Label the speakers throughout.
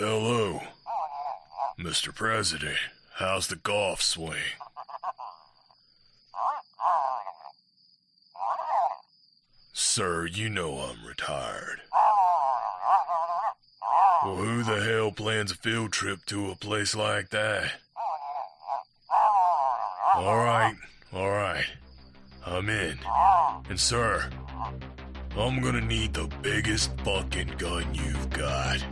Speaker 1: Hello, Mr. President. How's the golf swing? Sir, you know I'm retired. Well, who the hell plans a field trip to a place like that? Alright. I'm in. And sir, I'm gonna need the biggest fucking gun you've got.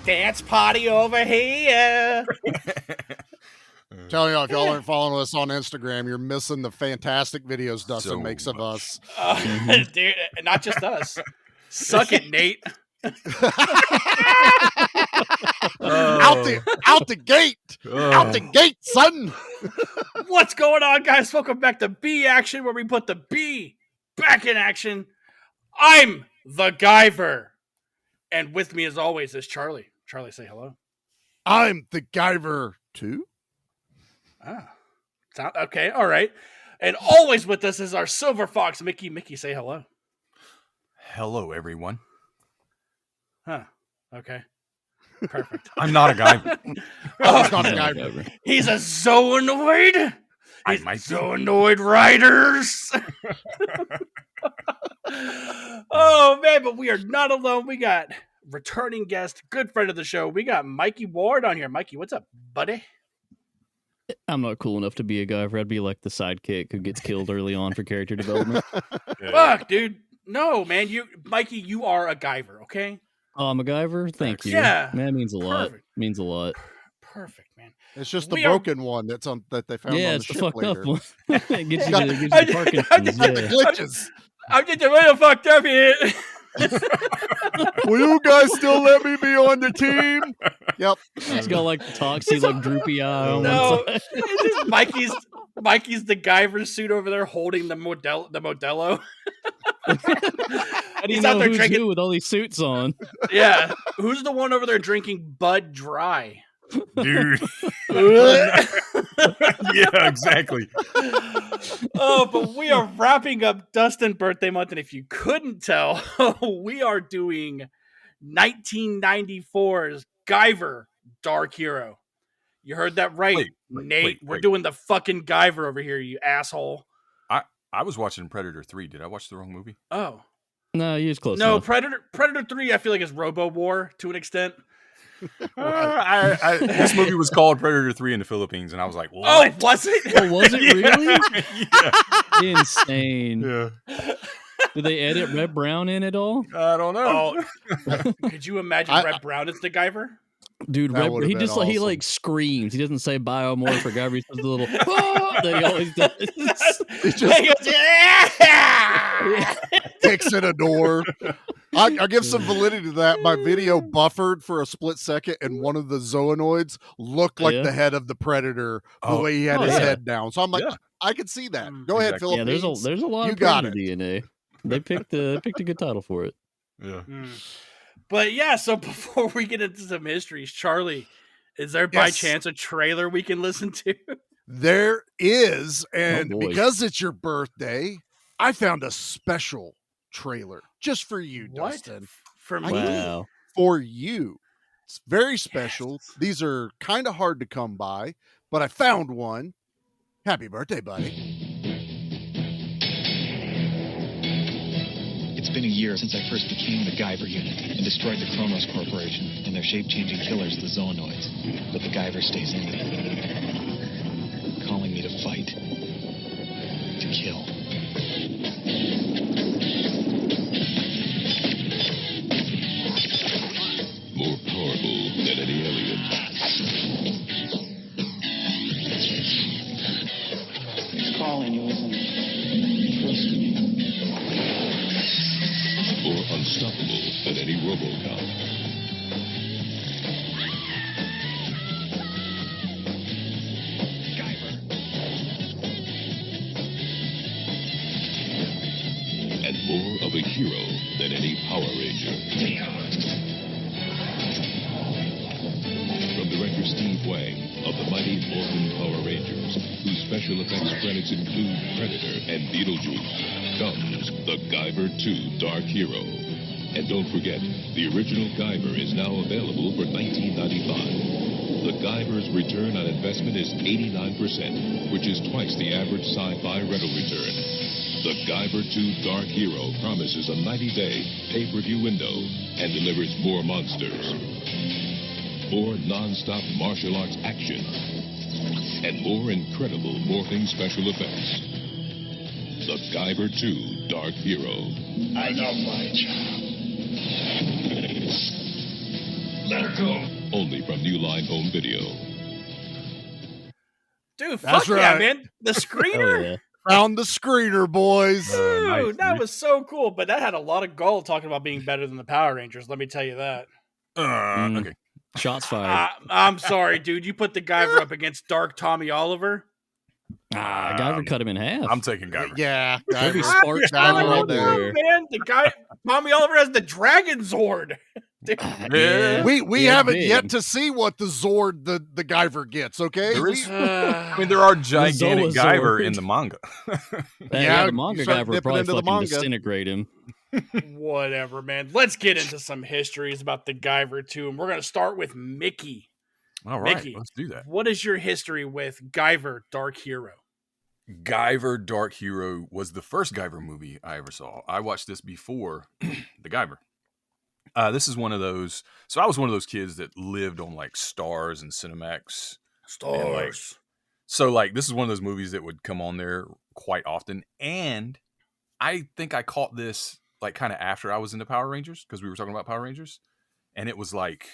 Speaker 2: Dance party over here.
Speaker 3: Tell y'all, if y'all aren't following us on Instagram, you're missing the fantastic videos Dustin makes of us.
Speaker 2: Dude, not just us. Suck it, Nate.
Speaker 3: Out the gate. Out the gate, son.
Speaker 2: What's going on, guys? Welcome back to B Action, where we put the B back in action. I'm the Guyver. And with me, as always, is Charlie. Charlie, say hello.
Speaker 3: I'm the Guyver, too.
Speaker 2: Okay, all right. And always with us is our silver fox, Mickey. Mickey, say hello.
Speaker 4: Hello, everyone.
Speaker 2: Huh. Okay. Perfect.
Speaker 4: I'm not a Guyver.
Speaker 3: He's not a Guyver.
Speaker 2: He's a Zoanoid.
Speaker 4: I might be.
Speaker 2: Zoanoid riders. Oh, man, but we are not alone. We got returning guest, good friend of the show. We got Mikey Ward on here. Mikey, what's up, buddy?
Speaker 5: I'm not cool enough to be a Guyver. I'd be like the sidekick who gets killed early on for character development.
Speaker 2: Fuck, dude. No, man. Mikey, you are a Guyver, okay?
Speaker 5: Oh, I'm a Guyver? Thank you.
Speaker 2: Yeah.
Speaker 5: Man, that means a lot.
Speaker 2: Perfect.
Speaker 5: Means a lot.
Speaker 2: Perfect, man.
Speaker 3: It's just the broken one that they found on the
Speaker 5: it's the
Speaker 3: ship
Speaker 5: fucked
Speaker 3: later.
Speaker 5: up one. It gets you the Parkinson's.
Speaker 3: The glitches.
Speaker 2: I'm just a little fucked up here.
Speaker 3: Will you guys still let me be on the team? Yep.
Speaker 5: He's got like the toxie, like droopy eye on
Speaker 2: No,
Speaker 5: one side.
Speaker 2: it's just Mikey's the Guyver suit over there holding the Modelo.
Speaker 5: How do you
Speaker 2: He's out
Speaker 5: know
Speaker 2: there
Speaker 5: who's
Speaker 2: drinking-
Speaker 5: who with all these suits on?
Speaker 2: Yeah. Who's the one over there drinking Bud Dry?
Speaker 4: Dude.
Speaker 2: Yeah,
Speaker 4: Yeah, exactly.
Speaker 2: Oh, but we are wrapping up Dustin birthday month, and if you couldn't tell, we are doing 1994's Guyver Dark Hero. You heard that right, Nate. We're doing the fucking Guyver over here, you asshole.
Speaker 4: I was watching Predator 3. Did I watch the wrong movie?
Speaker 2: Oh.
Speaker 5: No, you're close
Speaker 2: No,
Speaker 5: enough.
Speaker 2: Predator 3, I feel like is Robo War to an extent.
Speaker 4: This movie was called Predator 3 in the Philippines, and I was like, what?
Speaker 2: Oh, was it?
Speaker 5: Oh, was it really?
Speaker 4: Yeah.
Speaker 5: Insane.
Speaker 4: Yeah.
Speaker 5: Did they edit Red Brown in at all?
Speaker 4: I don't know.
Speaker 2: Oh, could you imagine Red Brown as the Guyver?
Speaker 5: Dude,
Speaker 3: That
Speaker 5: Red,
Speaker 3: would've
Speaker 5: he
Speaker 3: been
Speaker 5: just
Speaker 3: awesome.
Speaker 5: he like screams. He doesn't say biomorph or Guyver. He says the little that he always does.
Speaker 3: He just
Speaker 2: He goes, yeah!
Speaker 3: kicks in a door. I give some validity to that. My video buffered for a split second, and one of the Zoanoids looked like
Speaker 5: Yeah.
Speaker 3: the head of the Predator, the way he had his
Speaker 5: yeah.
Speaker 3: head down. So I'm like,
Speaker 4: Yeah.
Speaker 3: I could see that. Go ahead,
Speaker 4: Exactly.
Speaker 5: Yeah,
Speaker 3: Philippines.
Speaker 5: there's a lot
Speaker 3: You
Speaker 5: of
Speaker 3: got
Speaker 5: Predator DNA. They picked a good title for it.
Speaker 4: Yeah.
Speaker 2: But yeah, so before we get into some histories, Charlie, is there by
Speaker 3: Yes.
Speaker 2: chance a trailer we can listen to?
Speaker 3: There is, and
Speaker 5: boy.
Speaker 3: because it's your birthday, I found a special trailer just for you,
Speaker 2: What?
Speaker 3: Dustin.
Speaker 2: For
Speaker 3: I
Speaker 2: me?
Speaker 3: did.
Speaker 5: Wow.
Speaker 3: For you. It's very special. These are kind of hard to come by, but I found one. Happy birthday, buddy.
Speaker 6: It's been a year since I first became the Guyver unit and destroyed the Cronos Corporation and their shape-changing killers, the Zoanoids. But the Guyver stays in me, calling me to fight, to kill.
Speaker 1: More powerful than any alien.
Speaker 6: He's calling you, isn't he? Trust me.
Speaker 1: More unstoppable than any Robocop.
Speaker 7: of a hero than any Power Ranger. From director Steve Wang of the mighty Morphin Power Rangers, whose special effects credits include Predator and Beetlejuice, comes the Guyver 2 Dark Hero. And don't forget, the original Guyver is now available for $19.95. The Guyver's return on investment is 89%, which is twice the average sci-fi rental return. The Guyver 2 Dark Hero promises a 90-day pay-per-view window and delivers more monsters, more non-stop martial arts action, and more incredible morphing special effects. The Guyver 2 Dark Hero.
Speaker 8: I know my job. Let her go.
Speaker 7: Only from New Line Home Video.
Speaker 2: Dude,
Speaker 3: That's
Speaker 2: fuck yeah,
Speaker 3: right.
Speaker 2: man. The screener?
Speaker 5: Oh, yeah.
Speaker 3: Found the screener, boys.
Speaker 2: Dude,
Speaker 4: Nice,
Speaker 2: that
Speaker 4: dude.
Speaker 2: was so cool. But that had a lot of gall talking about being better than the Power Rangers. Let me tell you that.
Speaker 4: Okay.
Speaker 5: Shots fired.
Speaker 2: I'm sorry, dude. You put the Guyver up against Dark Tommy Oliver.
Speaker 5: Guyver cut him in half.
Speaker 4: I'm taking Guyver.
Speaker 3: Yeah.
Speaker 5: Maybe
Speaker 3: Guyver.
Speaker 5: sparks
Speaker 3: Guyver
Speaker 5: flying
Speaker 3: all
Speaker 5: out
Speaker 3: day.
Speaker 5: there.
Speaker 2: Man, the guy Tommy Oliver has the Dragon Zord. Dude.
Speaker 4: Yeah.
Speaker 3: We
Speaker 5: Yeah,
Speaker 3: haven't
Speaker 5: big.
Speaker 3: yet to see what the Zord the Guyver gets, okay?
Speaker 4: There is-
Speaker 3: We-
Speaker 4: I mean, there are gigantic
Speaker 5: Zoazord.
Speaker 4: Guyver in the manga.
Speaker 3: Yeah,
Speaker 5: The manga
Speaker 3: you start
Speaker 5: Guyver would
Speaker 3: dipping
Speaker 5: probably
Speaker 3: into the
Speaker 5: fucking
Speaker 3: manga.
Speaker 5: disintegrate him.
Speaker 2: Whatever, man. Let's get into some histories about the Guyver 2, and we're going to start with Mickey.
Speaker 4: All right,
Speaker 2: Mickey.
Speaker 4: let's do that.
Speaker 2: What is your history with Guyver Dark Hero?
Speaker 4: Guyver Dark Hero was the first Guyver movie I ever saw. I watched this before the Guyver. This is one of those. So I was one of those kids that lived on like Stars and Cinemax.
Speaker 2: Stars.
Speaker 4: So like this is one of those movies that would come on there quite often. And I think I caught this like kind of after I was into Power Rangers because we were talking about Power Rangers. And it was like,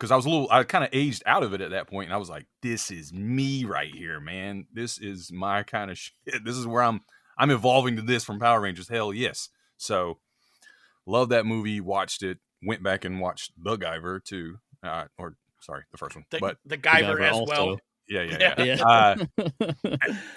Speaker 4: because I kind of aged out of it at that point, and I was like, this is me right here, man. This is my kind of shit. This is where I'm evolving to this from Power Rangers. Hell yes. So love that movie, watched it, went back and watched The Guyver too. The first one. But
Speaker 2: The Guyver as
Speaker 5: also.
Speaker 2: well.
Speaker 4: yeah.
Speaker 5: Yeah.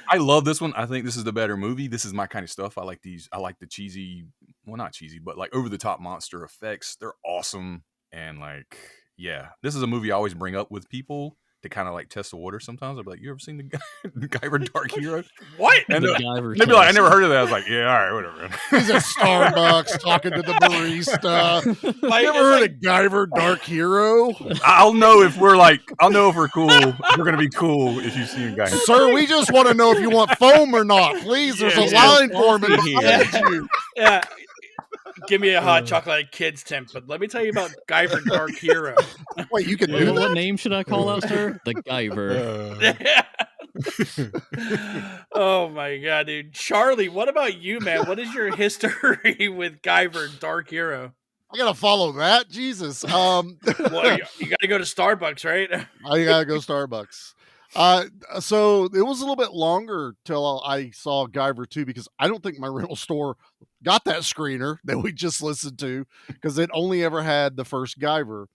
Speaker 4: I love this one. I think this is the better movie. This is my kind of stuff. I like these. I like the cheesy, well, not cheesy, but like over the top monster effects. They're awesome. And like, yeah, this is a movie I always bring up with people to kind of like test the water sometimes. I'll be like, you ever seen the Guyver Dark Hero?
Speaker 2: What?
Speaker 4: And
Speaker 5: The
Speaker 4: they'll
Speaker 5: Guyver
Speaker 4: be like, I
Speaker 5: test.
Speaker 4: never heard of that. I was like, yeah, all right, whatever.
Speaker 3: He's at Starbucks talking to the barista.
Speaker 2: Like,
Speaker 3: You ever heard of Guyver Dark Hero?
Speaker 4: I'll know if we're cool. We're going to be cool if you've seen Guyver.
Speaker 3: Sir, we just want to know if you want foam or not. Please, there's a
Speaker 2: Yeah.
Speaker 3: line form in
Speaker 5: Here.
Speaker 3: behind you.
Speaker 2: Yeah. Give me a hot chocolate at kids temp, but let me tell you about Guyver Dark Hero.
Speaker 3: Wait, you can
Speaker 5: What,
Speaker 3: do
Speaker 5: what
Speaker 3: that?
Speaker 5: name should I call out, sir? The Guyver.
Speaker 2: Oh my god, dude. Charlie, what about you, man? What is your history with Guyver Dark Hero?
Speaker 3: I gotta follow that. Jesus.
Speaker 2: Well, you got to go to Starbucks, right?
Speaker 3: I gotta go Starbucks. So it was a little bit longer till I saw Guyver 2 because I don't think my rental store got that screener that we just listened to because it only ever had the first Guyver.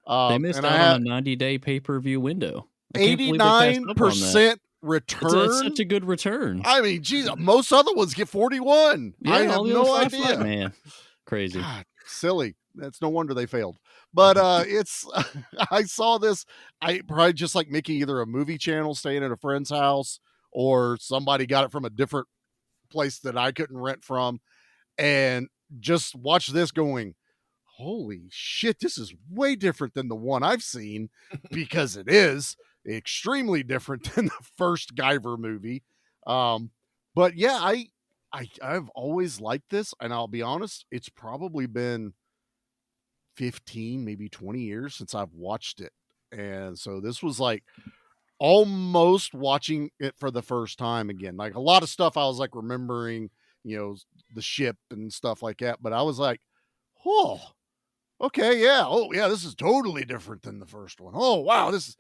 Speaker 5: They missed
Speaker 3: and
Speaker 5: out
Speaker 3: I had
Speaker 5: on a 90-day pay-per-view window. I can't believe they passed up on that.
Speaker 3: 89% return.
Speaker 5: It's such a good return.
Speaker 3: I mean, geez, most other ones get 41.
Speaker 5: Yeah,
Speaker 3: I have
Speaker 5: all the
Speaker 3: no
Speaker 5: other five,
Speaker 3: idea.
Speaker 5: man. Crazy.
Speaker 3: God, silly. That's no wonder they failed. But it's I saw this. I probably just like Mickey, either a movie channel staying at a friend's house or somebody got it from a different place that I couldn't rent from, and just watch this going, holy shit, this is way different than the one I've seen, because it is extremely different than the first Guyver movie. But yeah, I've always liked this, and I'll be honest, it's probably been 15, maybe 20 years since I've watched it. And so this was like almost watching it for the first time again. Like a lot of stuff I was like remembering, the ship and stuff like that. But I was like, oh, okay, yeah. Oh, yeah, this is totally different than the first one. Oh, wow. This is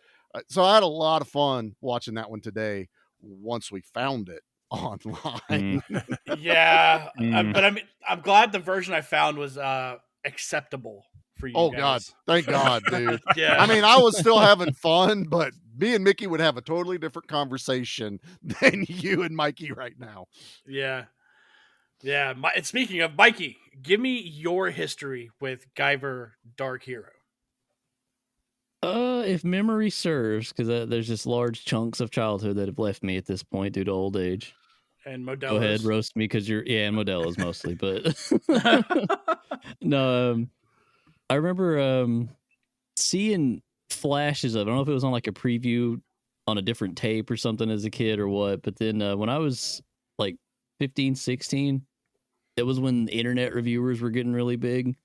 Speaker 3: so I had a lot of fun watching that one today once we found it online.
Speaker 2: Yeah,
Speaker 5: Mm.
Speaker 2: but I'm glad the version I found was acceptable for you.
Speaker 3: Oh,
Speaker 2: guys.
Speaker 3: God. Thank God, dude.
Speaker 2: Yeah,
Speaker 3: I mean, I was still having fun, but me and Mickey would have a totally different conversation than you and Mikey right now.
Speaker 2: yeah. Yeah. And speaking of Mikey, give me your history with Guyver Dark Hero.
Speaker 5: If memory serves, because there's just large chunks of childhood that have left me at this point due to old age.
Speaker 2: And Modelo's.
Speaker 5: Go ahead, roast me because and Modelo's mostly, but no. I remember seeing flashes of it. I don't know if it was on like a preview on a different tape or something as a kid or what. But then when I was like 15, 16, it was when internet reviewers were getting really big.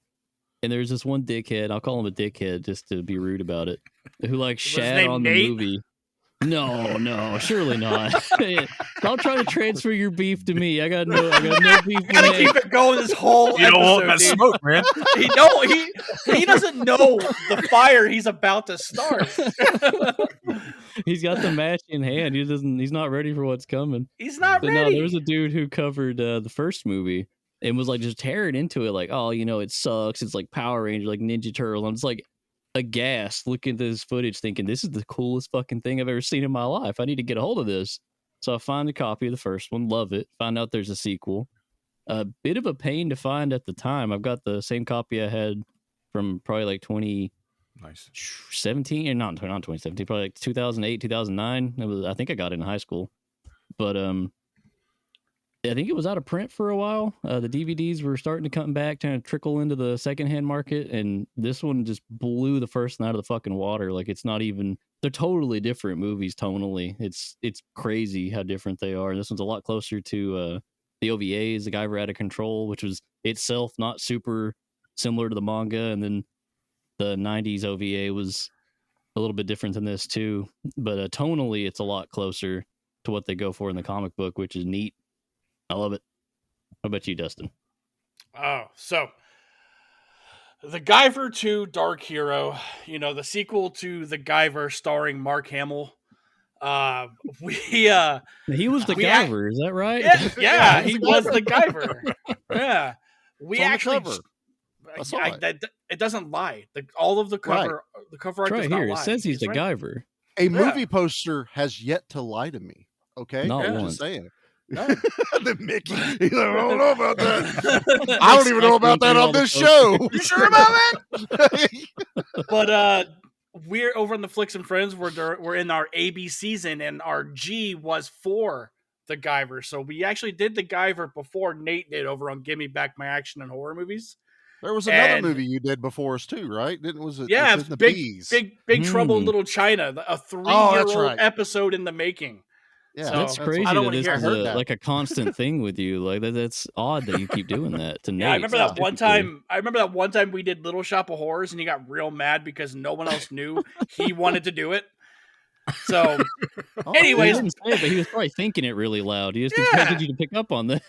Speaker 5: And there's this one dickhead, I'll call him a dickhead just to be rude about it, who like shat on
Speaker 2: Nate?
Speaker 5: the movie. No, surely not. Don't try to transfer your beef to me. I got no beef.
Speaker 2: You gotta keep it going this whole
Speaker 4: You don't want that
Speaker 2: dude.
Speaker 4: smoke, man.
Speaker 2: He doesn't know the fire he's about to start.
Speaker 5: He's got the match in hand. He's not ready for what's coming.
Speaker 2: He's not
Speaker 5: But
Speaker 2: ready.
Speaker 5: no, there was a dude who covered the first movie and was like just tearing into it, like, oh, it sucks. It's like Power Ranger, like Ninja Turtles. I'm just like aghast looking at this footage, thinking this is the coolest fucking thing I've ever seen in my life. I need to get a hold of this. So I find a copy of the first one, love it. Find out there's a sequel. A bit of a pain to find at the time. I've got the same copy I had from probably like 2017 or not 2017, probably like 2008, 2009. I think I got it in high school, but I think it was out of print for a while. The DVDs were starting to come back, trying to trickle into the secondhand market, and this one just blew the first one out of the fucking water. Like it's not even. They're totally different movies tonally. It's crazy how different they are. And this one's a lot closer to the OVAs, The Guyver Out of Control, which was itself not super similar to the manga, and then the 90s OVA was a little bit different than this too. But tonally, it's a lot closer to what they go for in the comic book, which is neat. I love it. How about you, Dustin?
Speaker 2: Oh, so The Guyver 2 Dark Hero, the sequel to The Guyver starring Mark Hamill.
Speaker 5: He was the Guyver, is that right?
Speaker 2: Yeah, he was the Guyver. Yeah. We actually it doesn't lie. All of the cover the cover art does not
Speaker 5: here.
Speaker 2: lie.
Speaker 5: It says he's the Guyver.
Speaker 3: A movie poster has yet to lie to me. Okay?
Speaker 5: Not
Speaker 3: I'm
Speaker 5: once.
Speaker 3: just saying. The Mickey. He's like, I don't know about that. I don't even know about that on this show.
Speaker 2: You sure about that? But we're over on the Flicks and Friends. We're in our AB season, and our G was for the Guyver. So we actually did the Guyver before Nate did over on Give Me Back My Action and Horror Movies.
Speaker 3: There was another movie you did before us too, right?
Speaker 2: Yeah,
Speaker 3: the
Speaker 2: Big Trouble in Little China, a 3-year-old episode in the making.
Speaker 3: Yeah,
Speaker 5: that's crazy. That this is like a constant thing with you. Like that's odd that you keep doing that to Nate.
Speaker 2: Yeah, I remember that one time. I remember that one time we did Little Shop of Horrors, and he got real mad because no one else knew he wanted to do it. So, anyways,
Speaker 5: he didn't say it, but he was probably thinking it really loud. He just expected you to pick up on that.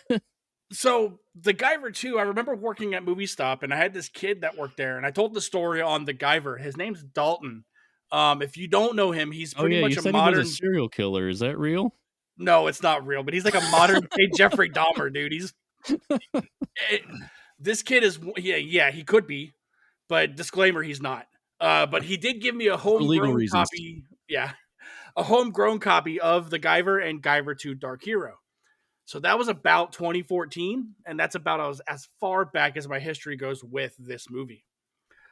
Speaker 2: So the Guyver 2, I remember working at Movie Stop, and I had this kid that worked there, and I told the story on the Guyver. His name's Dalton. If you don't know him, he's pretty much
Speaker 5: you said
Speaker 2: modern
Speaker 5: he was a serial killer. Is that real?
Speaker 2: No, it's not real, but he's like a modern day Jeffrey Dahmer, dude. This kid is he could be, but disclaimer, he's not. But he did give me a homegrown copy. Yeah, a homegrown copy of the Guyver and Guyver 2 Dark Hero. So that was about 2014, and that's about as far back as my history goes with this movie.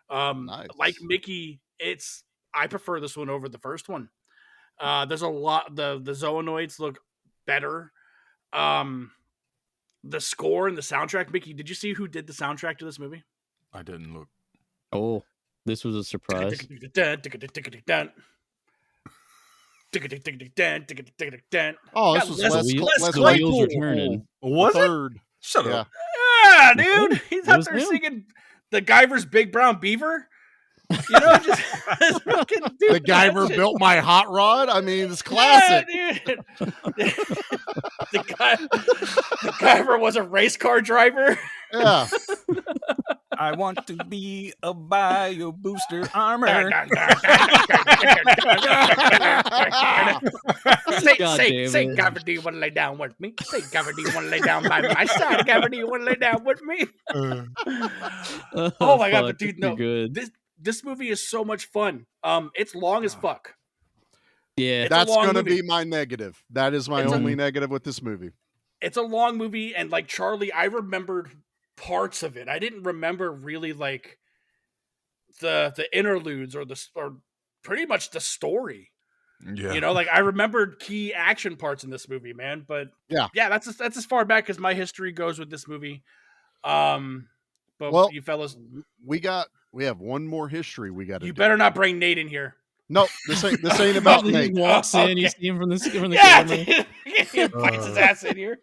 Speaker 3: Nice.
Speaker 2: Like Mickey, I prefer this one over the first one. There's a lot. The Zoanoids look better. The score and the soundtrack. Mickey, did you see who did the soundtrack to this movie?
Speaker 4: I didn't look.
Speaker 5: Oh, this was a surprise.
Speaker 3: Oh, this was
Speaker 2: Les
Speaker 5: wheels are turning.
Speaker 4: Was it?
Speaker 3: Third.
Speaker 4: Shut up.
Speaker 2: Yeah, dude. He's out there singing the Guyver's Big Brown Beaver. Just fucking dude,
Speaker 3: the Guyver built my hot rod. I mean, it's classic.
Speaker 2: Yeah, dude. The Guyver was a race car driver.
Speaker 3: Yeah.
Speaker 4: I want to be a bio booster armor.
Speaker 2: Say, Guyver, do you want to lay down with me? Say, Guyver, do you want to lay down by my side? Guyver, do you want to lay down with me? Oh my god, but dude, no. This movie is so much fun. It's long as fuck.
Speaker 5: Yeah,
Speaker 3: that's going to be my negative. That is my only negative with this movie.
Speaker 2: it's a long movie, and like Charlie, I remembered parts of it. I didn't remember really like the interludes or pretty much the story.
Speaker 4: Yeah.
Speaker 2: You know, like I remembered key action parts in this movie, man. But
Speaker 3: Yeah.
Speaker 2: that's as far back as my history goes with this movie. But
Speaker 3: Well,
Speaker 2: you fellas,
Speaker 3: we have one more history we got to
Speaker 2: you
Speaker 3: do.
Speaker 2: better not bring Nate in here.
Speaker 3: No, this ain't about
Speaker 5: He
Speaker 3: Nate.
Speaker 5: walks in, you
Speaker 2: Okay.
Speaker 5: see him from the
Speaker 2: Yeah,
Speaker 5: camera.
Speaker 2: he bites his ass in here.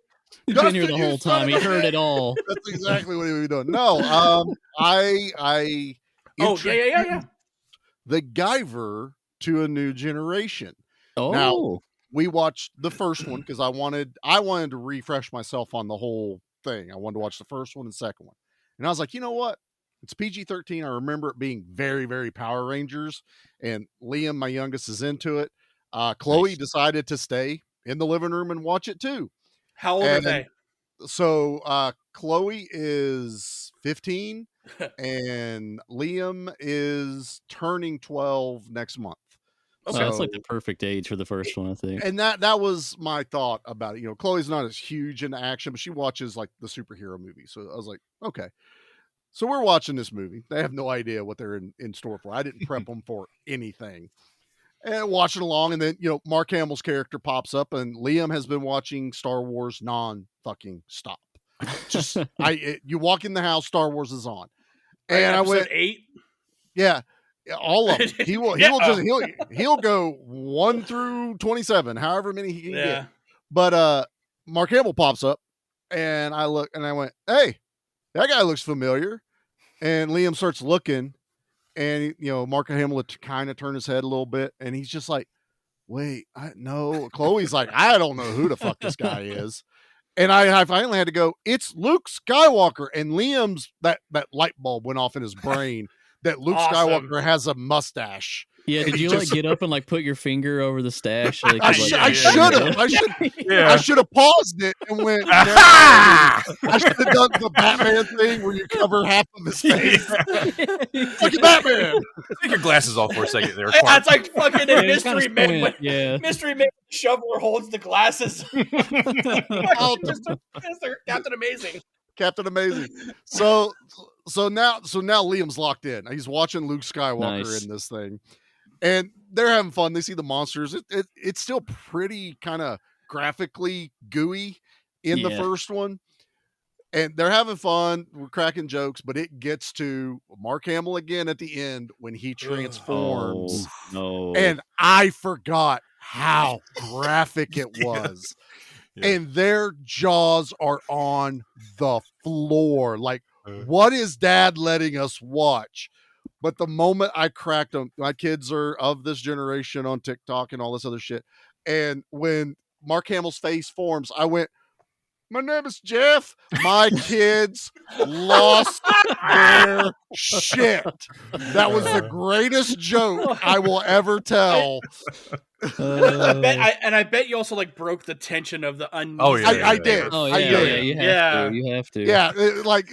Speaker 5: He's been here
Speaker 3: Dustin,
Speaker 5: the
Speaker 3: you
Speaker 5: whole
Speaker 3: son
Speaker 5: time.
Speaker 3: of
Speaker 5: He
Speaker 3: a
Speaker 5: heard
Speaker 3: bitch.
Speaker 5: it all.
Speaker 3: That's exactly what he was doing. No, I
Speaker 2: Oh yeah.
Speaker 3: the Guyver to a new generation.
Speaker 5: Oh,
Speaker 3: Now, we watched the first one because I wanted to refresh myself on the whole thing. I wanted to watch the first one and second one. And I was like, you know what? It's PG-13. I remember it being very, very Power Rangers. And Liam, my youngest, is into it. Chloe
Speaker 5: Nice.
Speaker 3: decided to stay in the living room and watch it too.
Speaker 2: How old are they?
Speaker 3: So Chloe is 15 and Liam is turning 12 next month.
Speaker 5: So that's like the perfect age for the first one, I think.
Speaker 3: And that was my thought about it. You know, Chloe's not as huge into action, but she watches like the superhero movies. So I was like, okay. So we're watching this movie. They have no idea what they're in store for. I didn't prep them for anything. And watching along, and then, you know, Mark Hamill's character pops up, and Liam has been watching Star Wars non-fucking stop. Just you walk in the house, Star Wars is on. And I went
Speaker 2: 8.
Speaker 3: Yeah, all of them. He'll go 1 through 27, however many he can get. But Mark Hamill pops up, and I look, and I went, "Hey, that guy looks familiar." And Liam starts looking, and you know, Mark Hamill would kind of turn his head a little bit, and he's just like, "Wait, no." Chloe's like, "I don't know who the fuck this guy is." And I finally had to go, "It's Luke Skywalker." And Liam's that light bulb went off in his brain that Luke Skywalker has a mustache.
Speaker 5: Yeah, did you like get up and like put your finger over the stash? Like,
Speaker 3: I should have. I should have paused it and went. I should have done the Batman thing where you cover half of his face. Like a Batman.
Speaker 4: Take your glasses off for a second there.
Speaker 2: That's like fucking in Mystery Men.
Speaker 5: Yeah.
Speaker 2: Mystery Men shoveler holds the glasses. Mr. Captain Amazing.
Speaker 3: Captain Amazing. So now Liam's locked in. He's watching Luke Skywalker in this thing. And they're having fun. They see the monsters. It's still pretty kind of graphically gooey in the first one. And they're having fun. We're cracking jokes, but it gets to Mark Hamill again at the end when he transforms.
Speaker 5: Oh, no.
Speaker 3: And I forgot how graphic it was. And their jaws are on the floor. Like, what is Dad letting us watch? But the moment I cracked them, my kids are of this generation on TikTok and all this other shit. And when Mark Hamill's face forms, I went, "My name is Jeff." My kids lost their shit. That was the greatest joke I will ever tell.
Speaker 2: I bet you also like broke the tension of the uneasy.
Speaker 3: Oh yeah, I did.
Speaker 5: Oh yeah,
Speaker 3: I did.
Speaker 5: You have to.
Speaker 3: Yeah, like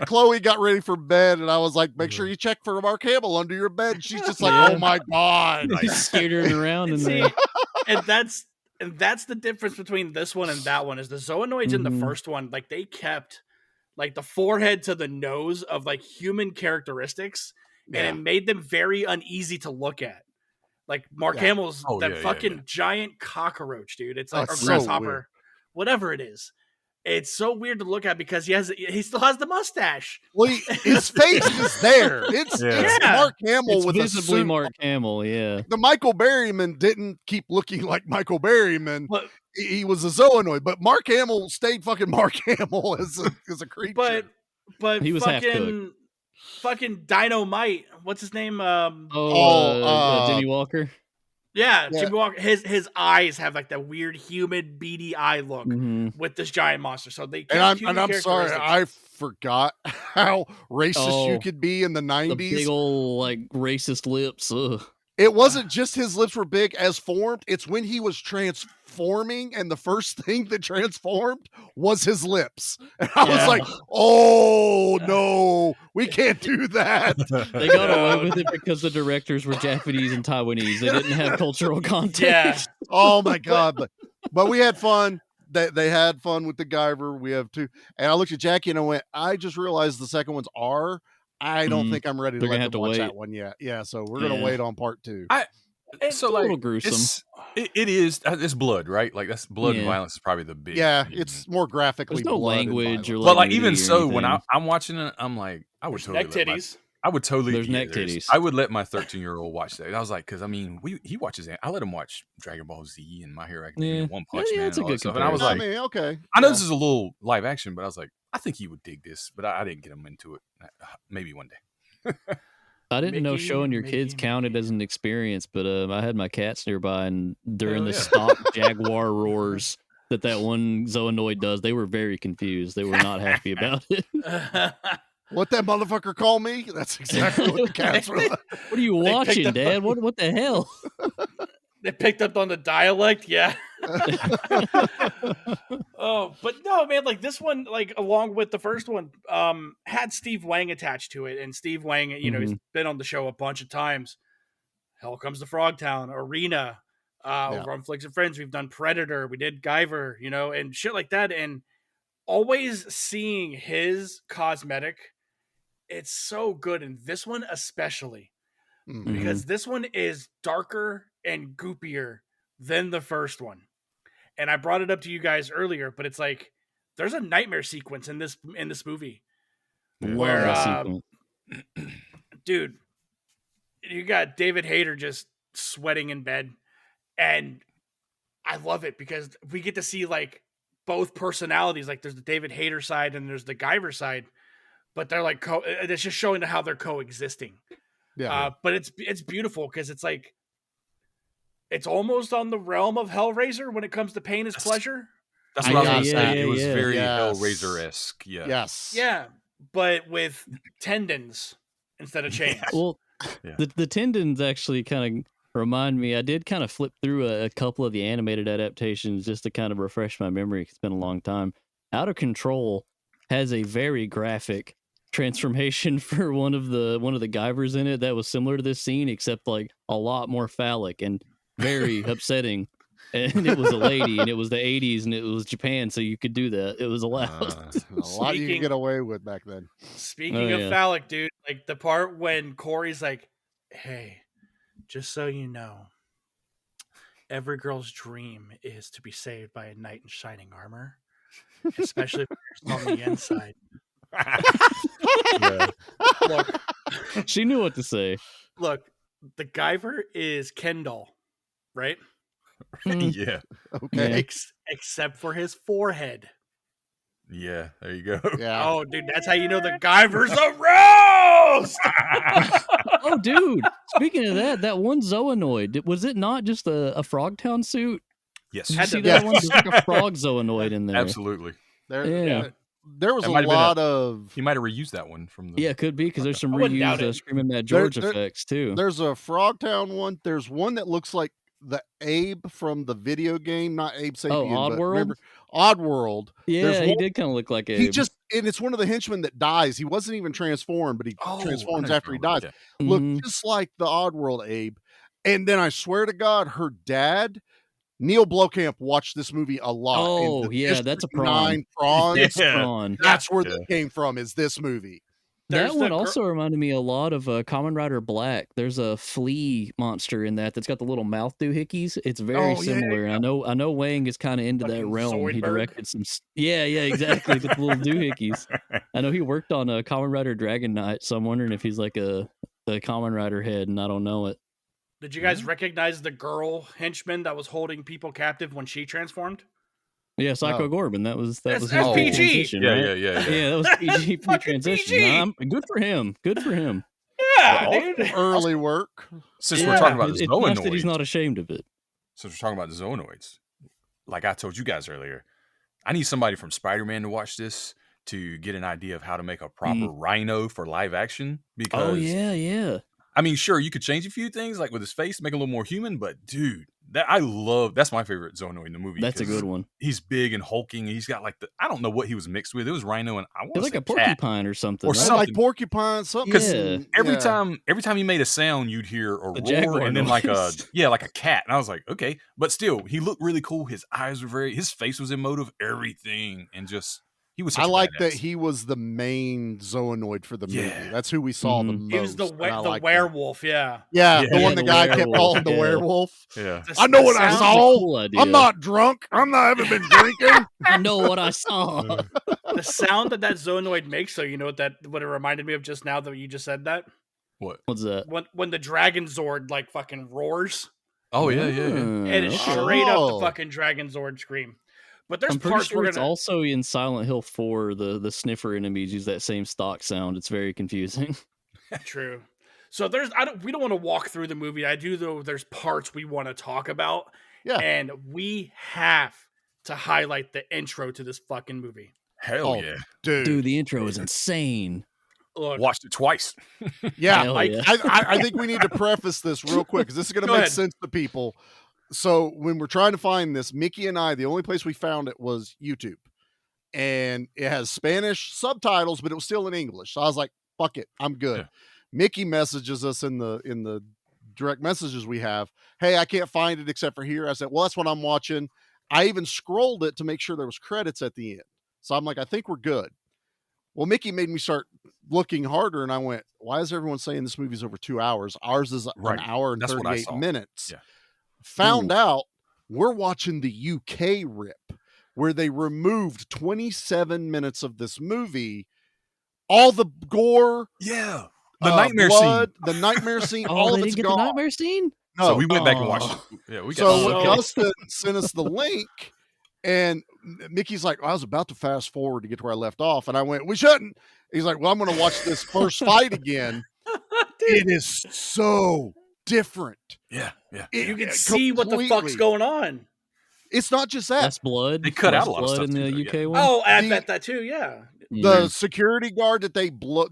Speaker 3: Chloe got ready for bed, and I was like, "Make sure you check for Mark Hamill under your bed." And she's just like, "Oh my god!"
Speaker 5: You scared her around in there.
Speaker 2: And that's the difference between this one and that one. Is the Zoanoids in the first one, like they kept like the forehead to the nose of like human characteristics, and it made them very uneasy to look at. Like Mark Hamill's fucking giant cockroach, dude. It's like or grasshopper, whatever it is. It's so weird to look at because he still has the mustache.
Speaker 3: Well, his face is there. It's Mark Hamill
Speaker 5: it's
Speaker 3: with
Speaker 5: visibly
Speaker 3: a suit.
Speaker 5: Mark Hamill. Yeah,
Speaker 3: the Michael Berryman didn't keep looking like Michael Berryman. He was a Zoanoid, but Mark Hamill stayed fucking Mark Hamill as a creature.
Speaker 2: But
Speaker 5: he was
Speaker 2: fucking Dynamite. What's his name?
Speaker 5: Jimmy Walker.
Speaker 2: Yeah, Jimmy Walker. His eyes have like that weird, humid, beady eye look with this giant monster. So they
Speaker 3: and I'm sorry, I forgot how racist you could be in the 90s.
Speaker 5: The big old like racist lips. Ugh.
Speaker 3: It wasn't just his lips were big as formed. It's when he was transforming, and the first thing that transformed was his lips. And I was like, "Oh no, we can't do that."
Speaker 5: They got away with it because the directors were Japanese and Taiwanese. They didn't have cultural context.
Speaker 3: Oh my god! But we had fun. they had fun with the Guyver. We have two. And I looked at Jackie and I went, I just realized the second one's R. I don't think I'm ready to
Speaker 5: They're
Speaker 3: let
Speaker 5: gonna
Speaker 3: them
Speaker 5: have to
Speaker 3: watch
Speaker 5: wait.
Speaker 3: that one yet. Yeah, so we're gonna
Speaker 5: Yeah.
Speaker 3: wait on part 2.
Speaker 5: It's a little gruesome.
Speaker 4: It is. It's blood, right? Like that's blood and
Speaker 5: Yeah.
Speaker 4: violence is probably the big.
Speaker 3: Yeah,
Speaker 4: thing.
Speaker 3: it's more graphically
Speaker 5: There's no
Speaker 3: blood and
Speaker 5: language or
Speaker 3: violence.
Speaker 4: But like
Speaker 5: nudity
Speaker 4: even
Speaker 5: or
Speaker 4: so, when
Speaker 5: anything.
Speaker 4: I'm watching it, I'm like, I would
Speaker 2: There's
Speaker 4: totally
Speaker 2: neck
Speaker 4: let my,
Speaker 2: titties.
Speaker 4: I would totally.
Speaker 5: There's neck
Speaker 4: there is.
Speaker 5: titties.
Speaker 4: I would let my 13-year-old watch that. And I was like, because I mean, he watches it. I let him watch Dragon Ball Z and My Hero Academia,
Speaker 5: Yeah.
Speaker 4: and One Punch
Speaker 5: Yeah,
Speaker 4: Man,
Speaker 5: it's a
Speaker 4: and all that
Speaker 5: good
Speaker 4: stuff. And I was
Speaker 3: I
Speaker 4: like,
Speaker 3: mean, okay.
Speaker 4: I know
Speaker 3: yeah.
Speaker 4: this is a little live action, but I was like, I think he would dig this, but I didn't get him into it. Maybe one day.
Speaker 5: I didn't know
Speaker 2: Mickey,
Speaker 5: showing your kids
Speaker 2: Mickey,
Speaker 5: counted
Speaker 2: Mickey.
Speaker 5: as an experience, but I had my cats nearby, and during
Speaker 4: Hell
Speaker 5: the
Speaker 4: yeah.
Speaker 5: stock jaguar roars that one Zoanoid does, they were very confused. They were not happy about it.
Speaker 3: What that motherfucker called me? That's exactly what the cats were like.
Speaker 5: What are you
Speaker 2: They picked
Speaker 5: watching,
Speaker 2: up-
Speaker 5: Dad? What the hell?
Speaker 2: They picked up on the dialect, yeah. Oh, but no, man, like this one, like along with the first one, had Steve Wang attached to it, and Steve Wang, you know, he's been on the show a bunch of times. Hell Comes to Frogtown, Arena, over on Flicks and Friends, we've done Predator, we did Guyver, you know, and shit like that, and always seeing his cosmetic, it's so good, and this one especially,
Speaker 3: Mhm.
Speaker 2: because this one is darker and goopier than the first one. And I brought it up to you guys earlier, but it's like there's a nightmare sequence in this movie
Speaker 5: Love
Speaker 2: where,
Speaker 5: that sequence.
Speaker 2: dude, you got David Hayter just sweating in bed, and I love it because we get to see like both personalities. Like there's the David Hayter side and there's the Guyver side, but they're like it's just showing how they're coexisting.
Speaker 3: Yeah.
Speaker 2: But it's beautiful because it's like it's almost on the realm of Hellraiser when it comes to pain is pleasure.
Speaker 4: That's what I was going to
Speaker 5: Yeah,
Speaker 4: say.
Speaker 5: yeah,
Speaker 4: It was
Speaker 5: yeah.
Speaker 4: very
Speaker 3: Yes.
Speaker 4: Hellraiser-esque. Yeah.
Speaker 3: Yes.
Speaker 2: Yeah, but with tendons instead of chains.
Speaker 5: Well,
Speaker 4: Yeah.
Speaker 5: the tendons actually kind of remind me. I did kind of flip through a couple of the animated adaptations just to kind of refresh my memory. It's been a long time. Out of Control has a very graphic transformation for one of the Guyvers in it that was similar to this scene, except like a lot more phallic and very upsetting. And it was a lady, and it was the 80s, and it was Japan, so you could do that. It was allowed.
Speaker 3: A lot you could get away with back then.
Speaker 2: Speaking of phallic, dude, like the part when Corey's like, "Hey, just so you know, every girl's dream is to be saved by a knight in shining armor, especially if you're on the inside."
Speaker 4: Yeah.
Speaker 2: Look,
Speaker 5: She knew what to say.
Speaker 2: look, the Guyver is Ken doll, right?
Speaker 4: Yeah.
Speaker 3: Okay.
Speaker 2: Except for his forehead.
Speaker 4: Yeah. There you go.
Speaker 3: Yeah.
Speaker 2: Oh, dude, that's how you know the Guyver's a roast.
Speaker 5: Oh, dude. Speaking of that one Zoanoid, was it not just a Frogtown suit?
Speaker 4: Yes.
Speaker 5: Did you
Speaker 2: Had
Speaker 5: see
Speaker 2: to-
Speaker 5: that one? There's like a frog Zoanoid in there.
Speaker 4: Absolutely.
Speaker 5: Yeah.
Speaker 3: There was
Speaker 4: That
Speaker 3: a
Speaker 4: might have been
Speaker 3: lot of
Speaker 4: He might have reused that one from the.
Speaker 5: Yeah, it could be because there's some
Speaker 2: I wouldn't doubt
Speaker 5: reused
Speaker 2: it.
Speaker 5: Screaming Mad George
Speaker 3: There-
Speaker 5: effects too.
Speaker 3: there's a Frogtown one. There's one that looks like the Abe from the video game, not Abe Sapien. but
Speaker 5: Oddworld?
Speaker 3: remember Oddworld.
Speaker 5: Yeah,
Speaker 3: there's
Speaker 5: he
Speaker 3: one-
Speaker 5: did kind of look like a.
Speaker 3: He just and it's one of the henchmen that dies. He wasn't even transformed, but he transforms after he dies. Look just like the Oddworld Abe. And then I swear to God, her dad, Neil Blomkamp, watched this movie a lot.
Speaker 5: Oh,
Speaker 3: And the
Speaker 5: yeah, that's a
Speaker 3: District 9
Speaker 5: prawn.
Speaker 3: prawns.
Speaker 4: Yeah.
Speaker 5: Prawn.
Speaker 3: That's where they came from. Is this movie?
Speaker 2: There's
Speaker 5: That one
Speaker 2: the
Speaker 5: also reminded me a lot of Kamen Rider Black. There's a flea monster in that's got the little mouth doohickeys. It's very similar. And I know Wang is kind of into that
Speaker 2: Fucking
Speaker 5: realm. He
Speaker 2: Zoidberg.
Speaker 5: directed some. Yeah, exactly. With the little doohickeys. I know he worked on a Kamen Rider Dragon Knight, so I'm wondering if he's like a Kamen Rider head, and I don't know it.
Speaker 2: Did you guys recognize the girl henchman that was holding people captive when she transformed?
Speaker 5: Yeah, Psycho
Speaker 3: Oh.
Speaker 5: Gorban. That was
Speaker 2: That's
Speaker 5: his
Speaker 2: PG.
Speaker 5: transition,
Speaker 4: Yeah,
Speaker 5: right?
Speaker 4: yeah, yeah, yeah.
Speaker 5: Yeah, that was PG
Speaker 2: Fucking
Speaker 5: transition.
Speaker 2: PG.
Speaker 5: Good for him. Good for him.
Speaker 2: Yeah,
Speaker 4: Well,
Speaker 2: dude.
Speaker 3: Early work.
Speaker 4: Since
Speaker 5: Yeah,
Speaker 4: we're talking about
Speaker 5: it's nice that
Speaker 4: Zoanoids,
Speaker 5: he's not ashamed of it.
Speaker 4: since we're talking about the Zoanoids, like I told you guys earlier, I need somebody from Spider-Man to watch this to get an idea of how to make a proper rhino for live action. Because
Speaker 5: Oh yeah.
Speaker 4: I mean, sure, you could change a few things, like with his face, make it a little more human, but dude, That's my favorite Zoanoid in the movie.
Speaker 5: That's a
Speaker 4: 'cause
Speaker 5: good one.
Speaker 4: He's big and hulking. And he's got like I don't know what he was mixed with. It was rhino and I want
Speaker 5: It's
Speaker 4: to
Speaker 5: like
Speaker 4: say
Speaker 5: a
Speaker 4: cat.
Speaker 5: porcupine or something.
Speaker 4: Or
Speaker 5: right?
Speaker 4: something.
Speaker 3: Like porcupine, something.
Speaker 5: Yeah.
Speaker 4: Every time he made a sound, you'd hear a roar
Speaker 5: jaguar
Speaker 4: and then like a
Speaker 5: noise.
Speaker 4: like a cat. And I was like, okay, but still, he looked really cool. His eyes were his face was emotive, everything, and just he was. Such
Speaker 3: I
Speaker 4: a
Speaker 3: like
Speaker 4: badass.
Speaker 3: that he was the main Zoanoid for the movie.
Speaker 4: Yeah.
Speaker 3: That's who we saw the
Speaker 5: Mhm.
Speaker 3: most.
Speaker 2: He was the
Speaker 3: and I like that.
Speaker 2: werewolf, yeah.
Speaker 3: Yeah,
Speaker 4: Yeah,
Speaker 3: the one
Speaker 5: the
Speaker 3: the guy kept
Speaker 5: werewolf,
Speaker 3: calling the
Speaker 5: yeah.
Speaker 3: werewolf.
Speaker 4: Yeah,
Speaker 3: I know what I
Speaker 2: sound-
Speaker 3: saw.
Speaker 5: Cool idea.
Speaker 3: I'm not drunk. I haven't been drinking.
Speaker 5: I know what I saw.
Speaker 2: The sound that Zoanoid makes, though, you know what it reminded me of just now that you just said that?
Speaker 4: what?
Speaker 5: What's that?
Speaker 2: When the Dragon Zord like fucking roars.
Speaker 4: Oh yeah.
Speaker 2: It is
Speaker 5: Okay.
Speaker 2: straight up the
Speaker 3: Oh.
Speaker 2: fucking Dragon Zord scream. But there's
Speaker 5: I'm pretty
Speaker 2: parts
Speaker 5: sure
Speaker 2: we're
Speaker 5: it's
Speaker 2: gonna
Speaker 5: also in Silent Hill 4. The sniffer enemies use that same stock sound. It's very confusing.
Speaker 2: True. So we don't want to walk through the movie. I do though. There's parts we want to talk about.
Speaker 3: Yeah.
Speaker 2: And we have to highlight the intro to this fucking movie.
Speaker 4: Hell
Speaker 3: Oh,
Speaker 4: yeah!
Speaker 5: Dude, the intro is insane.
Speaker 2: Look,
Speaker 4: Watched it twice.
Speaker 3: Yeah,
Speaker 5: Hell
Speaker 2: Mike,
Speaker 5: yeah.
Speaker 3: I think we need to preface this real quick because this is going to
Speaker 2: Go
Speaker 3: make
Speaker 2: ahead.
Speaker 3: sense to people. So when we're trying to find this, Mickey and I, the only place we found it was YouTube, and it has Spanish subtitles, but it was still in English. So I was like, "Fuck it, I'm good."
Speaker 4: Yeah.
Speaker 3: Mickey messages us in the direct messages we have, "Hey, I can't find it except for here." I said, "Well, that's what I'm watching." I even scrolled it to make sure there was credits at the end. So I'm like, "I think we're good." Well, Mickey made me start looking harder, and I went, "Why is everyone saying this movie's over 2 hours? Ours is
Speaker 4: Right.
Speaker 3: an hour and
Speaker 4: That's what I
Speaker 3: 38
Speaker 4: saw.
Speaker 3: minutes."
Speaker 4: Yeah.
Speaker 3: Found out we're watching the UK rip, where they removed 27 minutes of this movie, all the gore,
Speaker 4: Yeah, the nightmare
Speaker 3: blood,
Speaker 4: scene.
Speaker 3: the nightmare scene,
Speaker 5: Oh,
Speaker 3: all
Speaker 5: they
Speaker 3: of
Speaker 5: didn't
Speaker 3: it's
Speaker 5: get
Speaker 3: gone.
Speaker 5: the nightmare scene?
Speaker 3: No.
Speaker 4: So we went back and watched.
Speaker 5: Oh.
Speaker 4: Yeah, we got.
Speaker 3: So
Speaker 2: So-
Speaker 3: Dustin sent us the link, and Mickey's like, "I was about to fast forward to get to where I left off," and I went, "We shouldn't." He's like, "Well, I'm going to watch this first fight again." It is so different.
Speaker 4: yeah.
Speaker 2: You can see what the fuck's
Speaker 3: completely.
Speaker 2: going on.
Speaker 3: It's not just that.
Speaker 5: Less blood.
Speaker 4: They cut
Speaker 5: Less
Speaker 4: out a lot of
Speaker 5: blood
Speaker 4: stuff
Speaker 5: in the
Speaker 4: too, though,
Speaker 5: UK
Speaker 4: yeah.
Speaker 5: one.
Speaker 2: Oh, I
Speaker 3: The-
Speaker 2: bet that too. Yeah.
Speaker 3: The security guard that they blow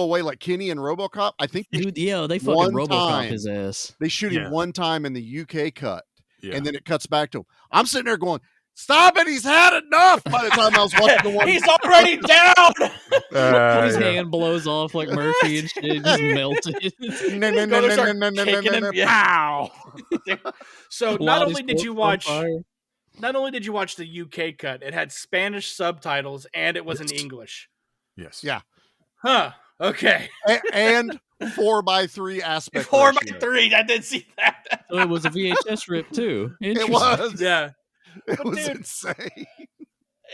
Speaker 3: away like Kenny and RoboCop. I think
Speaker 5: Dude, yeah, they
Speaker 3: One
Speaker 5: fucking RoboCop
Speaker 3: time.
Speaker 5: his ass.
Speaker 3: they shoot
Speaker 4: Yeah.
Speaker 3: him one time in the UK cut,
Speaker 4: Yeah.
Speaker 3: and then it cuts back to him. I'm sitting there going, "Stop it! He's had enough." By the time I was watching the one,
Speaker 2: He's already down.
Speaker 5: His hand blows off like Murphy and shit, just melted.
Speaker 3: No, no, no,
Speaker 2: Go to
Speaker 3: no,
Speaker 2: start
Speaker 3: no, no,
Speaker 2: kicking
Speaker 3: no,
Speaker 2: him.
Speaker 3: no,
Speaker 2: Yeah.
Speaker 3: pow.
Speaker 2: So
Speaker 5: Light
Speaker 2: not
Speaker 5: his
Speaker 2: only did you
Speaker 5: corpse on
Speaker 2: watch,
Speaker 5: fire.
Speaker 2: not only did you watch the UK cut, it had Spanish subtitles and it was in
Speaker 4: Yes.
Speaker 2: English.
Speaker 4: Yes.
Speaker 3: Yeah.
Speaker 2: Huh. Okay.
Speaker 3: And 4:3 aspect.
Speaker 2: 4:3. I did see that.
Speaker 5: So it was a VHS rip too.
Speaker 3: It
Speaker 5: Interesting.
Speaker 3: was.
Speaker 2: Yeah.
Speaker 3: It
Speaker 2: But
Speaker 3: was
Speaker 2: dude-
Speaker 3: insane.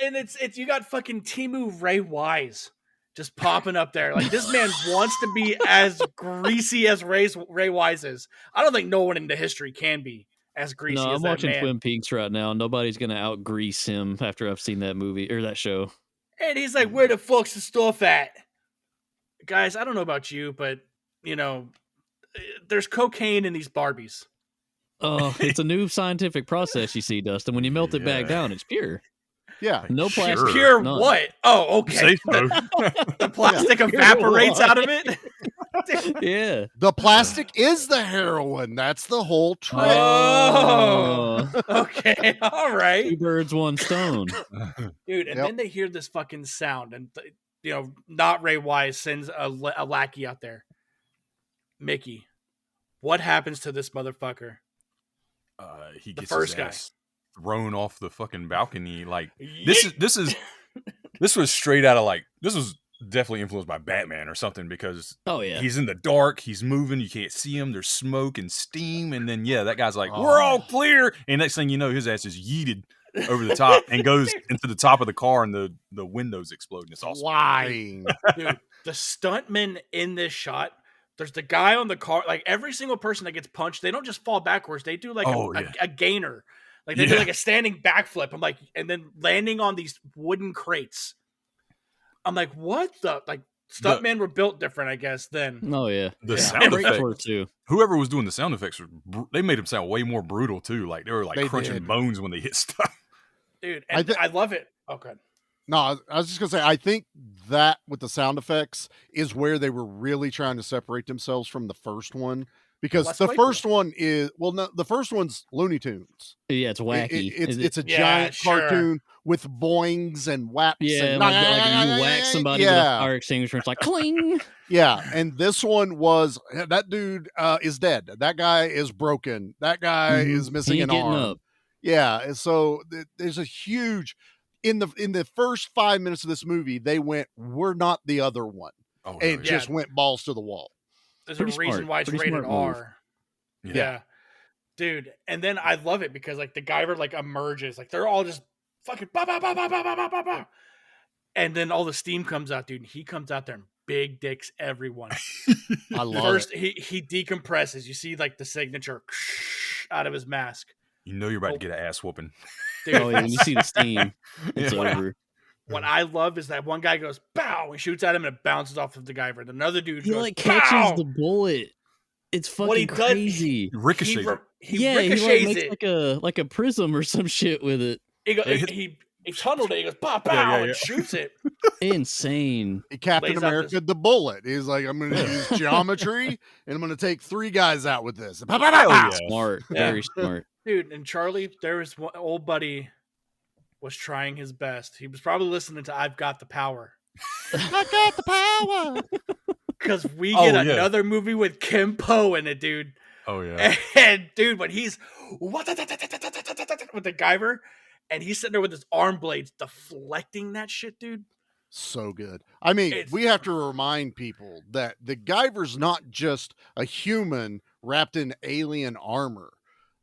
Speaker 2: And it's you got fucking Timu Ray Wise just popping up there. Like this man wants to be as greasy as Ray Wise is. I don't think no one in the history can be as greasy
Speaker 5: No,
Speaker 2: as
Speaker 5: I'm
Speaker 2: that
Speaker 5: watching
Speaker 2: man.
Speaker 5: Twin Peaks right now. Nobody's gonna out grease him after I've seen that movie or that show.
Speaker 2: And he's like, "Where the fuck's the stuff at?" Guys, I don't know about you, but you know, there's cocaine in these Barbies.
Speaker 5: Oh, it's a new scientific process, you see, Dustin. When you melt it back
Speaker 4: Yeah.
Speaker 5: down, it's pure.
Speaker 3: Yeah.
Speaker 5: No
Speaker 4: Sure.
Speaker 5: plastic.
Speaker 2: Pure
Speaker 5: none.
Speaker 2: what? Oh, okay.
Speaker 4: Say so.
Speaker 2: The plastic evaporates out of it.
Speaker 5: Yeah.
Speaker 3: The plastic is the heroin. That's the whole trick.
Speaker 2: Oh. Okay, all right.
Speaker 5: Two birds, one stone.
Speaker 2: Dude, and
Speaker 3: Yep.
Speaker 2: then they hear this fucking sound, and you know, not Ray Wise sends a lackey out there. Mickey, what happens to this motherfucker?
Speaker 4: He
Speaker 2: The
Speaker 4: gets
Speaker 2: first
Speaker 4: his
Speaker 2: guy.
Speaker 4: ass thrown off the fucking balcony. Like this was straight out of like this was definitely influenced by Batman or something because
Speaker 5: Oh yeah.
Speaker 4: he's in the dark, he's moving, you can't see him. There's smoke and steam, and then that guy's like, "We're all clear," and next thing you know, his ass is yeeted over the top and goes into the top of the car, and the windows explode. And it's awesome.
Speaker 3: Flying.
Speaker 2: Dude, the stuntmen in this shot. There's the guy on the car. Like every single person that gets punched, they don't just fall backwards. They do like a gainer. Like they do like a standing backflip. I'm like, and then landing on these wooden crates. I'm like, what the like? Stuntmen were built different, I guess. Then
Speaker 5: Oh yeah.
Speaker 4: The
Speaker 2: Yeah.
Speaker 4: sound
Speaker 5: Brakes
Speaker 4: effects.
Speaker 5: were too.
Speaker 4: Whoever was doing the sound effects, they made them sound way more brutal too. Like they were like
Speaker 3: They
Speaker 4: crunching
Speaker 3: did.
Speaker 4: bones when they hit stuff.
Speaker 2: dude,
Speaker 3: I
Speaker 2: and
Speaker 3: thi-
Speaker 2: I love it. Okay,
Speaker 3: No, I was just gonna say, I think that with the sound effects is where they were really trying to separate themselves from the first one, because
Speaker 2: That's
Speaker 3: the
Speaker 2: quite
Speaker 3: first
Speaker 2: cool.
Speaker 3: one is the first one's Looney Tunes.
Speaker 5: Yeah, it's wacky.
Speaker 3: It's a
Speaker 2: Yeah,
Speaker 3: giant
Speaker 2: sure.
Speaker 3: cartoon with boings and whaps.
Speaker 5: Yeah,
Speaker 3: and
Speaker 5: like you whack somebody with a fire extinguisher, it's like cling.
Speaker 3: Yeah, and this one was that dude is dead. That guy is broken. That guy is missing
Speaker 5: He
Speaker 3: an
Speaker 5: getting
Speaker 3: arm.
Speaker 5: up.
Speaker 3: Yeah, and so there's a huge in the first 5 minutes of this movie, they went, "We're not the other one," and just went balls to the wall.
Speaker 2: There's
Speaker 5: Pretty
Speaker 2: a reason
Speaker 5: smart.
Speaker 2: why it's
Speaker 5: Pretty
Speaker 2: rated
Speaker 5: smart move.
Speaker 2: R. Yeah. Dude. And then I love it because like the Guyver like emerges. Like they're all just fucking bah, bah, bah, bah, bah, bah, bah, bah, bah. And then all the steam comes out, dude. And he comes out there and big dicks everyone.
Speaker 3: I love
Speaker 2: First,
Speaker 3: it.
Speaker 2: he decompresses. You see like the signature out of his mask.
Speaker 4: You know you're about to get an ass whooping.
Speaker 2: Dude,
Speaker 5: Oh, yeah, when you see the steam, it's
Speaker 2: Yeah.
Speaker 5: over.
Speaker 2: what I love is that one guy goes, bow, and shoots at him and it bounces off of the Guyver. And another dude
Speaker 5: He
Speaker 2: goes,
Speaker 5: like catches
Speaker 2: "Pow!"
Speaker 5: the bullet. It's fucking
Speaker 2: What he does-
Speaker 5: crazy.
Speaker 4: He ricochets.
Speaker 2: He
Speaker 5: yeah, he
Speaker 2: ricochets
Speaker 5: like
Speaker 2: it.
Speaker 5: makes like a prism or some shit with it.
Speaker 2: He tunneled it. He goes, pow, pow,
Speaker 4: Yeah,
Speaker 2: and shoots it.
Speaker 5: Insane.
Speaker 3: Captain
Speaker 2: lays out
Speaker 3: America the bullet. He's like, I'm going to use geometry and I'm going to take 3 guys out with this. Pow, pow, pow, pow.
Speaker 5: Smart.
Speaker 2: Yeah.
Speaker 5: Very smart.
Speaker 2: Dude, and Charlie, there was one old buddy was trying his best. He was probably listening to I've Got the Power.
Speaker 3: I got the power.
Speaker 2: Because we get
Speaker 4: yeah.
Speaker 2: another movie with Kim Poe in it, dude.
Speaker 4: Oh yeah.
Speaker 2: And dude, when he's with the Guyver, and he's sitting there with his arm blades deflecting that shit, dude.
Speaker 3: So good. I mean, we have to remind people that the Guyver's not just a human wrapped in alien armor.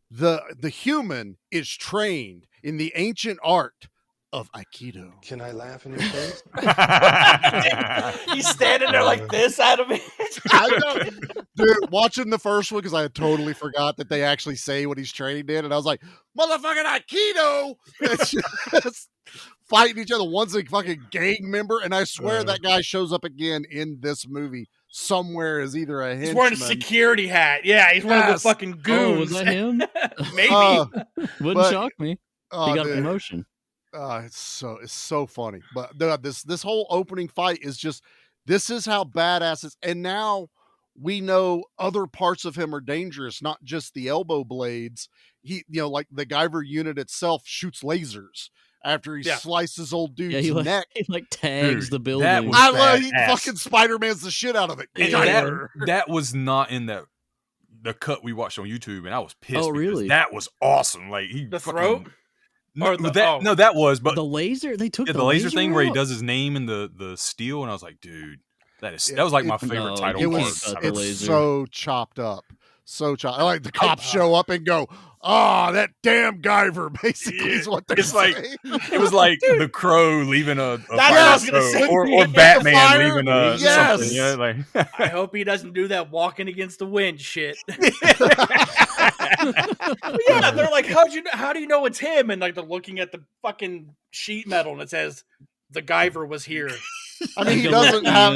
Speaker 3: The human is trained in the ancient art of Aikido.
Speaker 9: Can I laugh in your face?
Speaker 2: He's standing there like this out of it.
Speaker 3: I know. Dude, watching the first one, because I had totally forgot that they actually say what he's trained in, and I was like, motherfucking Aikido! It's just fighting each other. One's a fucking gang member, and I swear that guy shows up again in this movie somewhere as either a henchman.
Speaker 2: He's wearing a security hat. Yeah, he's one of the fucking goons.
Speaker 5: Oh, was that him?
Speaker 2: Maybe.
Speaker 5: Wouldn't shock me. He got
Speaker 3: dude.
Speaker 5: promotion.
Speaker 3: It's so funny. But this whole opening fight is just, this is how badass it is. And now we know other parts of him are dangerous, not just the elbow blades. He, like the Guyver unit itself shoots lasers after he slices old dude's neck.
Speaker 5: He like tags the building.
Speaker 4: That was
Speaker 3: I love he
Speaker 4: badass.
Speaker 3: fucking Spider-Man's the shit out of it.
Speaker 4: And that was not in the cut we watched on YouTube, and I was pissed.
Speaker 5: Oh,
Speaker 4: because
Speaker 5: really?
Speaker 4: That was awesome. Like
Speaker 2: The throat?
Speaker 4: No, that was, but
Speaker 5: the laser. They took
Speaker 4: the laser thing where he
Speaker 5: out?
Speaker 4: does his name in the steel, and I was like, dude, that was like my favorite title.
Speaker 3: It
Speaker 4: part.
Speaker 3: was it's so chopped up. So chopped. I like the cops show up and go, that damn Guyver, basically is what they're saying.
Speaker 4: It was like the Crow leaving a
Speaker 2: That's what I was
Speaker 4: fire
Speaker 2: gonna say.
Speaker 4: or Batman leaving a something.
Speaker 3: Yes.
Speaker 4: Like
Speaker 2: I hope he doesn't do that walking against the wind shit. Yeah, they're like, how do you know it's him? And like they're looking at the fucking sheet metal and it says the Guyver was here.
Speaker 3: I mean, he doesn't have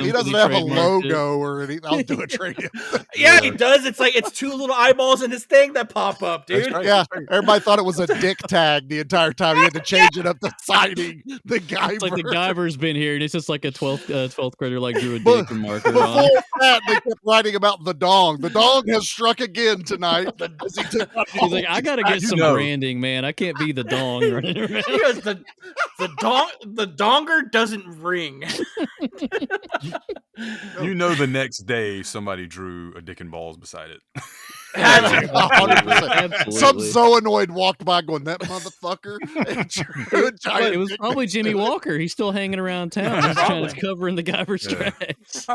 Speaker 3: a logo or anything. I'll do a trade.
Speaker 2: Yeah, he does. It's like it's 2 little eyeballs in his thing that pop up, dude.
Speaker 4: right.
Speaker 3: Yeah, everybody thought it was a dick tag the entire time. He had to change it up to signing the Guyver.
Speaker 5: It's like the Guyver's been here, and it's just like a 12th grader like drew a
Speaker 3: But
Speaker 5: dick and marker
Speaker 3: before
Speaker 5: on.
Speaker 3: that, they kept writing about the dong. The dong has struck again tonight. As he took out
Speaker 5: He's like, I gotta get some branding, man. I can't be the dong running around.
Speaker 2: He goes, the donger doesn't ring.
Speaker 4: you know, the next day somebody drew a dick and balls beside it.
Speaker 3: 100%. Some Zoanoid walked by going, that motherfucker. And drew a giant
Speaker 5: It was
Speaker 3: dick.
Speaker 5: probably Jimmy Walker. He's still hanging around town. He's trying to covering the Guyver's tracks.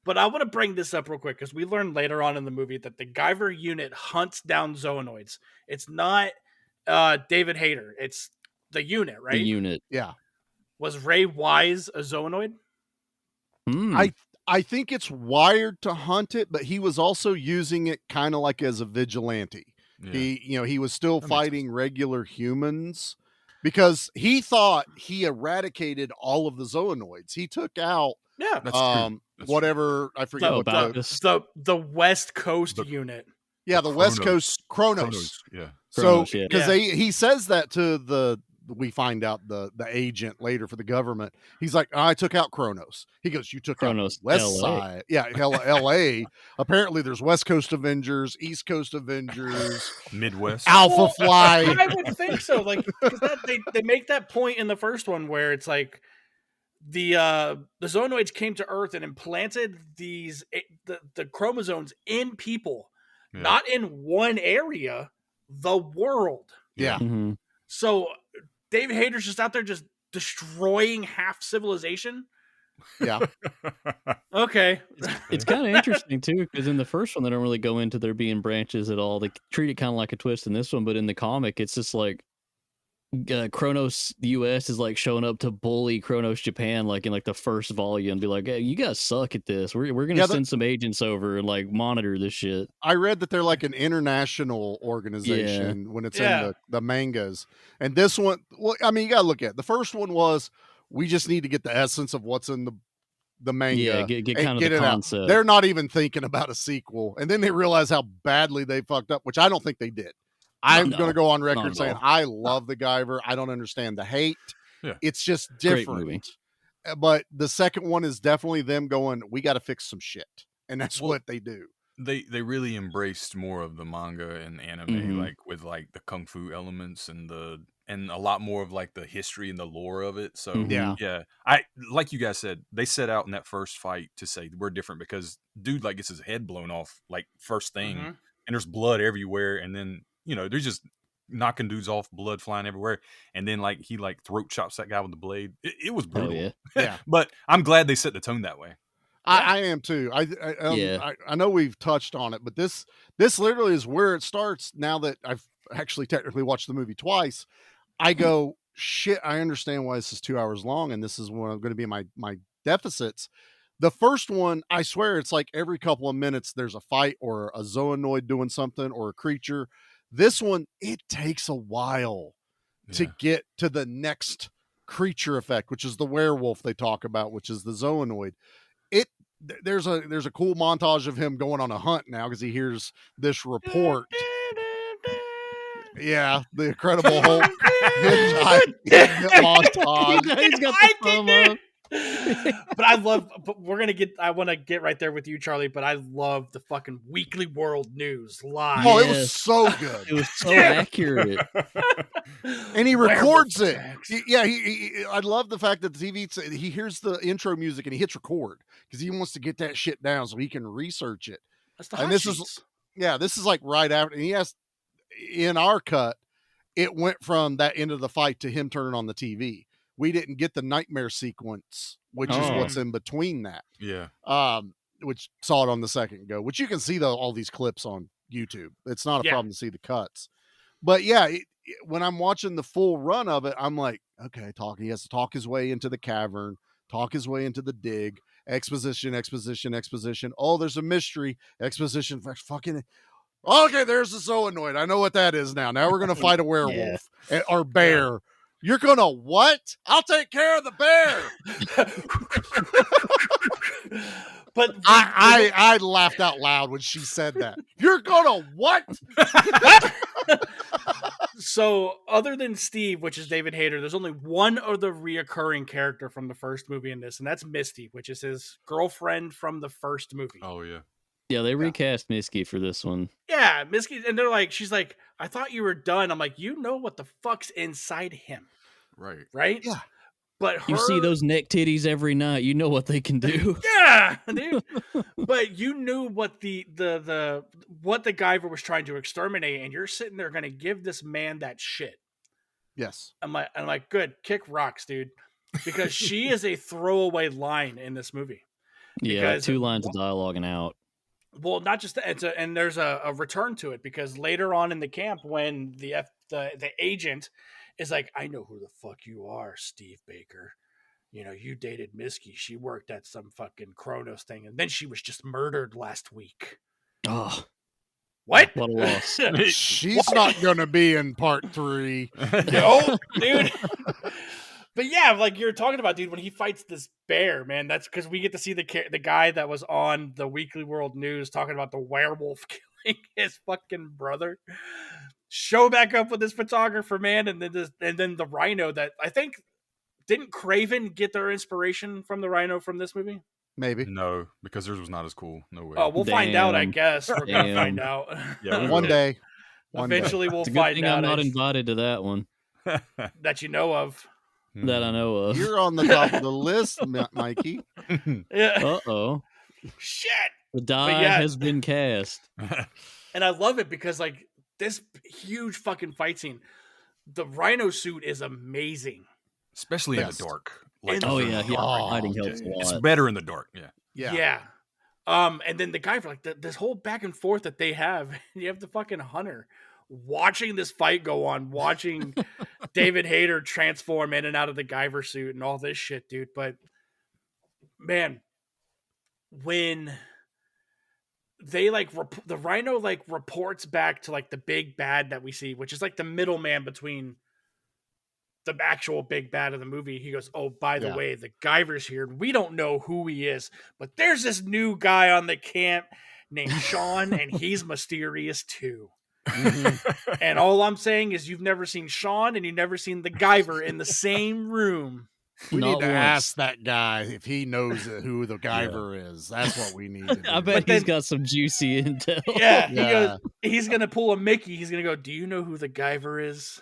Speaker 2: But I want to bring this up real quick because we learned later on in the movie that the Guyver unit hunts down Zoanoids. It's not David Hayter. It's the unit, right?
Speaker 5: The unit.
Speaker 3: Yeah.
Speaker 2: Was Ray Wise a Zoanoid?
Speaker 3: I think it's wired to hunt it, but he was also using it kind of like as a vigilante.
Speaker 4: Yeah.
Speaker 3: He was still fighting regular humans because he thought he eradicated all of the Zoanoids. He took out whatever I forget what
Speaker 2: the West Coast unit.
Speaker 3: Yeah, the West Coast Cronos.
Speaker 4: Yeah.
Speaker 3: So
Speaker 5: Cronos, yeah.
Speaker 3: because he says that to the we find out the agent later for the government. He's like, I took out Cronos. He goes, you took
Speaker 5: Cronos,
Speaker 3: out West
Speaker 5: LA.
Speaker 3: Side. Yeah, hell, LA. Apparently there's West Coast Avengers, East Coast Avengers,
Speaker 4: Midwest.
Speaker 3: Alpha Fly.
Speaker 2: I would think so. Like, because they make that point in the first one where it's like the Zoanoids came to Earth and implanted the chromosomes in people,
Speaker 4: Yeah.
Speaker 2: not in one area, the world.
Speaker 3: Yeah.
Speaker 5: Mhm.
Speaker 2: So David Hayter's just out there just destroying half civilization.
Speaker 3: Yeah.
Speaker 2: Okay.
Speaker 5: It's kind of interesting too, because in the first one they don't really go into there being branches at all. They treat it kind of like a twist in this one, but in the comic it's just like Kronos the US is like showing up to bully Kronos Japan like in like the first volume, be like, hey, you guys suck at this. We're gonna send some agents over and like monitor this shit.
Speaker 3: I read that they're like an international organization when it's in the mangas. And this one, well, I mean, you gotta look at it. The first one was we just need to get the essence of what's in the manga.
Speaker 5: Yeah, get
Speaker 3: and
Speaker 5: kind of
Speaker 3: get
Speaker 5: the
Speaker 3: it out.
Speaker 5: concept.
Speaker 3: They're not even thinking about a sequel. And then they realize how badly they fucked up, which I don't think they did. I'm going to go on record saying I love the Guyver. I don't understand the hate.
Speaker 4: Yeah.
Speaker 3: It's just
Speaker 5: Great movie.
Speaker 3: different. But the second one is definitely them going, we got to fix some shit. And that's what they do.
Speaker 4: They really embraced more of the manga and anime, like with like the kung fu elements and a lot more of like the history and the lore of it. So yeah, I like you guys said, they set out in that first fight to say we're different because dude like gets his head blown off like first thing, and there's blood everywhere, and then they're just knocking dudes off, blood flying everywhere, and then like he like throat chops that guy with the blade. It was brutal.
Speaker 3: Yeah.
Speaker 4: But I'm glad they set the tone that way.
Speaker 3: I am too. I know we've touched on it, but this literally is where it starts. Now that I've actually technically watched the movie twice, I go, shit, I understand why this is 2 hours long, and this is one going to be my deficits. The first one, I swear, it's like every couple of minutes there's a fight or a Zoanoid doing something or a creature. This one, it takes a while to get to the next creature effect, which is the werewolf they talk about, which is the Zoanoid. There's a cool montage of him going on a hunt now because he hears this report. Yeah, the Incredible Hulk montage.
Speaker 5: He's got the thumb up.
Speaker 2: But I want to get right there with you, Charlie, but I love the fucking Weekly World News live.
Speaker 3: Oh, it was so good.
Speaker 5: It was so accurate.
Speaker 3: And he records it. I love the fact that the TV, he hears the intro music and he hits record because he wants to get that shit down so he can research it.
Speaker 2: That's the
Speaker 3: and
Speaker 2: hot
Speaker 3: this
Speaker 2: sheets.
Speaker 3: this is like right after, and he has, in our cut, it went from that end of the fight to him turning on the TV. We didn't get the nightmare sequence, which is what's in between that.
Speaker 4: Yeah.
Speaker 3: Which saw it on the second go, which you can see all these clips on YouTube. It's not a problem to see the cuts. But yeah, when I'm watching the full run of it, I'm like, okay, he has to talk his way into the cavern, talk his way into the dig, exposition. Oh, there's a mystery, exposition, fucking. Okay, there's the Zoanoid. I know what that is now. Now we're going to fight a werewolf or bear. You're going to what? I'll take care of the bear. But I laughed out loud when she said that. You're going to what?
Speaker 2: So other than Steve, which is David Hayter, there's only one other reoccurring character from the first movie in this, and that's Misty, which is his girlfriend from the first movie.
Speaker 4: Oh, yeah.
Speaker 5: Yeah, they recast Misty for this one.
Speaker 2: Yeah, Misty, and she's like, I thought you were done. I'm like, you know what the fuck's inside him. Right?
Speaker 3: Yeah.
Speaker 2: But
Speaker 5: you see those neck titties every night. You know what they can do.
Speaker 2: Yeah, dude. But you knew what the what the Guyver was trying to exterminate, and you're sitting there going to give this man that shit.
Speaker 3: Yes.
Speaker 2: I'm like, good, kick rocks, dude, because she is a throwaway line in this movie.
Speaker 5: Yeah, 2 lines of dialogue and out.
Speaker 2: Well, not just that, and there's a return to it because later on in the camp, when the agent is like, I know who the fuck you are, Steve Baker. You know, you dated Misky. She worked at some fucking Cronos thing, and then she was just murdered last week.
Speaker 5: Oh,
Speaker 2: what?
Speaker 5: What a loss.
Speaker 3: She's not going to be in part 3.
Speaker 2: No, dude. But yeah, like you're talking about, dude, when he fights this bear, man, that's because we get to see the guy that was on the Weekly World News talking about the werewolf killing his fucking brother. show back up with this photographer, man, and then the rhino that I think didn't Craven get their inspiration from the rhino from this movie?
Speaker 3: Maybe.
Speaker 4: No, because theirs was not as cool. No way.
Speaker 2: Oh, we'll find out, I
Speaker 5: Damn.
Speaker 2: guess. We're gonna
Speaker 5: Damn.
Speaker 2: find out.
Speaker 4: Yeah, we
Speaker 3: One
Speaker 4: will.
Speaker 3: day. One day.
Speaker 2: Eventually, we'll
Speaker 5: It's a good
Speaker 2: find
Speaker 5: thing
Speaker 2: out
Speaker 5: I'm not invited to that one
Speaker 2: that you know of.
Speaker 5: that I know of.
Speaker 3: You're on the top of the list, Mikey.
Speaker 2: Yeah.
Speaker 5: Uh-oh.
Speaker 2: Shit.
Speaker 5: The die
Speaker 2: yeah.
Speaker 5: has been cast.
Speaker 2: And I love it because like this huge fucking fight scene, the rhino suit is amazing.
Speaker 4: Especially in
Speaker 3: Yes.
Speaker 4: the dark.
Speaker 5: Oh yeah,
Speaker 3: Oh,
Speaker 5: fighting helps a
Speaker 3: dude.
Speaker 4: It's
Speaker 5: lot.
Speaker 4: better in the dark. Yeah.
Speaker 3: Yeah.
Speaker 2: And then the guy for like this whole back and forth that they have, you have the fucking hunter watching this fight go on, watching David Hayter transform in and out of the Guyver suit and all this shit, dude. But man, when they like the rhino like reports back to like the big bad that we see, which is like the middleman between the actual big bad of the movie, he goes, "Oh, by the
Speaker 3: Yeah.
Speaker 2: way, the Guyver's here. We don't know who he is, but there's this new guy on the camp named Sean, and he's mysterious too."
Speaker 3: Mhm.
Speaker 2: And all I'm saying is, you've never seen Sean, and you've never seen the Guyver in the same room.
Speaker 3: We
Speaker 5: Not
Speaker 3: need to
Speaker 5: once.
Speaker 3: ask that guy if he knows who the Guyver is. That's what we need to do.
Speaker 5: I bet
Speaker 2: But
Speaker 5: he's
Speaker 2: then-
Speaker 5: got some juicy intel.
Speaker 2: Yeah, he
Speaker 3: Yeah.
Speaker 2: goes. He's gonna pull a Mickey. He's gonna go, "Do you know who the Guyver is?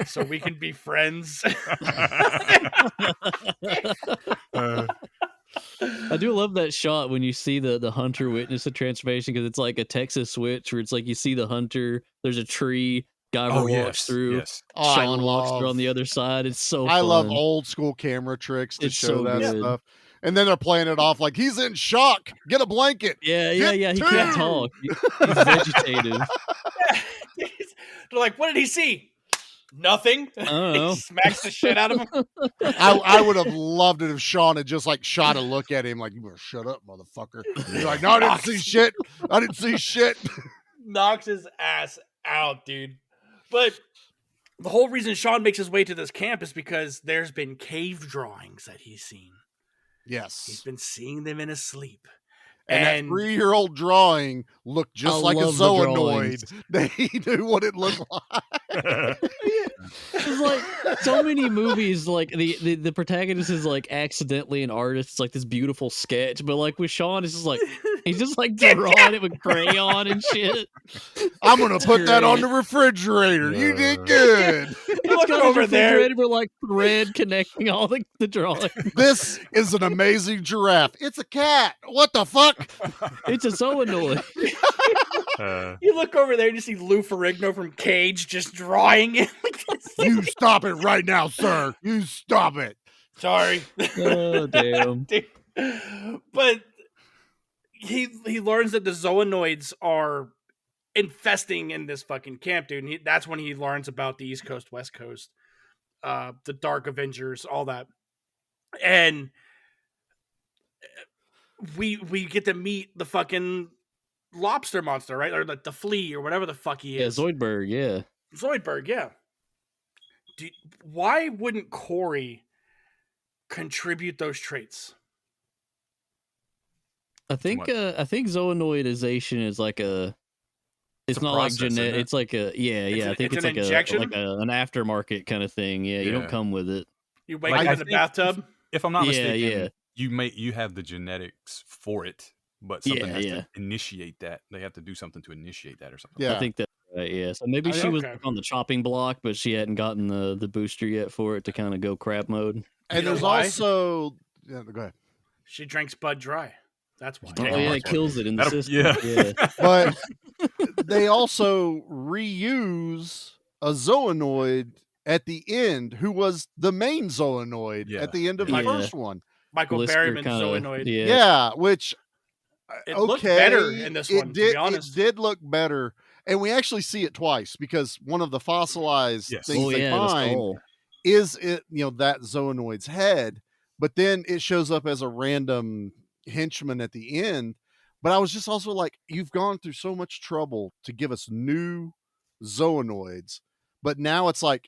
Speaker 2: So we can be friends."
Speaker 5: I do love that shot when you see the hunter witness the transformation, because it's like a Texas switch where it's like you see the hunter, there's a tree, Guyver
Speaker 4: Oh,
Speaker 5: walks
Speaker 4: yes.
Speaker 5: through,
Speaker 4: Yes.
Speaker 3: Oh,
Speaker 5: Sean walks through on the other side. It's so
Speaker 3: I love
Speaker 5: fun.
Speaker 3: old school camera tricks to
Speaker 5: It's
Speaker 3: show
Speaker 5: so
Speaker 3: that
Speaker 5: good.
Speaker 3: stuff. And then they're playing it off like he's in shock. Get a blanket.
Speaker 5: Yeah,
Speaker 3: Get
Speaker 5: he
Speaker 3: two!
Speaker 5: can't talk. He's vegetative.
Speaker 2: They're like, "What did he see?" Nothing.
Speaker 5: I don't know.
Speaker 2: He smacks the shit out of him.
Speaker 3: I would have loved it if Sean had just like shot a look at him like, "You better shut up, motherfucker." He's like, "No, I didn't see shit. I didn't see shit."
Speaker 2: Knocks his ass out, dude. But the whole reason Sean makes his way to this camp is because there's been cave drawings that he's seen. He's
Speaker 3: Yes.
Speaker 2: been seeing them in his sleep.
Speaker 3: And that 3-year-old drawing looked just
Speaker 5: I
Speaker 3: like a
Speaker 5: love the
Speaker 3: Zoanoid. They knew what it looked like.
Speaker 5: It's like so many movies, like the protagonist is like accidentally an artist. It's like this beautiful sketch, but like with Sean, it's just like he's just like drawing it with crayon and shit.
Speaker 3: I'm gonna put that on
Speaker 5: great.
Speaker 3: the refrigerator. You did good.
Speaker 2: Look
Speaker 5: Got
Speaker 2: over
Speaker 5: a
Speaker 2: there.
Speaker 5: refrigerator with like thread connecting all the drawings.
Speaker 3: This is an amazing giraffe. It's a cat. What the fuck?
Speaker 5: It's a Zoanoid.
Speaker 2: You look over there and you see Lou Ferrigno from Cage just drawing it.
Speaker 3: You stop it right now, sir. You stop it.
Speaker 2: Sorry.
Speaker 5: Oh damn.
Speaker 2: Dude. But he learns that the Zoanoids are infesting in this fucking camp, dude. And that's when he learns about the East Coast, West Coast, the Dark Avengers, all that. And we get to meet the fucking lobster monster, right? Or the flea or whatever the fuck he
Speaker 5: Yeah,
Speaker 2: is.
Speaker 5: Zoidberg. Yeah.
Speaker 2: Zoidberg, yeah. Why wouldn't Corey contribute those traits?
Speaker 5: I think
Speaker 4: much.
Speaker 5: Zoanoidization is like a. It's
Speaker 4: a
Speaker 5: not like
Speaker 4: process, isn't
Speaker 5: genetic.
Speaker 4: it?
Speaker 5: It's like a I think
Speaker 2: it's
Speaker 5: it's
Speaker 2: an
Speaker 5: like
Speaker 2: injection?
Speaker 5: an aftermarket kind of thing. Yeah, you don't
Speaker 4: Yeah.
Speaker 5: come with it.
Speaker 2: You wake
Speaker 4: Like,
Speaker 2: up
Speaker 4: I
Speaker 2: in the
Speaker 4: think
Speaker 2: bathtub.
Speaker 4: If I'm not
Speaker 5: Yeah,
Speaker 4: mistaken,
Speaker 5: yeah.
Speaker 4: you have the genetics for it, but something
Speaker 5: Yeah,
Speaker 4: has
Speaker 5: yeah.
Speaker 4: to initiate that. They have to do something to initiate that or something.
Speaker 3: Yeah.
Speaker 5: I think that's right. Yeah, so maybe she was
Speaker 2: Okay.
Speaker 5: on the chopping block, but she hadn't gotten the booster yet for it to kind of go crab mode.
Speaker 3: And
Speaker 2: You know
Speaker 3: there's
Speaker 2: why?
Speaker 3: also go ahead.
Speaker 2: She drinks Bud Dry. That's why.
Speaker 5: Oh yeah, it kills it in the
Speaker 4: That'll-
Speaker 5: system.
Speaker 4: yeah.
Speaker 5: Yeah.
Speaker 3: But they also reuse a Zoanoid at the end, who was the main Zoanoid
Speaker 4: Yeah.
Speaker 3: at the end of
Speaker 5: Yeah.
Speaker 3: the first one.
Speaker 2: Michael
Speaker 5: Blister
Speaker 2: Berryman
Speaker 5: kinda-
Speaker 2: Zoanoid.
Speaker 5: Yeah.
Speaker 3: Yeah, which
Speaker 2: It
Speaker 3: okay,
Speaker 2: looked better in this one, to be honest.
Speaker 3: It did look better, and we actually see it twice because one of the fossilized
Speaker 4: Yes.
Speaker 3: things
Speaker 5: Oh
Speaker 3: they
Speaker 5: yeah, the
Speaker 3: find
Speaker 5: skull.
Speaker 3: is it that Zoanoid's head, but then it shows up as a random henchman at the end. But I was just also like, you've gone through so much trouble to give us new Zoanoids, But now it's like,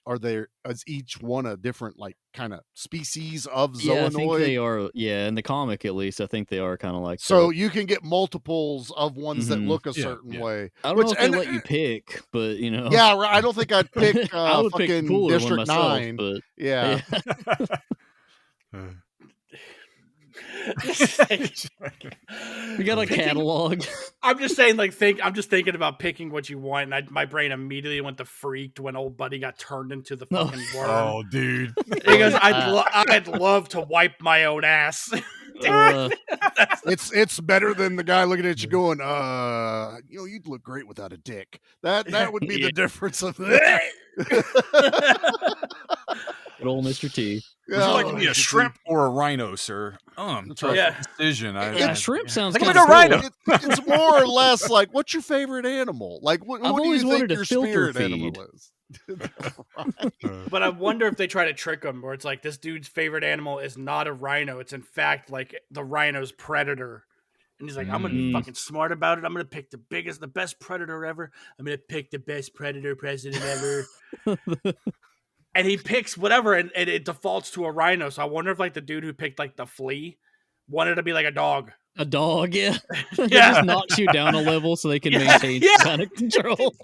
Speaker 3: is each one a different like kind of species of Zoanoid?
Speaker 5: Yeah, I think they are. Yeah, in the comic at least, I think they are kind of like.
Speaker 3: So
Speaker 5: that.
Speaker 3: you can get multiples of ones that look a certain way.
Speaker 5: I don't know if they let you pick, but you know.
Speaker 3: Yeah, I don't think I'd pick
Speaker 5: I would pick the
Speaker 3: fucking
Speaker 5: cooler one
Speaker 3: District
Speaker 5: myself,
Speaker 3: 9.
Speaker 5: but
Speaker 3: Yeah.
Speaker 5: We got a catalog.
Speaker 2: I'm just saying, I'm just thinking about picking what you want, and my brain immediately went to freaked when old buddy got turned into the fucking worm.
Speaker 4: Oh, dude.
Speaker 2: He goes, I'd love to wipe my own ass.
Speaker 3: It's better than the guy looking at you going, you'd look great without a dick. That would be the difference of that.
Speaker 5: Good old Mr. T.
Speaker 4: Would you like to be a shrimp or a rhino, sir?
Speaker 3: That's right.
Speaker 4: Decision.
Speaker 5: Shrimp sounds
Speaker 4: like
Speaker 5: kind
Speaker 4: a
Speaker 5: of
Speaker 4: rhino.
Speaker 3: It's more or less like, what's your favorite animal? Like, what do you think your spirit animal is?
Speaker 2: But I wonder if they try to trick him, where it's like this dude's favorite animal is not a rhino. It's in fact like the rhino's predator. And he's like, I'm going to be fucking smart about it. I'm going to pick the best predator ever. I'm going to pick the best predator president ever. And he picks whatever, and it defaults to a rhino. So I wonder if like the dude who picked like the flea wanted to be like a dog.
Speaker 5: A dog, yeah.
Speaker 2: Yeah.
Speaker 5: Just knocks you down a level so they can maintain kind of control.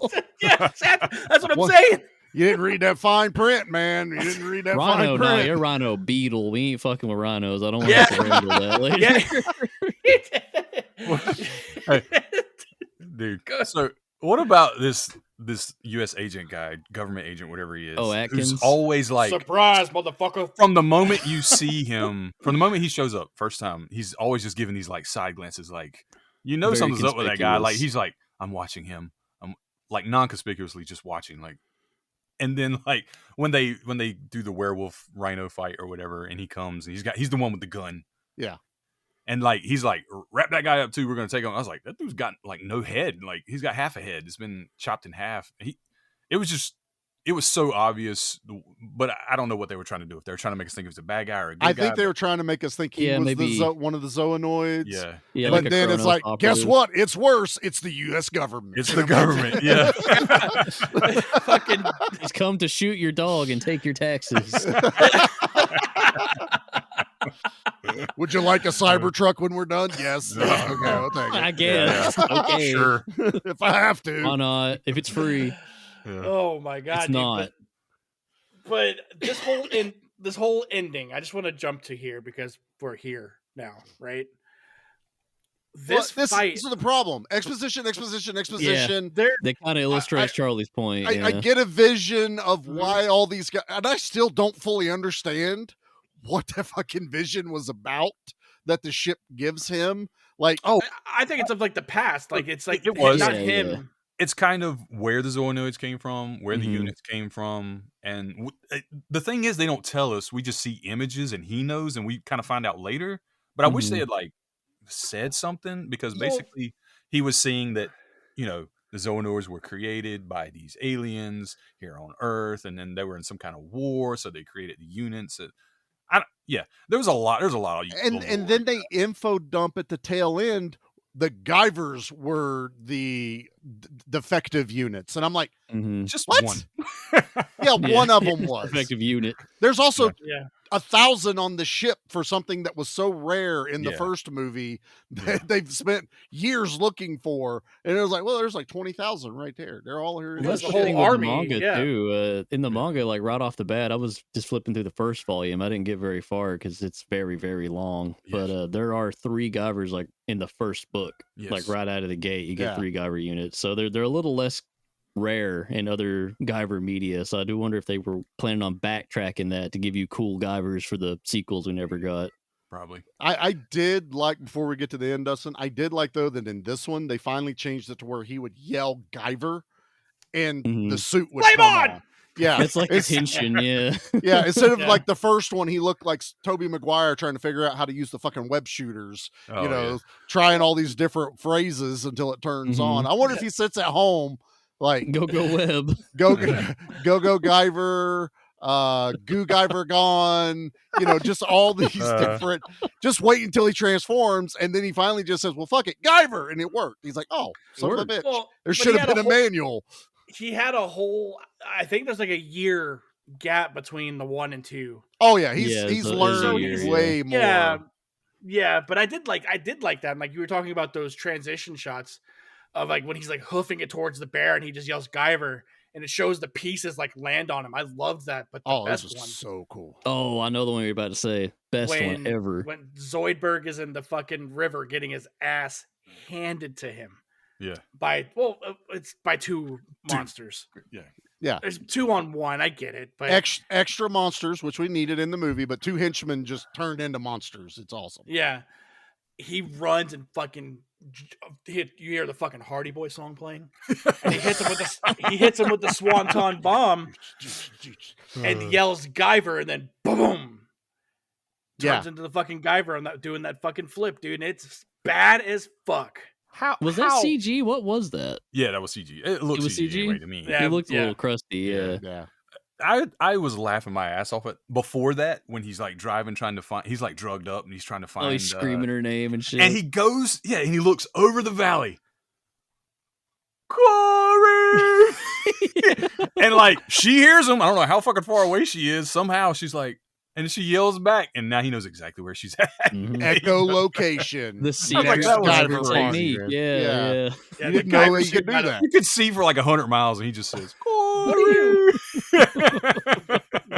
Speaker 2: Yeah, that's what I'm saying.
Speaker 3: You didn't read that fine print, man. You didn't read that
Speaker 5: Rhino,
Speaker 3: fine print.
Speaker 5: no, you're Rhino Beetle. We ain't fucking with rhinos. I don't want to handle that later.
Speaker 2: Yeah.
Speaker 4: Dude, so what about this U.S. agent guy, government agent, whatever he is?
Speaker 5: Oh, Atkins?
Speaker 4: Who's always like,
Speaker 2: surprise, motherfucker.
Speaker 4: From the moment you see him, from the moment he shows up first time, he's always just giving these like side glances, like,
Speaker 5: Very
Speaker 4: something's up with that guy. Like,
Speaker 5: conspicuous.
Speaker 4: he's like, I'm watching him. I'm like non-conspicuously just watching, like. And then like when they do the werewolf rhino fight or whatever, and he comes and he's the one with the gun.
Speaker 3: Yeah. And
Speaker 4: like he's like, wrap that guy up too. We're gonna take him. I was like, that dude's got like no head. Like he's got half a head. It's been chopped in half. It was so obvious. But I don't know what they were trying to do. If they were trying to make us think it was a bad guy or a good guy.
Speaker 3: I think they were trying to make us think he was
Speaker 5: maybe
Speaker 3: one of the Zoanoids.
Speaker 4: Yeah.
Speaker 5: Yeah,
Speaker 3: But
Speaker 5: like a
Speaker 3: then it's
Speaker 5: Cronos
Speaker 3: like, guess
Speaker 5: operative.
Speaker 3: what? It's worse. It's the U.S. government.
Speaker 4: It's the government. Yeah.
Speaker 2: Fucking
Speaker 5: He's come to shoot your dog and take your taxes.
Speaker 3: Would you like a Cybertruck when we're done? Yes. Okay, I'll take it.
Speaker 5: I guess. Okay.
Speaker 4: Sure.
Speaker 3: If I have to.
Speaker 5: Why not? If it's free,
Speaker 2: oh my god,
Speaker 5: it's
Speaker 2: dude,
Speaker 5: not.
Speaker 2: But this whole ending, I just want to jump to here because we're here now, right? This fight.
Speaker 3: This is the problem. Exposition.
Speaker 5: They kind of illustrates Charlie's point.
Speaker 3: I get a vision of why all these guys, and I still don't fully understand what the fucking vision was about that the ship gives him. Like,
Speaker 2: I think it's of like the past. Like it's like
Speaker 4: It was.
Speaker 2: not
Speaker 5: Yeah,
Speaker 2: him.
Speaker 5: yeah.
Speaker 4: It's kind of where the Zoanoids came from, where the units came from. And the thing is, they don't tell us. We just see images and he knows, and we kind of find out later. But I wish they had like said something, because basically he was seeing that, the Zoanoids were created by these aliens here on Earth, and then they were in some kind of war, so they created the units. There was a lot. There's a lot of
Speaker 3: and then they info dump at the tail end. The Guyvers were the defective units, and I'm like,
Speaker 4: just
Speaker 3: what?
Speaker 4: one.
Speaker 3: Yeah, one of them was
Speaker 5: effective unit.
Speaker 3: There's also
Speaker 2: Yeah.
Speaker 3: 1,000 on the ship for something that was so rare in the first movie that they've spent years looking for, and it was like, well, there's like 20,000 right there. They're all here.
Speaker 5: Well, that's
Speaker 2: the
Speaker 5: the
Speaker 2: whole
Speaker 5: thing with
Speaker 2: army,
Speaker 5: the manga
Speaker 2: yeah.
Speaker 5: too. In the manga, like right off the bat, I was just flipping through the first volume. I didn't get very far because it's very, very long.
Speaker 4: Yes.
Speaker 5: But there are 3 Guyvers like in the first book,
Speaker 4: Yes.
Speaker 5: like right out of the gate. You get
Speaker 3: Yeah.
Speaker 5: 3 Guyver units, so they're a little less rare in other Guyver media. So I do wonder if they were planning on backtracking that to give you cool Guyvers for the sequels we never got.
Speaker 4: Probably.
Speaker 3: I did like, before we get to the end, Dustin, I did like though that in this one they finally changed it to where he would yell Guyver and the suit would
Speaker 2: Flame
Speaker 3: come
Speaker 2: on!
Speaker 3: on. Yeah,
Speaker 5: It's like attention, yeah.
Speaker 3: yeah. Instead of
Speaker 2: Yeah.
Speaker 3: like the first one, he looked like Tobey Maguire trying to figure out how to use the fucking web shooters.
Speaker 4: Oh,
Speaker 3: Trying all these different phrases until it turns on. I wonder if he sits at home like
Speaker 5: Go web.
Speaker 3: go Guyver, Goo Guyver gone. Just all these different. Just wait until he transforms, and then he finally just says, "Well, fuck it, Guyver," and it worked. He's like, "Oh, son of a bitch."
Speaker 2: Well,
Speaker 3: There
Speaker 2: but
Speaker 3: should
Speaker 2: he
Speaker 3: have
Speaker 2: had
Speaker 3: been a
Speaker 2: whole-
Speaker 3: manual.
Speaker 2: he had a whole. I think there's like a year gap between the 1 and 2.
Speaker 3: Oh yeah,
Speaker 5: Yeah,
Speaker 3: he's
Speaker 5: it's a
Speaker 3: learned
Speaker 5: year,
Speaker 3: way more.
Speaker 2: Yeah, but I did like that. Like you were talking about those transition shots of like when he's like hoofing it towards the bear and he just yells Guyver and it shows the pieces like land on him. I loved that. But the
Speaker 3: This
Speaker 2: best
Speaker 3: was
Speaker 2: one,
Speaker 3: so cool.
Speaker 5: Oh, I know the one you're about to say. Best one ever.
Speaker 2: when Zoidberg is in the fucking river getting his ass handed to him.
Speaker 4: Yeah.
Speaker 2: It's by two monsters.
Speaker 4: Yeah.
Speaker 2: There's 2 on 1. I get it, but
Speaker 3: Extra monsters, which we needed in the movie, but 2 henchmen just turned into monsters. It's awesome.
Speaker 2: yeah, he runs and fucking you hear the fucking Hardy Boy song playing, and he hits him with the Swanton bomb, and yells Guyver, and then boom, turns into the fucking Guyver and doing that fucking flip, dude. And it's bad as fuck.
Speaker 5: That CG? What was that?
Speaker 4: Yeah, that was CG. It looked
Speaker 5: was
Speaker 4: CG,
Speaker 5: CG?
Speaker 4: anyway to me.
Speaker 2: Yeah.
Speaker 5: It looked a little crusty. Yeah.
Speaker 4: I was laughing my ass off. But before that, when he's like driving, trying to find, he's like drugged up and he's trying to find.
Speaker 5: Oh, he's screaming her name and shit.
Speaker 4: And he goes, and he looks over the valley. Corey! And like she hears him. I don't know how fucking far away she is. Somehow she's like, and she yells back, and now he knows exactly where she's at.
Speaker 5: Mhm.
Speaker 3: Echolocation.
Speaker 5: The secret
Speaker 4: like, that was
Speaker 5: Guyver
Speaker 3: crazy,
Speaker 5: technique.
Speaker 3: man.
Speaker 5: Yeah.
Speaker 2: Yeah,
Speaker 3: You
Speaker 2: the
Speaker 3: didn't know
Speaker 2: Guyver
Speaker 3: you could
Speaker 2: suit
Speaker 3: do
Speaker 2: got a-
Speaker 3: that.
Speaker 4: You could see for like 100 miles, and he just says,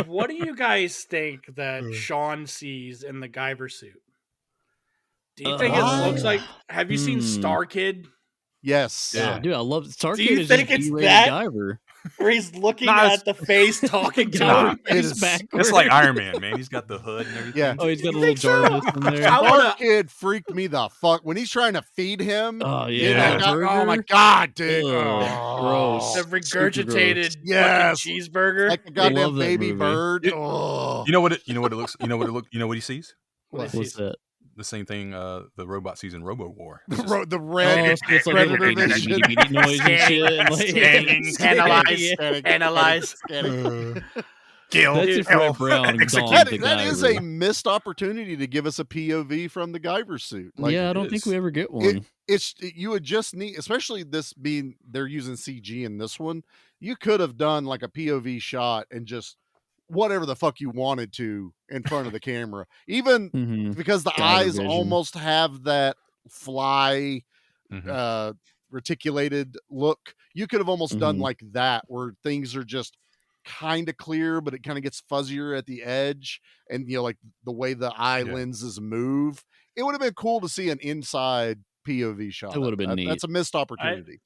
Speaker 2: What do you guys think that Sean sees in the Guyver suit? Do you think it looks like? Have you seen Star Kid?
Speaker 3: Yes.
Speaker 4: Yeah.
Speaker 5: Dude, I love Star
Speaker 2: Do
Speaker 5: Kid
Speaker 2: you
Speaker 5: is
Speaker 2: think
Speaker 5: just
Speaker 2: it's
Speaker 5: B-rated
Speaker 2: that?
Speaker 5: Guyver.
Speaker 2: Where he's looking
Speaker 4: Nah,
Speaker 2: at the face talking to
Speaker 4: Nah,
Speaker 2: him?
Speaker 3: it
Speaker 5: He's
Speaker 3: is-
Speaker 5: backwards.
Speaker 4: it's like Iron Man, man. He's got the hood and everything.
Speaker 3: Yeah.
Speaker 5: Oh, he's got a
Speaker 2: You
Speaker 5: little
Speaker 2: think so?
Speaker 5: Jarvis in there.
Speaker 2: I wanna-
Speaker 3: Star Kid freaked me the fuck when he's trying to feed him.
Speaker 5: Oh,
Speaker 3: in
Speaker 5: yeah.
Speaker 3: that guy-
Speaker 5: Burger?
Speaker 3: oh my god, dude.
Speaker 5: Ugh,
Speaker 3: Oh.
Speaker 5: gross.
Speaker 2: The regurgitated
Speaker 3: Yes.
Speaker 2: fucking cheeseburger.
Speaker 3: Like a
Speaker 5: love
Speaker 3: goddamn
Speaker 5: that
Speaker 3: baby
Speaker 5: movie.
Speaker 3: bird.
Speaker 4: It-
Speaker 3: Oh.
Speaker 4: You know what it looks. You know what he sees.
Speaker 2: What
Speaker 5: What's that?
Speaker 4: The same thing. The robot sees in Robo War.
Speaker 3: The
Speaker 5: Oh,
Speaker 3: red
Speaker 5: so it's like
Speaker 3: predator
Speaker 5: little
Speaker 3: vision.
Speaker 5: beady noise and shit. and like-
Speaker 2: Analyze.
Speaker 4: Kill.
Speaker 5: That's if Red Brown
Speaker 4: Execute.
Speaker 5: gone the
Speaker 3: That is
Speaker 5: Guyver.
Speaker 3: a missed opportunity to give us a POV from the Guyver suit.
Speaker 5: Yeah, I don't
Speaker 4: it
Speaker 5: think
Speaker 4: is.
Speaker 5: we ever get one.
Speaker 3: You would just need, especially this being they're using CG in this one. You could have done like a POV shot and just whatever the fuck you wanted to in front of the camera, even
Speaker 5: Mhm.
Speaker 3: because the
Speaker 5: Guyver
Speaker 3: eyes
Speaker 5: vision.
Speaker 3: almost have that fly
Speaker 4: Mhm.
Speaker 3: reticulated look. You could have almost done
Speaker 5: Mhm.
Speaker 3: like that where things are just kind of clear, but it kind of gets fuzzier at the edge, and like the way the eye
Speaker 4: Yeah.
Speaker 3: lenses move. It would have been cool to see an inside POV shot.
Speaker 5: It would have been
Speaker 3: That's a missed opportunity.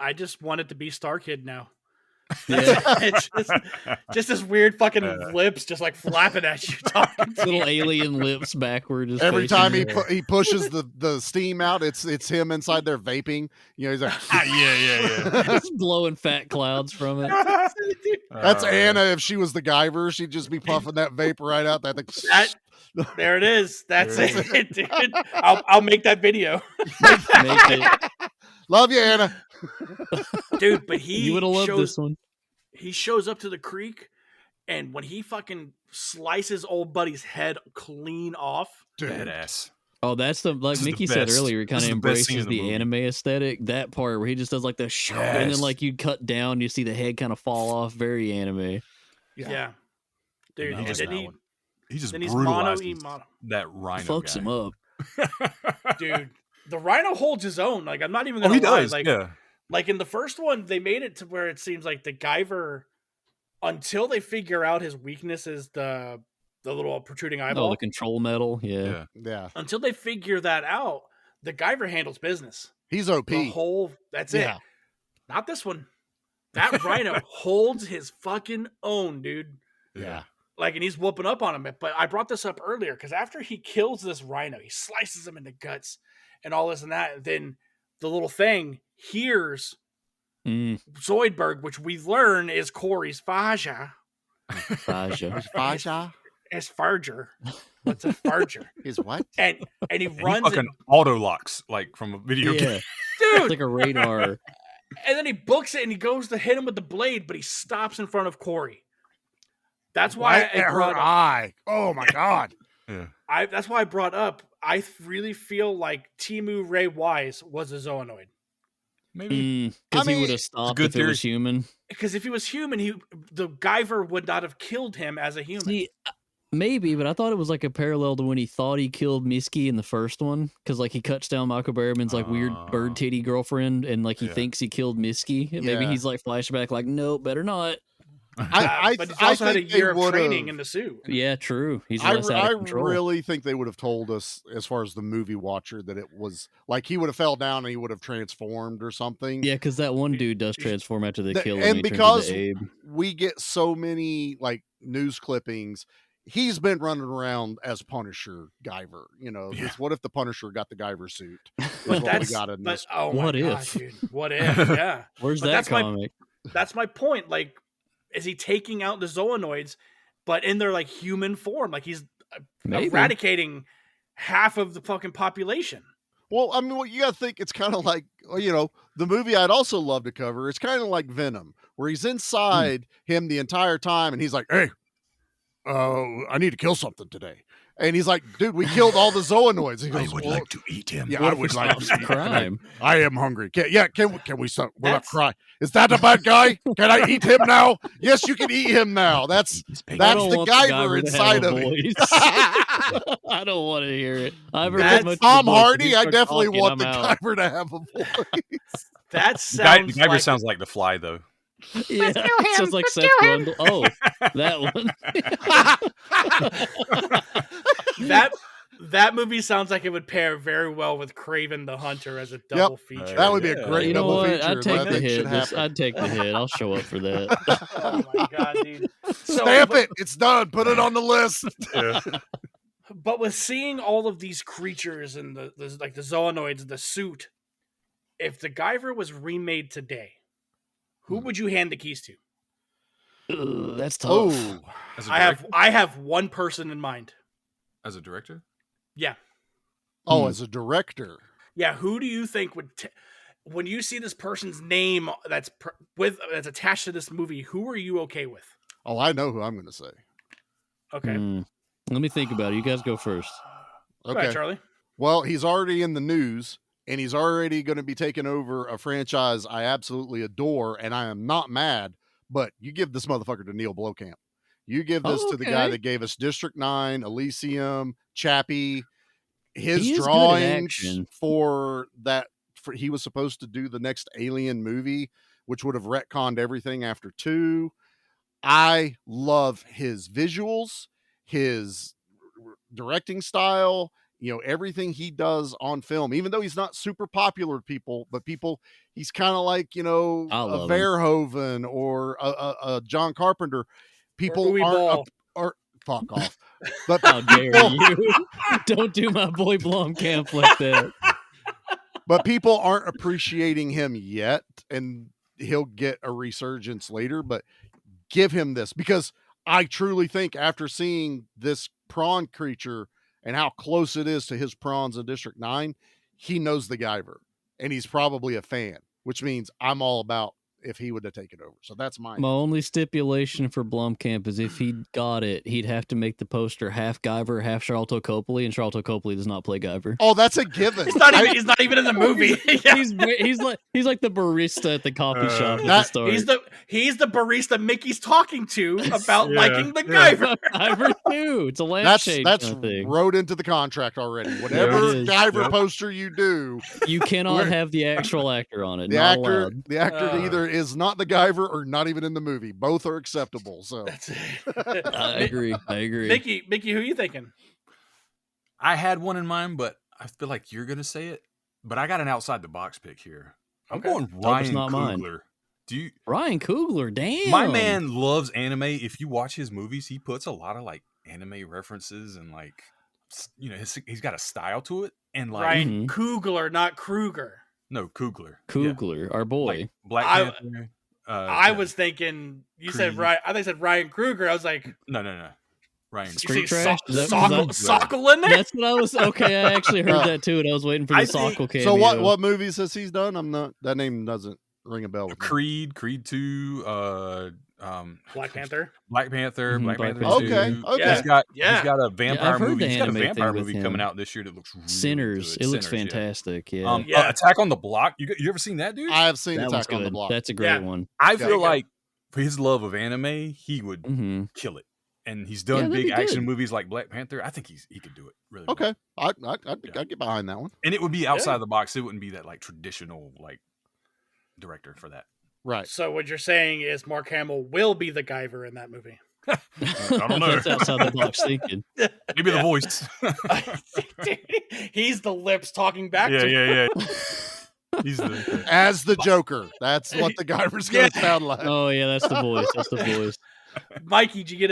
Speaker 2: I just want it to be Star Kid now.
Speaker 5: Yeah.
Speaker 2: It's just this weird fucking lips just like flapping at you talking to you.
Speaker 5: Little alien lips backward. his
Speaker 3: Every
Speaker 5: face
Speaker 3: time
Speaker 5: is-
Speaker 3: he pushes the steam out, it's him inside there vaping. He's like,
Speaker 4: yeah.
Speaker 5: Just blowing fat clouds from it.
Speaker 3: that's Anna. If she was the Guyver, she'd just be puffing that vapor right out. That thing.
Speaker 2: There it is. That's it, dude. I'll make that video.
Speaker 5: Make it.
Speaker 3: Love you, Anna.
Speaker 2: Dude, but
Speaker 5: You would have loved this one.
Speaker 2: He shows up to the creek, and when he fucking slices old buddy's head clean off,
Speaker 4: Badass.
Speaker 5: Oh, that's the like
Speaker 4: This is the
Speaker 5: Mickey said
Speaker 4: best.
Speaker 5: earlier. He kind
Speaker 4: This
Speaker 5: of
Speaker 4: is the best scene
Speaker 5: embraces
Speaker 4: in the
Speaker 5: the
Speaker 4: movie.
Speaker 5: anime aesthetic. That part where he just does like the and then
Speaker 4: Yes.
Speaker 5: like you cut down, you see the head kind of fall off. Very anime.
Speaker 2: yeah. Dude,
Speaker 4: He
Speaker 2: and
Speaker 4: just-
Speaker 2: then
Speaker 4: He just
Speaker 2: he's mono
Speaker 4: brutalized
Speaker 2: mono.
Speaker 4: that rhino
Speaker 5: Fucks
Speaker 4: guy.
Speaker 5: him up.
Speaker 2: Dude, the rhino holds his own. Like, I'm not even
Speaker 4: Oh,
Speaker 2: gonna
Speaker 4: he
Speaker 2: lie.
Speaker 4: does.
Speaker 2: Like,
Speaker 4: Yeah.
Speaker 2: like in the first one, they made it to where it seems like the Guyver, until they figure out his weakness is the little protruding
Speaker 5: Oh,
Speaker 2: eyeball.
Speaker 5: the control metal. Yeah.
Speaker 4: Yeah.
Speaker 3: Yeah,
Speaker 2: Until they figure that out, the Guyver handles business.
Speaker 3: he's OP.
Speaker 2: The whole that's
Speaker 3: Yeah.
Speaker 2: it. Not this one. That rhino holds his fucking own, dude.
Speaker 3: Yeah.
Speaker 2: Like, and he's whooping up on him. But I brought this up earlier because after he kills this rhino, he slices him into guts and all this and that. Then the little thing hears
Speaker 5: Mm,
Speaker 2: Zoidberg, which we learn is Corey's Faja.
Speaker 5: Faja.
Speaker 3: Faja
Speaker 2: It's Farger. What's a Farger?
Speaker 3: is what?
Speaker 2: And he
Speaker 4: And he
Speaker 2: runs
Speaker 4: fucking
Speaker 2: and,
Speaker 4: auto locks like from a video
Speaker 5: Yeah.
Speaker 4: game.
Speaker 2: dude.
Speaker 5: It's like a radar.
Speaker 2: And then he books it and he goes to hit him with the blade, but he stops in front of Corey. That's why
Speaker 3: Right
Speaker 2: I
Speaker 3: at her
Speaker 2: brought up,
Speaker 3: eye. Oh my god.
Speaker 2: that's why I brought up. I really feel like Timu Ray Wise was a Zoanoid.
Speaker 4: Maybe.
Speaker 5: Because
Speaker 3: I
Speaker 5: he would
Speaker 3: mean,
Speaker 5: have stopped
Speaker 4: good
Speaker 5: if it was
Speaker 4: theory.
Speaker 5: human.
Speaker 2: Because if he was human, the Guyver would not have killed him as a human.
Speaker 5: See, maybe, but I thought it was like a parallel to when he thought he killed Misky in the first one, because like he cuts down Michael Berryman's like weird bird titty girlfriend, and like he thinks he killed Misky. And maybe
Speaker 3: Yeah.
Speaker 5: he's like flashback, like nope, better not.
Speaker 2: But he's also had a year of training in the suit.
Speaker 5: Yeah, true. He's
Speaker 3: I
Speaker 5: less out of control.
Speaker 3: really think they would have told us, as far as the movie watcher, that it was like he would have fell down and he would have transformed or something.
Speaker 5: Yeah, because that one dude does transform after they kill him.
Speaker 3: And
Speaker 5: he turns
Speaker 3: because
Speaker 5: into Abe.
Speaker 3: we get so many like news clippings, he's been running around as Punisher Guyver. You know, what if the Punisher got the Guyver suit? Is what we got in this.
Speaker 2: Oh
Speaker 5: What
Speaker 2: my God,
Speaker 5: if?
Speaker 2: dude. What if? Yeah.
Speaker 5: Where's
Speaker 2: But
Speaker 5: that
Speaker 2: that's
Speaker 5: comic?
Speaker 2: That's my point. Like, is he taking out the Zoanoids, but in their like human form? Like he's
Speaker 5: Maybe.
Speaker 2: eradicating half of the fucking population.
Speaker 3: Well, I mean, what you got to think, it's kind of like, you know, the movie I'd also love to cover. It's kind of like Venom, where he's inside him the entire time, and he's like, "Hey, I need to kill something today." And he's like, "Dude, we killed all the Zoanoids." He goes,
Speaker 1: I would like to eat him.
Speaker 3: Yeah,
Speaker 5: What
Speaker 3: I
Speaker 5: if we
Speaker 3: would like
Speaker 5: stop
Speaker 3: to.
Speaker 5: crime?
Speaker 3: I am hungry. Can we stop? We're not
Speaker 2: That's-
Speaker 3: crying. Is that a bad guy? Can I eat him now? Yes, you can eat him now. That's
Speaker 5: I
Speaker 3: the
Speaker 5: don't want
Speaker 3: Guyver
Speaker 5: to have
Speaker 3: inside
Speaker 5: a
Speaker 3: of him.
Speaker 5: voice. I don't want to hear it. I've heard
Speaker 3: That's
Speaker 5: much
Speaker 3: Tom
Speaker 5: of the voice. If
Speaker 3: Hardy.
Speaker 5: he
Speaker 3: I
Speaker 5: starts
Speaker 3: definitely
Speaker 5: talking,
Speaker 3: want
Speaker 5: I'm
Speaker 3: the
Speaker 5: out.
Speaker 3: Guyver to have a voice.
Speaker 2: That
Speaker 4: The
Speaker 2: sounds
Speaker 4: Guyver
Speaker 2: like
Speaker 4: sounds like the Fly, though.
Speaker 5: Yeah, it sounds like Seth Grundle. Oh, that one.
Speaker 2: that movie sounds like it would pair very well with Kraven the Hunter as a double feature.
Speaker 3: That would be a
Speaker 4: Yeah.
Speaker 3: great
Speaker 5: You know
Speaker 3: double
Speaker 5: what?
Speaker 3: feature.
Speaker 5: I'd take
Speaker 3: That
Speaker 5: the
Speaker 3: thing should
Speaker 5: hit.
Speaker 3: happen.
Speaker 5: I'd take the hit. I'll show up for that.
Speaker 2: Oh my God, dude.
Speaker 3: Stamp it. It's done. Put it on the list.
Speaker 2: But with seeing all of these creatures and the like the Zoanoids, the suit, if the Guyver was remade today, who would you hand the keys to?
Speaker 5: Ugh, that's tough.
Speaker 3: Oh,
Speaker 4: As a
Speaker 2: I
Speaker 4: director?
Speaker 2: have one person in mind.
Speaker 4: As a director?
Speaker 2: Yeah.
Speaker 3: as a director.
Speaker 2: Yeah, who do you think would when you see this person's name that's attached to this movie, who are you okay with?
Speaker 3: Oh, I know who I'm going to say.
Speaker 2: Okay.
Speaker 5: Let me think about it. You guys go first.
Speaker 2: Go
Speaker 3: Okay.
Speaker 2: ahead, Charlie.
Speaker 3: Well, he's already in the news, and he's already going to be taking over a franchise I absolutely adore, and I am not mad. But you give this motherfucker to Neil Blomkamp. You give this to the guy
Speaker 5: Okay.
Speaker 3: that gave us District 9, Elysium, Chappie. His
Speaker 5: He is good at
Speaker 3: drawings
Speaker 5: action.
Speaker 3: for that, he was supposed to do the next Alien movie, which would have retconned everything after 2. I love his visuals, his directing style, you know, everything he does on film, even though he's not super popular with people, but he's kind of like, you know,
Speaker 5: I
Speaker 3: a
Speaker 5: love him.
Speaker 3: Verhoeven or a John Carpenter. People
Speaker 2: Uwe
Speaker 3: aren't
Speaker 2: Ball.
Speaker 3: or fuck off. But
Speaker 5: How dare
Speaker 3: people,
Speaker 5: you? Don't do my boy Blomkamp like that.
Speaker 3: but people aren't appreciating him yet, and he'll get a resurgence later, but give him this, because I truly think after seeing this prawn creature and how close it is to his prawns in District 9, he knows the Guyver, and he's probably a fan, which means I'm all about if he would have taken over. So that's mine.
Speaker 5: My only stipulation for Blomkamp is if he got it, he'd have to make the poster half Guyver, half Charlton Copley, and Charlton Copley does not play Guyver.
Speaker 3: Oh, that's a given.
Speaker 2: He's not even in the movie. Yeah.
Speaker 5: He's like the barista at the coffee shop at the
Speaker 3: that-
Speaker 5: start.
Speaker 2: He's the barista Mickey's talking to about
Speaker 4: Yeah.
Speaker 2: liking the
Speaker 3: Yeah.
Speaker 2: Guyver.
Speaker 5: Guyver too. It's a lampshade
Speaker 3: That's
Speaker 5: kind of thing.
Speaker 3: wrote into the contract already. Whatever
Speaker 5: it is.
Speaker 3: Guyver
Speaker 4: Yep.
Speaker 3: poster you do,
Speaker 5: You cannot
Speaker 3: We're-
Speaker 5: have the actual actor on it.
Speaker 3: the
Speaker 5: Not
Speaker 3: actor
Speaker 5: allowed.
Speaker 3: either is not the Guyver or not even in the movie. Both are acceptable. So
Speaker 2: That's
Speaker 5: I agree.
Speaker 2: Mickey, who are you thinking?
Speaker 4: I had one in mind, but I feel like you're going to say it. But I got an outside the box pick here. I'm
Speaker 2: Okay.
Speaker 4: going
Speaker 5: it's
Speaker 4: Ryan
Speaker 5: not mine.
Speaker 4: Coogler. Do you?
Speaker 5: Ryan Coogler, damn.
Speaker 4: My man loves anime. If you watch his movies, he puts a lot of like anime references and like, you know, he's got a style to it. And like,
Speaker 2: Ryan Coogler, not Kruger.
Speaker 4: no, Coogler.
Speaker 5: Coogler, our boy.
Speaker 4: Like Black
Speaker 2: I-
Speaker 4: Panther.
Speaker 2: I
Speaker 4: yeah.
Speaker 2: was thinking you said
Speaker 4: Creed.
Speaker 2: Ryan. I think I said Ryan Kruger. I was like,
Speaker 4: No. Ryan.
Speaker 2: you
Speaker 5: Street
Speaker 2: see
Speaker 5: trash? Is that-
Speaker 2: Sockle in there?
Speaker 5: That's what I was. Okay, I actually heard that too, and I was waiting for the
Speaker 4: I think-
Speaker 5: Sockle cameo.
Speaker 3: So what movies has he done? I'm not. That name doesn't ring a bell with me.
Speaker 4: Creed 2,
Speaker 2: Black Panther.
Speaker 4: Black Panther.
Speaker 5: Mhm,
Speaker 4: Black
Speaker 5: Black
Speaker 4: Panther.
Speaker 5: Panther.
Speaker 3: Okay,
Speaker 4: 2.
Speaker 3: okay.
Speaker 4: He's got
Speaker 2: Yeah.
Speaker 4: a vampire
Speaker 5: I've heard
Speaker 4: movie.
Speaker 5: the
Speaker 4: He's got a
Speaker 5: anime thing
Speaker 4: vampire
Speaker 5: with
Speaker 4: movie
Speaker 5: him.
Speaker 4: coming out this year that looks really
Speaker 5: Sinners.
Speaker 4: good.
Speaker 5: It looks
Speaker 4: Sinners, yeah.
Speaker 5: fantastic. Yeah.
Speaker 2: Yeah.
Speaker 4: Attack on the Block. You ever seen that, dude?
Speaker 3: I have seen
Speaker 5: That one's
Speaker 3: Attack on the
Speaker 5: good.
Speaker 3: Block.
Speaker 5: That's a great
Speaker 2: Yeah.
Speaker 5: one.
Speaker 4: I
Speaker 2: There
Speaker 4: feel
Speaker 2: you go.
Speaker 4: like for his love of anime, he would
Speaker 5: Hmm.
Speaker 4: kill it. And he's
Speaker 5: Yeah,
Speaker 4: done
Speaker 5: that'd
Speaker 4: big
Speaker 5: be
Speaker 4: action
Speaker 5: good.
Speaker 4: movies like Black Panther. I think he could do it really well.
Speaker 3: Okay, I'd get behind that one.
Speaker 4: And it would be outside the box. It wouldn't be that like traditional like director for that.
Speaker 3: Right.
Speaker 2: So what you're saying is Mark Hamill will be the Guyver in that movie.
Speaker 4: I don't know.
Speaker 5: That's outside the box thinking.
Speaker 4: Maybe the voice.
Speaker 2: He's the lips talking back
Speaker 4: yeah,
Speaker 2: to
Speaker 4: yeah, yeah. He's the
Speaker 3: As the Joker. That's what the Guyver's going to sound like.
Speaker 5: Oh yeah, that's the voice. That's the voice.
Speaker 2: Mikey, did you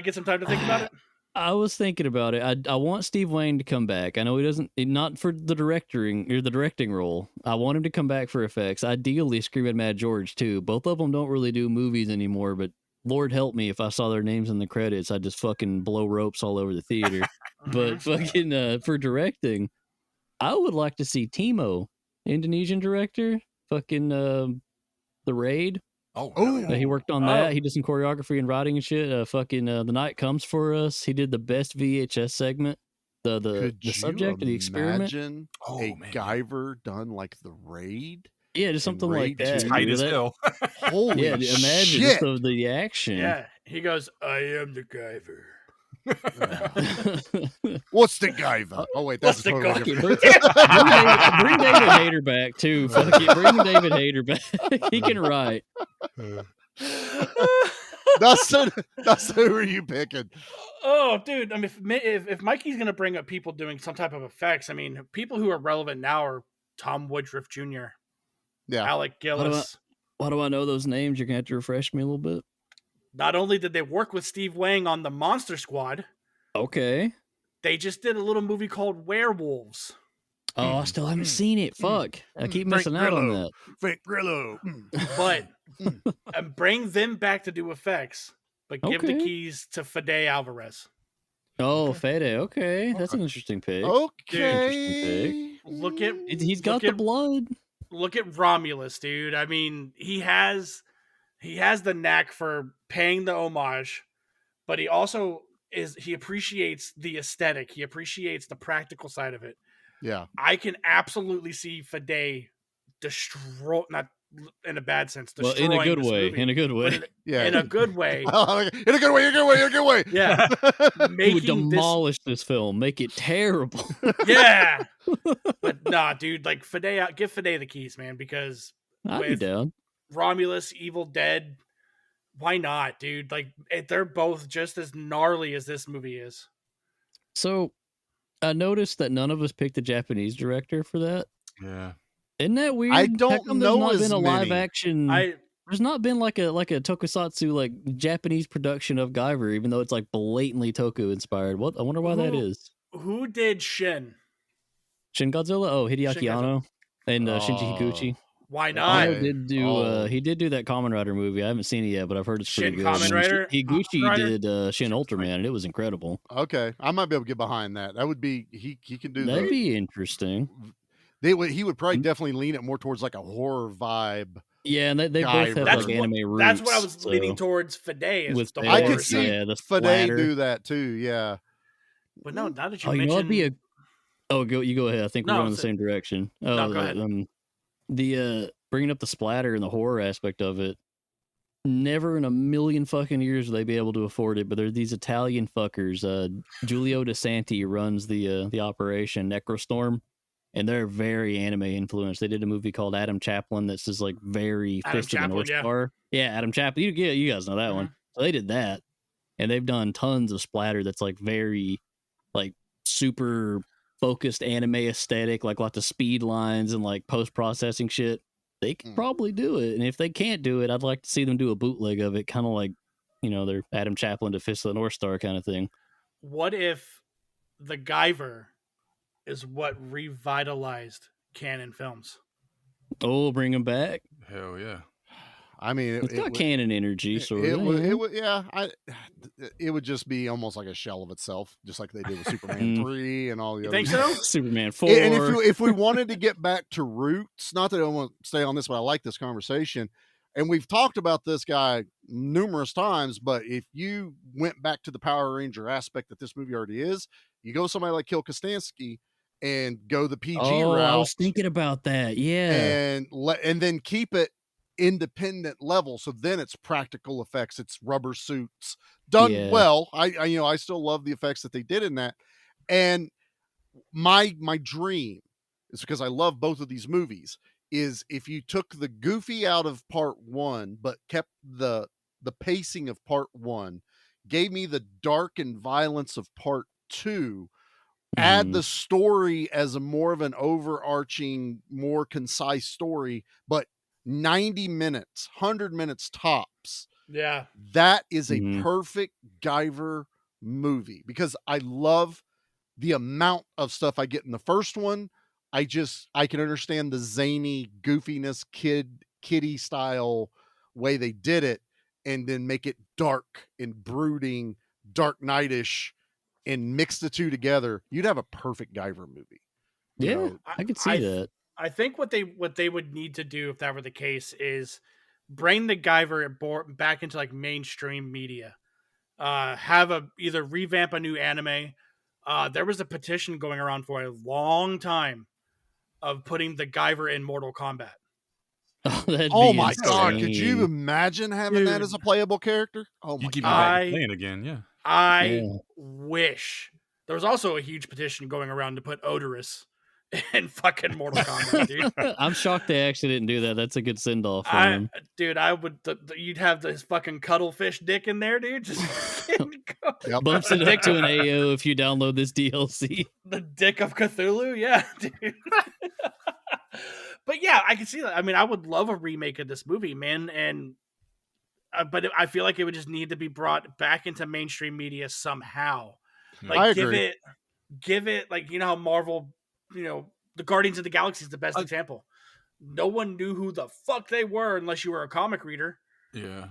Speaker 2: get some time to think about it?
Speaker 5: I was thinking about it. I want Steve Wang to come back. I know he doesn't, not for the directing role. I want him to come back for effects. Ideally, Screaming Mad George too. Both of them don't really do movies anymore, but Lord help me if I saw their names in the credits, I'd just fucking blow ropes all over the theater. But fucking for directing, I would like to see Timo, Indonesian director, fucking The Raid.
Speaker 4: Oh,
Speaker 5: He worked on that. He did some choreography and writing and shit. The Night Comes for Us. He did the best VHS segment. The subject of the experiment.
Speaker 3: Imagine a Guyver done like The Raid?
Speaker 5: Yeah, just something like
Speaker 3: Raid
Speaker 5: that.
Speaker 3: two.
Speaker 4: tight as hell.
Speaker 3: Holy
Speaker 5: Yeah, imagine
Speaker 3: shit!
Speaker 5: just the action.
Speaker 2: Yeah, he goes, "I am the Guyver."
Speaker 3: What's the Guyver? Oh wait, that's
Speaker 2: What's the
Speaker 3: totally
Speaker 2: Guyver?
Speaker 3: different.
Speaker 5: Bring David Hayter back too. Fuck it, bring David Hayter back. He can write.
Speaker 3: Dustin, who are you picking?
Speaker 2: Oh, dude! I mean, if Mikey's gonna bring up people doing some type of effects, I mean, people who are relevant now are Tom Woodruff Jr.,
Speaker 3: Yeah,
Speaker 2: Alec Gillis.
Speaker 5: Why do I know those names? You're gonna have to refresh me a little bit.
Speaker 2: Not only did they work with Steve Wang on the Monster Squad,
Speaker 5: Okay.
Speaker 2: they just did a little movie called Werewolves.
Speaker 5: Oh, I still haven't seen it. Fuck. I keep missing out on that.
Speaker 3: Frank Grillo.
Speaker 2: But and bring them back to do effects, but give the
Speaker 5: Okay.
Speaker 2: keys to Fede Alvarez.
Speaker 5: Oh, Fede. Okay. That's an interesting pick.
Speaker 3: Okay.
Speaker 2: Look at
Speaker 5: He's got
Speaker 2: look
Speaker 5: the
Speaker 2: at-
Speaker 5: blood.
Speaker 2: Look at Romulus, dude. I mean, he has the knack for paying the homage, but he also he appreciates the aesthetic. He appreciates the practical side of it.
Speaker 3: Yeah.
Speaker 2: I can absolutely see Fede destroy, not in a bad sense,
Speaker 5: Well,
Speaker 2: destroying
Speaker 5: in a good
Speaker 2: this
Speaker 5: way.
Speaker 2: movie,
Speaker 5: In a good
Speaker 2: but
Speaker 5: way.
Speaker 3: Yeah.
Speaker 2: in a good way.
Speaker 3: In a good way. In a good way.
Speaker 2: Yeah,
Speaker 5: He would
Speaker 2: making this.
Speaker 5: demolish this film, make it terrible.
Speaker 2: Yeah, but nah, dude. Like Fede, give Fede the keys, man, because
Speaker 5: I'd be
Speaker 2: with
Speaker 5: down.
Speaker 2: Romulus, Evil Dead, why not, dude? Like they're both just as gnarly as this movie is.
Speaker 5: So, I noticed that none of us picked a Japanese director for that.
Speaker 4: Yeah.
Speaker 5: Isn't that weird?
Speaker 3: I
Speaker 5: How
Speaker 3: don't
Speaker 5: come
Speaker 3: know
Speaker 5: there's
Speaker 3: as
Speaker 5: not been a live
Speaker 3: many.
Speaker 5: action. There's not been like a tokusatsu like Japanese production of Guyver, even though it's like blatantly Toku inspired. What? I wonder why that is.
Speaker 2: Who did Shin?
Speaker 5: Shin Godzilla. Oh, Hideaki
Speaker 2: Shin Godzilla.
Speaker 5: Anno and Shinji Higuchi.
Speaker 2: Why
Speaker 3: Okay.
Speaker 2: not?
Speaker 5: Anno did do.
Speaker 3: Oh.
Speaker 5: He did do that Kamen Rider movie. I haven't seen it yet, but I've heard it's pretty
Speaker 2: Shin
Speaker 5: good.
Speaker 2: Kamen
Speaker 5: And
Speaker 2: Rider?
Speaker 5: Higuchi
Speaker 2: Kamen Rider?
Speaker 5: did Shin Ultraman, and it was incredible.
Speaker 3: Okay. I might be able to get behind that. That would be he can do
Speaker 5: That'd
Speaker 3: that.
Speaker 5: be interesting.
Speaker 3: He would probably definitely lean it more towards like a horror vibe.
Speaker 5: Yeah, and they both
Speaker 3: Guyver.
Speaker 5: have
Speaker 2: That's
Speaker 5: like
Speaker 2: what-
Speaker 5: anime roots.
Speaker 2: That's what I was
Speaker 5: so-
Speaker 2: leaning towards Fede. Is
Speaker 5: with
Speaker 2: the
Speaker 5: Fede,
Speaker 3: I
Speaker 2: horror
Speaker 3: could
Speaker 2: side.
Speaker 3: see
Speaker 5: yeah, the
Speaker 3: Fede
Speaker 5: splatter.
Speaker 3: do that too. Yeah.
Speaker 2: But no, now that you
Speaker 5: Oh, you
Speaker 2: mentioned,
Speaker 5: know, it'd be a. Oh, you go ahead. I think
Speaker 2: No,
Speaker 5: we're going the
Speaker 2: say-
Speaker 5: same direction. Oh,
Speaker 2: No, go ahead.
Speaker 5: The bringing up the splatter and the horror aspect of it. Never in a million fucking years will they be able to afford it. But there's these Italian fuckers. Giulio De Santi runs the operation Necrostorm, and they're very anime influenced. They did a movie called Adam Chaplin that's just like very
Speaker 2: Adam
Speaker 5: Fist of the
Speaker 2: Chaplin,
Speaker 5: North
Speaker 2: yeah.
Speaker 5: Star. Yeah, Adam Chaplin. You guys know that one. So they did that, and they've done tons of splatter that's like very like super focused anime aesthetic, like lots of speed lines and like post processing shit. They could probably do it, and if they can't do it, I'd like to see them do a bootleg of it, kind of like their Adam Chaplin to Fist of the North Star kind of thing.
Speaker 2: what if the Guyver is what revitalized canon films?
Speaker 5: Oh, bring them back.
Speaker 4: Hell yeah.
Speaker 3: I mean,
Speaker 5: It's got canon energy, sort
Speaker 3: it
Speaker 5: of.
Speaker 3: would, yeah. It would just be almost like a shell of itself, just like they did with Superman 3 and all the
Speaker 2: You
Speaker 3: other.
Speaker 2: think so?
Speaker 5: Superman 4.
Speaker 3: And if we wanted to get back to roots, not that I want to stay on this, but I like this conversation. And we've talked about this guy numerous times, but if you went back to the Power Ranger aspect that this movie already is, you go somebody like Kill Kostanski and go the PG
Speaker 5: Oh,
Speaker 3: route.
Speaker 5: I was thinking about that. Yeah.
Speaker 3: And then keep it independent level. So then it's practical effects, it's rubber suits done well. I still love the effects that they did in that. And my dream is, because I love both of these movies, is if you took the goofy out of part one, but kept the pacing of part one, gave me the dark and violence of part two, add the story as a more of an overarching, more concise story, but 90 minutes, 100 minutes tops.
Speaker 2: Yeah.
Speaker 3: That is a perfect Guyver movie, because I love the amount of stuff I get in the first one. I can understand the zany goofiness, kiddie style way they did it, and then make it dark and brooding, Dark Knight-ish, and mix the two together. You'd have a perfect Guyver movie.
Speaker 5: I could see that.
Speaker 2: I think what they would need to do if that were the case is bring the Guyver back into like mainstream media. Either revamp a new anime. There was a petition going around for a long time of putting the Guyver in Mortal Kombat.
Speaker 3: Oh my God. Could you imagine having that as a playable character? Oh my God.
Speaker 4: Playing again. Yeah.
Speaker 2: I wish. There was also a huge petition going around to put Odorous in fucking Mortal Kombat, dude.
Speaker 5: I'm shocked they actually didn't do that. That's a good send off for him.
Speaker 2: Dude, I would. You'd have this fucking cuttlefish dick in there, dude. Just
Speaker 5: bumps it up to an AO if you download this DLC.
Speaker 2: The dick of Cthulhu, yeah, dude. But yeah, I can see that. I mean, I would love a remake of this movie, man. And but I feel like it would just need to be brought back into mainstream media somehow. Like,
Speaker 3: I agree.
Speaker 2: give it like, you know how Marvel, the Guardians of the Galaxy is the best example. No one knew who the fuck they were unless you were a comic reader.
Speaker 4: Yeah.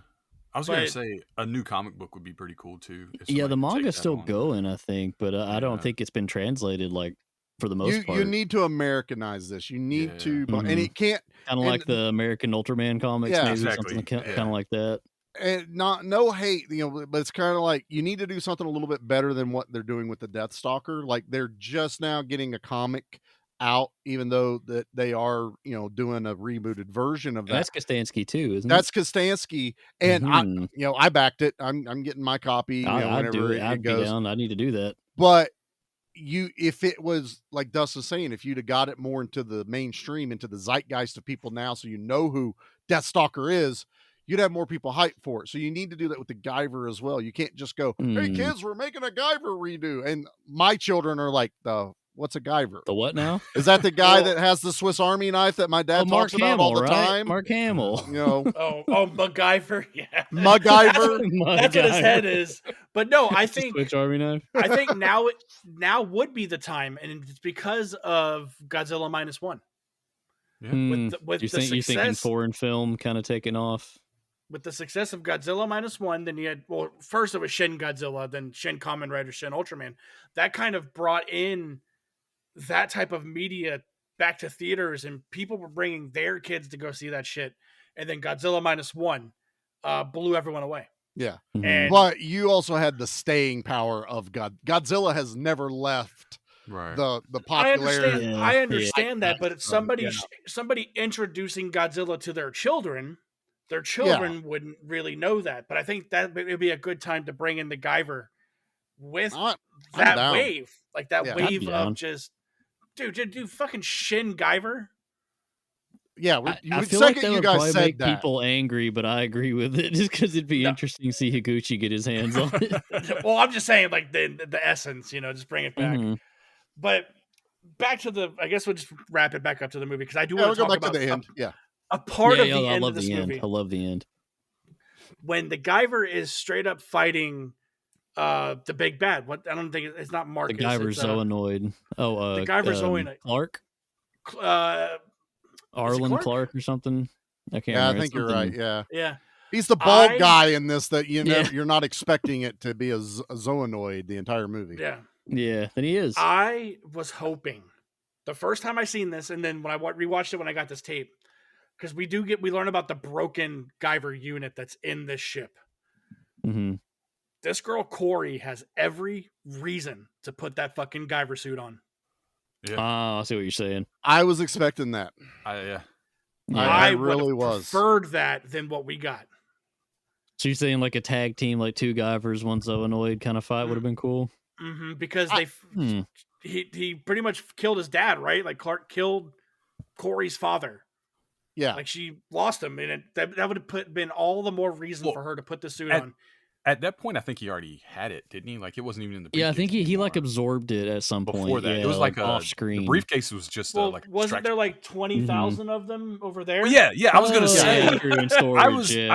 Speaker 4: I was going to say a new comic book would be pretty cool too.
Speaker 5: Yeah, the manga's still going, I think, but I don't think it's been translated like for the most part.
Speaker 3: You need to Americanize this. You need to, and it can't
Speaker 5: kind of like the American Ultraman comics, maybe something kind of like that.
Speaker 3: And no hate, but it's kind of like you need to do something a little bit better than what they're doing with the Deathstalker. Like, they're just now getting a comic out, even though that they are, doing a rebooted version of that.
Speaker 5: That's Kostanski too, isn't it?
Speaker 3: That's Kostanski, and I backed it. I'm getting my copy. Whenever it goes.
Speaker 5: Down. I need to do that.
Speaker 3: But if it was like Dust was saying, if you'd have got it more into the mainstream, into the zeitgeist of people now, so who Deathstalker is, you'd have more people hype for it. So you need to do that with the Guyver as well. You can't just go, "Hey kids, we're making a Guyver redo," and my children are like, what's a Guyver?
Speaker 5: The what now?
Speaker 3: Is that the guy that has the Swiss Army knife that my dad talks about all the time?
Speaker 5: Mark Hamill.
Speaker 2: MacGyver. Yeah.
Speaker 3: MacGyver.
Speaker 2: That's what his head is. But no, I think
Speaker 5: Swiss Army knife.
Speaker 2: I think now would be the time, and it's because of Godzilla -1.
Speaker 4: Yeah.
Speaker 2: With
Speaker 5: you're thinking foreign film kind of taking off.
Speaker 2: With the success of Godzilla -1, then you had, first it was Shin Godzilla, then Shin Kamen Rider, Shin Ultraman. That kind of brought in that type of media back to theaters, and people were bringing their kids to go see that shit. And then Godzilla -1 blew everyone away.
Speaker 3: Yeah.
Speaker 2: And,
Speaker 3: but you also had the staying power of Godzilla has never left the popularity.
Speaker 2: I understand that, but it's somebody introducing Godzilla to their children wouldn't really know that. But I think that would be a good time to bring in the Guyver with that wave. Like that wave of just, dude, fucking Shin Guyver.
Speaker 3: Yeah,
Speaker 5: I feel like that would probably make people angry, but I agree with it just because it'd be interesting to see Higuchi get his hands on it.
Speaker 2: Well, I'm just saying, like the essence, just bring it back. But back to I guess we'll just wrap it back up to the movie, because I do want to talk about
Speaker 3: the end.
Speaker 2: A part of the end of this movie.
Speaker 5: I love the end.
Speaker 2: When the Guyver is straight up fighting the big bad. I don't think it's not Marcus.
Speaker 5: The Guyver Zoanoid.
Speaker 2: The Guyver Zoanoid.
Speaker 5: Clark? Arlen Clark or something? I can't remember.
Speaker 3: I think you're right. Yeah.
Speaker 2: Yeah.
Speaker 3: He's the bald guy in this that you're not expecting it to be a Zoanoid the entire movie.
Speaker 2: Yeah.
Speaker 5: Yeah, then he is.
Speaker 2: I was hoping the first time I seen this, and then when I rewatched it when I got this tape, because we learn about the broken Guyver unit that's in this ship.
Speaker 5: Mm-hmm.
Speaker 2: This girl Corey has every reason to put that fucking Guyver suit on.
Speaker 4: Yeah.
Speaker 5: Oh, I see what you're saying.
Speaker 3: I was expecting that.
Speaker 4: Yeah.
Speaker 3: I
Speaker 2: would
Speaker 3: really
Speaker 2: have
Speaker 3: was.
Speaker 2: preferred that than what we got.
Speaker 5: So you're saying like a tag team, like 2 Guyvers, 1 Zoanoid kind of fight would have been cool?
Speaker 2: Mm-hmm, because he pretty much killed his dad, right? Like Clark killed Corey's father.
Speaker 3: Yeah.
Speaker 2: Like she lost him, and that would have been all the more reason for her to put the suit on.
Speaker 4: At that point, I think he already had it, didn't he? Like it wasn't even in the briefcase.
Speaker 5: Yeah, I think he like absorbed it at some
Speaker 4: before
Speaker 5: point.
Speaker 4: that.
Speaker 5: Yeah,
Speaker 4: it was like
Speaker 5: off screen.
Speaker 4: The briefcase was just like
Speaker 2: wasn't there like 20,000 of them over there?
Speaker 4: Well, yeah. I was gonna say. I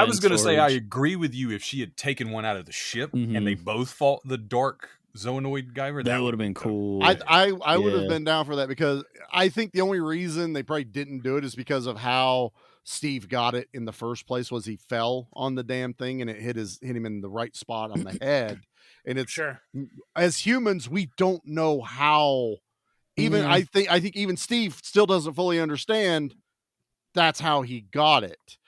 Speaker 4: was gonna say I agree with you. If she had taken one out of the ship and they both fought the dark Zoanoid Guyver,
Speaker 5: that would have been cool.
Speaker 3: I would have been down for that, because I think the only reason they probably didn't do it is because of how Steve got it in the first place. Was he fell on the damn thing and it hit him in the right spot on the head. And it's as humans, we don't know how. Even I think even Steve still doesn't fully understand that's how he got it.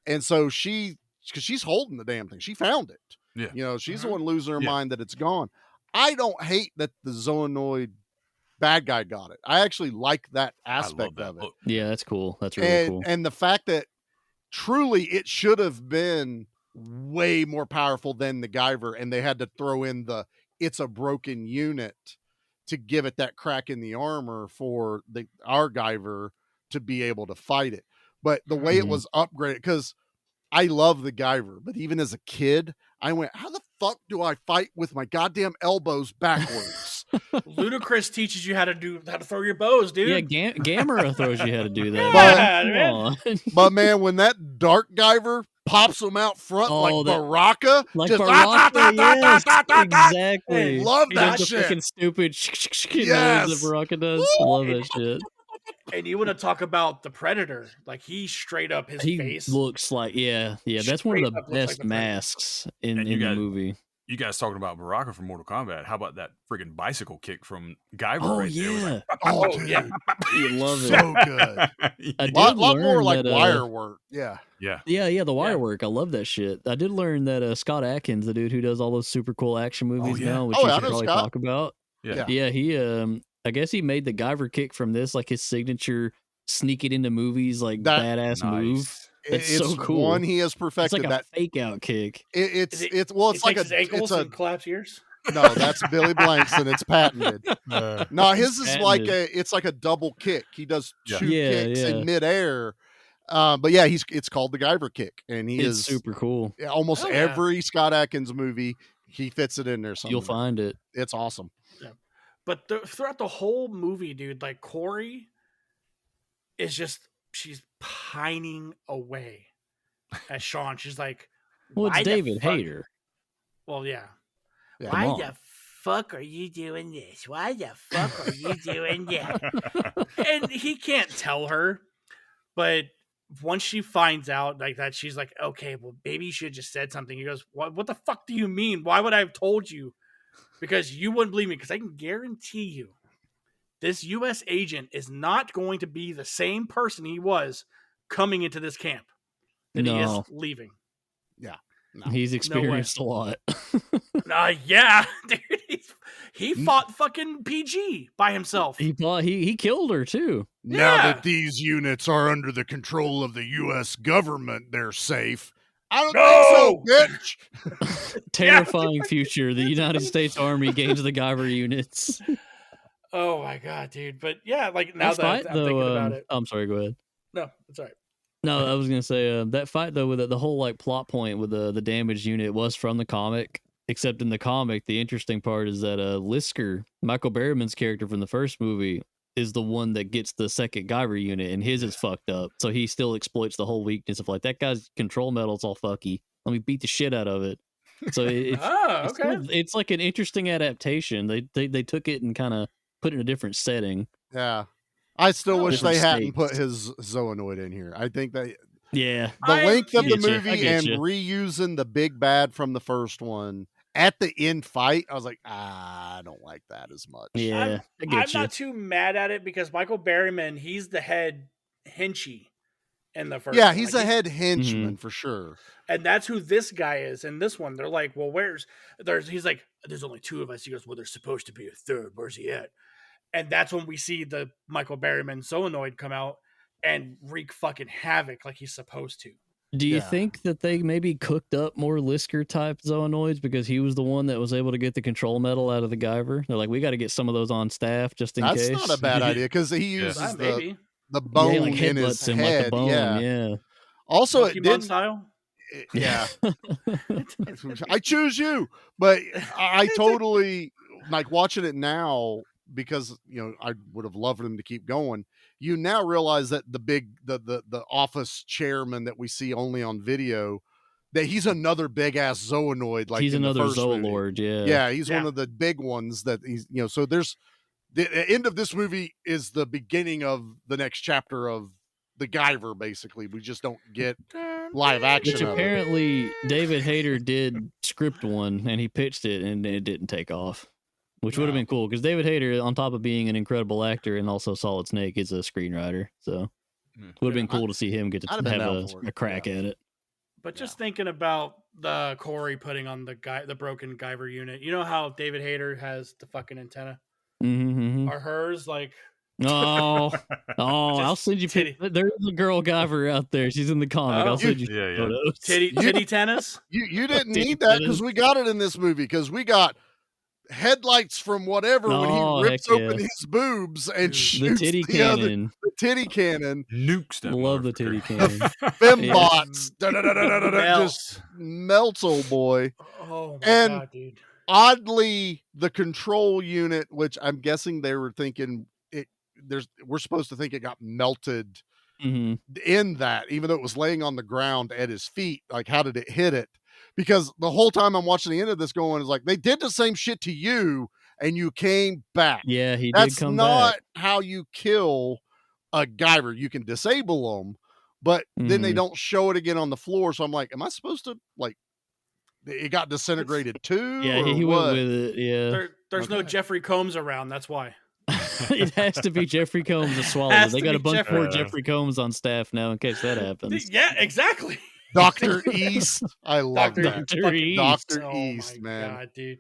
Speaker 3: And so because she's holding the damn thing, she found it.
Speaker 4: Yeah,
Speaker 3: you know, she's the one losing her mind that it's gone. I don't hate that the Zoanoid bad guy got it. I actually like that aspect of it.
Speaker 5: Yeah, that's cool. That's really cool.
Speaker 3: And the fact that truly it should have been way more powerful than the Guyver, and they had to throw in it's a broken unit to give it that crack in the armor for our Guyver to be able to fight it. But the way it was upgraded, because I love the Guyver, but even as a kid, I went, how the fuck do I fight with my goddamn elbows backwards?
Speaker 2: Ludacris teaches you how to throw your bows, dude.
Speaker 5: Yeah, Gamera throws you how to do that.
Speaker 3: But man, when that dark Guyver pops them out front Baraka,
Speaker 5: like
Speaker 3: just
Speaker 5: Baraka, yes, exactly.
Speaker 3: Love
Speaker 5: he
Speaker 3: that
Speaker 5: does
Speaker 3: shit.
Speaker 5: The freaking stupid
Speaker 3: yes.
Speaker 5: noise that Baraka does. Love that shit.
Speaker 2: And you want to talk about the Predator? Like he straight up his face
Speaker 5: looks like that's one of the best masks in the movie.
Speaker 4: You guys talking about Baraka from Mortal Kombat? How about that friggin' bicycle kick from Guyver?
Speaker 5: Oh
Speaker 4: right
Speaker 5: yeah,
Speaker 3: there?
Speaker 2: Yeah,
Speaker 5: you love it.
Speaker 3: So good.
Speaker 5: A
Speaker 3: lot more like wire work. Yeah.
Speaker 5: The wire work. I love that shit. I did learn that Scott Adkins, the dude who does all those super cool action movies now, which you should probably talk about. Yeah. He I guess he made the Guyver kick from this, like his signature sneak it into movies, like badass move. That's so cool.
Speaker 3: One he has perfected.
Speaker 5: It's like a fake out kick.
Speaker 3: It's like
Speaker 2: his ankles and collapse ears.
Speaker 3: No, that's Billy Blanks and it's patented. No, his is it's like a double kick. He does two kicks in midair. But yeah, it's called the Guyver kick, and is
Speaker 5: super cool.
Speaker 3: Almost every Scott Adkins movie, he fits it in there somewhere.
Speaker 5: You'll find it.
Speaker 3: It's awesome.
Speaker 2: Yeah. But throughout the whole movie, dude, like Corey is she's pining away as Sean. She's like,
Speaker 5: well, it's David Hayter.
Speaker 2: Well, yeah.
Speaker 5: Why
Speaker 2: the fuck are you doing this? Why the fuck are you doing that? And he can't tell her, but once she finds out like that, she's like, okay, well, maybe you should have just said something. He goes, what the fuck do you mean? Why would I have told you? Because you wouldn't believe me, because I can guarantee you this U.S. agent is not going to be the same person he was coming into this camp that he is leaving.
Speaker 3: Yeah.
Speaker 5: No. He's experienced a lot.
Speaker 2: Yeah, dude. He fought fucking PG by himself.
Speaker 5: He killed her too.
Speaker 3: Now that these units are under the control of the U.S. government, they're safe. I don't think so, bitch.
Speaker 5: Terrifying future. The United States Army gains the Guyver units.
Speaker 2: Oh my god, dude! But yeah, like now that I'm
Speaker 5: thinking
Speaker 2: about it.
Speaker 5: I'm sorry. Go ahead.
Speaker 2: No, it's all right.
Speaker 5: No, I was gonna say that fight though, with the whole like plot point with the damaged unit was from the comic. Except in the comic, the interesting part is that Lisker, Michael Berryman's character from the first movie, is the one that gets the second Guyver unit, and his is fucked up. So he still exploits the whole weakness of like, that guy's control metal's all fucky. Let me beat the shit out of it. So it's like an interesting adaptation. They took it and kind of put it in a different setting.
Speaker 3: Yeah. I still wish they hadn't put his Zoanoid in here. I think that the length of the movie and reusing the big bad from the first one at the end fight, I was like, I don't like that as much.
Speaker 5: Yeah,
Speaker 2: I'm not too mad at it because Michael Berryman, he's the head henchy in the first.
Speaker 3: Yeah,
Speaker 2: one.
Speaker 3: he's
Speaker 2: Like,
Speaker 3: a head henchman for sure.
Speaker 2: and that's who this guy is in this one. They're like, well, he's like, there's only 2 of us. He goes, well, there's supposed to be a third. Where's he at? And that's when we see the Michael Berryman Zoanoid come out and wreak fucking havoc like he's supposed to.
Speaker 5: Do you
Speaker 3: Yeah.
Speaker 5: think that they maybe cooked up more Lisker type Zoanoids because he was the one that was able to get the control metal out of the Guyver? They're like, we got to get some of those on staff just in
Speaker 3: That's
Speaker 5: case.
Speaker 3: not a bad idea because he uses
Speaker 2: That
Speaker 3: the
Speaker 2: maybe
Speaker 3: bone
Speaker 5: like
Speaker 3: in his
Speaker 5: headbutts him
Speaker 3: head.
Speaker 5: like the bone.
Speaker 3: Yeah. Also, it
Speaker 2: Pokemon
Speaker 3: did.
Speaker 2: style.
Speaker 3: Yeah. I choose you, but I totally like watching it now because I would have loved him to keep going. You now realize that the office chairman that we see only on video, that he's another big ass Zoanoid. Like
Speaker 5: he's
Speaker 3: in
Speaker 5: another
Speaker 3: the first movie.
Speaker 5: Zoolord. Yeah.
Speaker 3: Yeah, he's
Speaker 2: Yeah.
Speaker 3: one of the big ones that he's So there's the end of this movie is the beginning of the next chapter of the Guyver. Basically, we just don't get live action.
Speaker 5: Which
Speaker 3: of it.
Speaker 5: apparently David Hayter did script one and he pitched it and it didn't take off, which would have been cool because David Hayter, on top of being an incredible actor and also Solid Snake, is a screenwriter. So it would have been cool to see him get to
Speaker 3: I'd have been
Speaker 5: have
Speaker 3: down for it.
Speaker 5: a crack at it.
Speaker 2: But just thinking about the Corey putting on the broken Guyver unit, you know how David Hayter has the fucking antenna?
Speaker 5: Mm-hmm.
Speaker 2: Are hers like?
Speaker 5: I'll send you.
Speaker 2: titty.
Speaker 5: There's a girl Guyver out there. She's in the comic. I'll send you
Speaker 4: Yeah.
Speaker 5: photos.
Speaker 2: Titty tennis?
Speaker 3: You didn't need that because we got it in this movie because we got headlights from whatever when
Speaker 5: Oh,
Speaker 3: he rips
Speaker 5: heck
Speaker 3: open
Speaker 5: yeah.
Speaker 3: his boobs and
Speaker 5: The
Speaker 3: shoots
Speaker 5: titty
Speaker 3: the other-
Speaker 5: cannon.
Speaker 3: the titty cannon.
Speaker 4: Nukes that
Speaker 5: Love the titty
Speaker 4: motherfucker.
Speaker 5: cannon.
Speaker 3: Fembots just melts, old boy.
Speaker 2: Oh my
Speaker 3: And-
Speaker 2: god, dude.
Speaker 3: Oddly, the control unit, which I'm guessing they were thinking we're supposed to think it got melted
Speaker 5: Mhm.
Speaker 3: in that, even though it was laying on the ground at his feet. Like, how did it hit it? Because the whole time I'm watching the end of this going is like, they did the same shit to you and you came back.
Speaker 5: Yeah, he
Speaker 3: That's
Speaker 5: did come
Speaker 3: not
Speaker 5: back.
Speaker 3: how you kill a Guyver. You can disable them, but then they
Speaker 5: Mhm.
Speaker 3: don't show it again on the floor. So I'm like, am I supposed to like, it got disintegrated too?
Speaker 5: Yeah,
Speaker 3: or
Speaker 5: he
Speaker 3: what?
Speaker 5: went with it. Yeah.
Speaker 2: There's no
Speaker 3: Okay.
Speaker 2: Jeffrey Combs around. That's why.
Speaker 5: It has to be Jeffrey Combs to swallow it.
Speaker 2: Has
Speaker 5: They
Speaker 2: to
Speaker 5: got a
Speaker 2: be
Speaker 5: bunch more
Speaker 4: Jeffrey.
Speaker 5: Jeffrey Combs on staff now in case that happens.
Speaker 2: Yeah, exactly.
Speaker 3: Dr. East. I love
Speaker 2: Dr.
Speaker 3: that.
Speaker 5: Dr.
Speaker 2: fucking
Speaker 5: East.
Speaker 3: Dr.
Speaker 2: Oh
Speaker 3: East,
Speaker 2: my
Speaker 3: man.
Speaker 2: god, dude.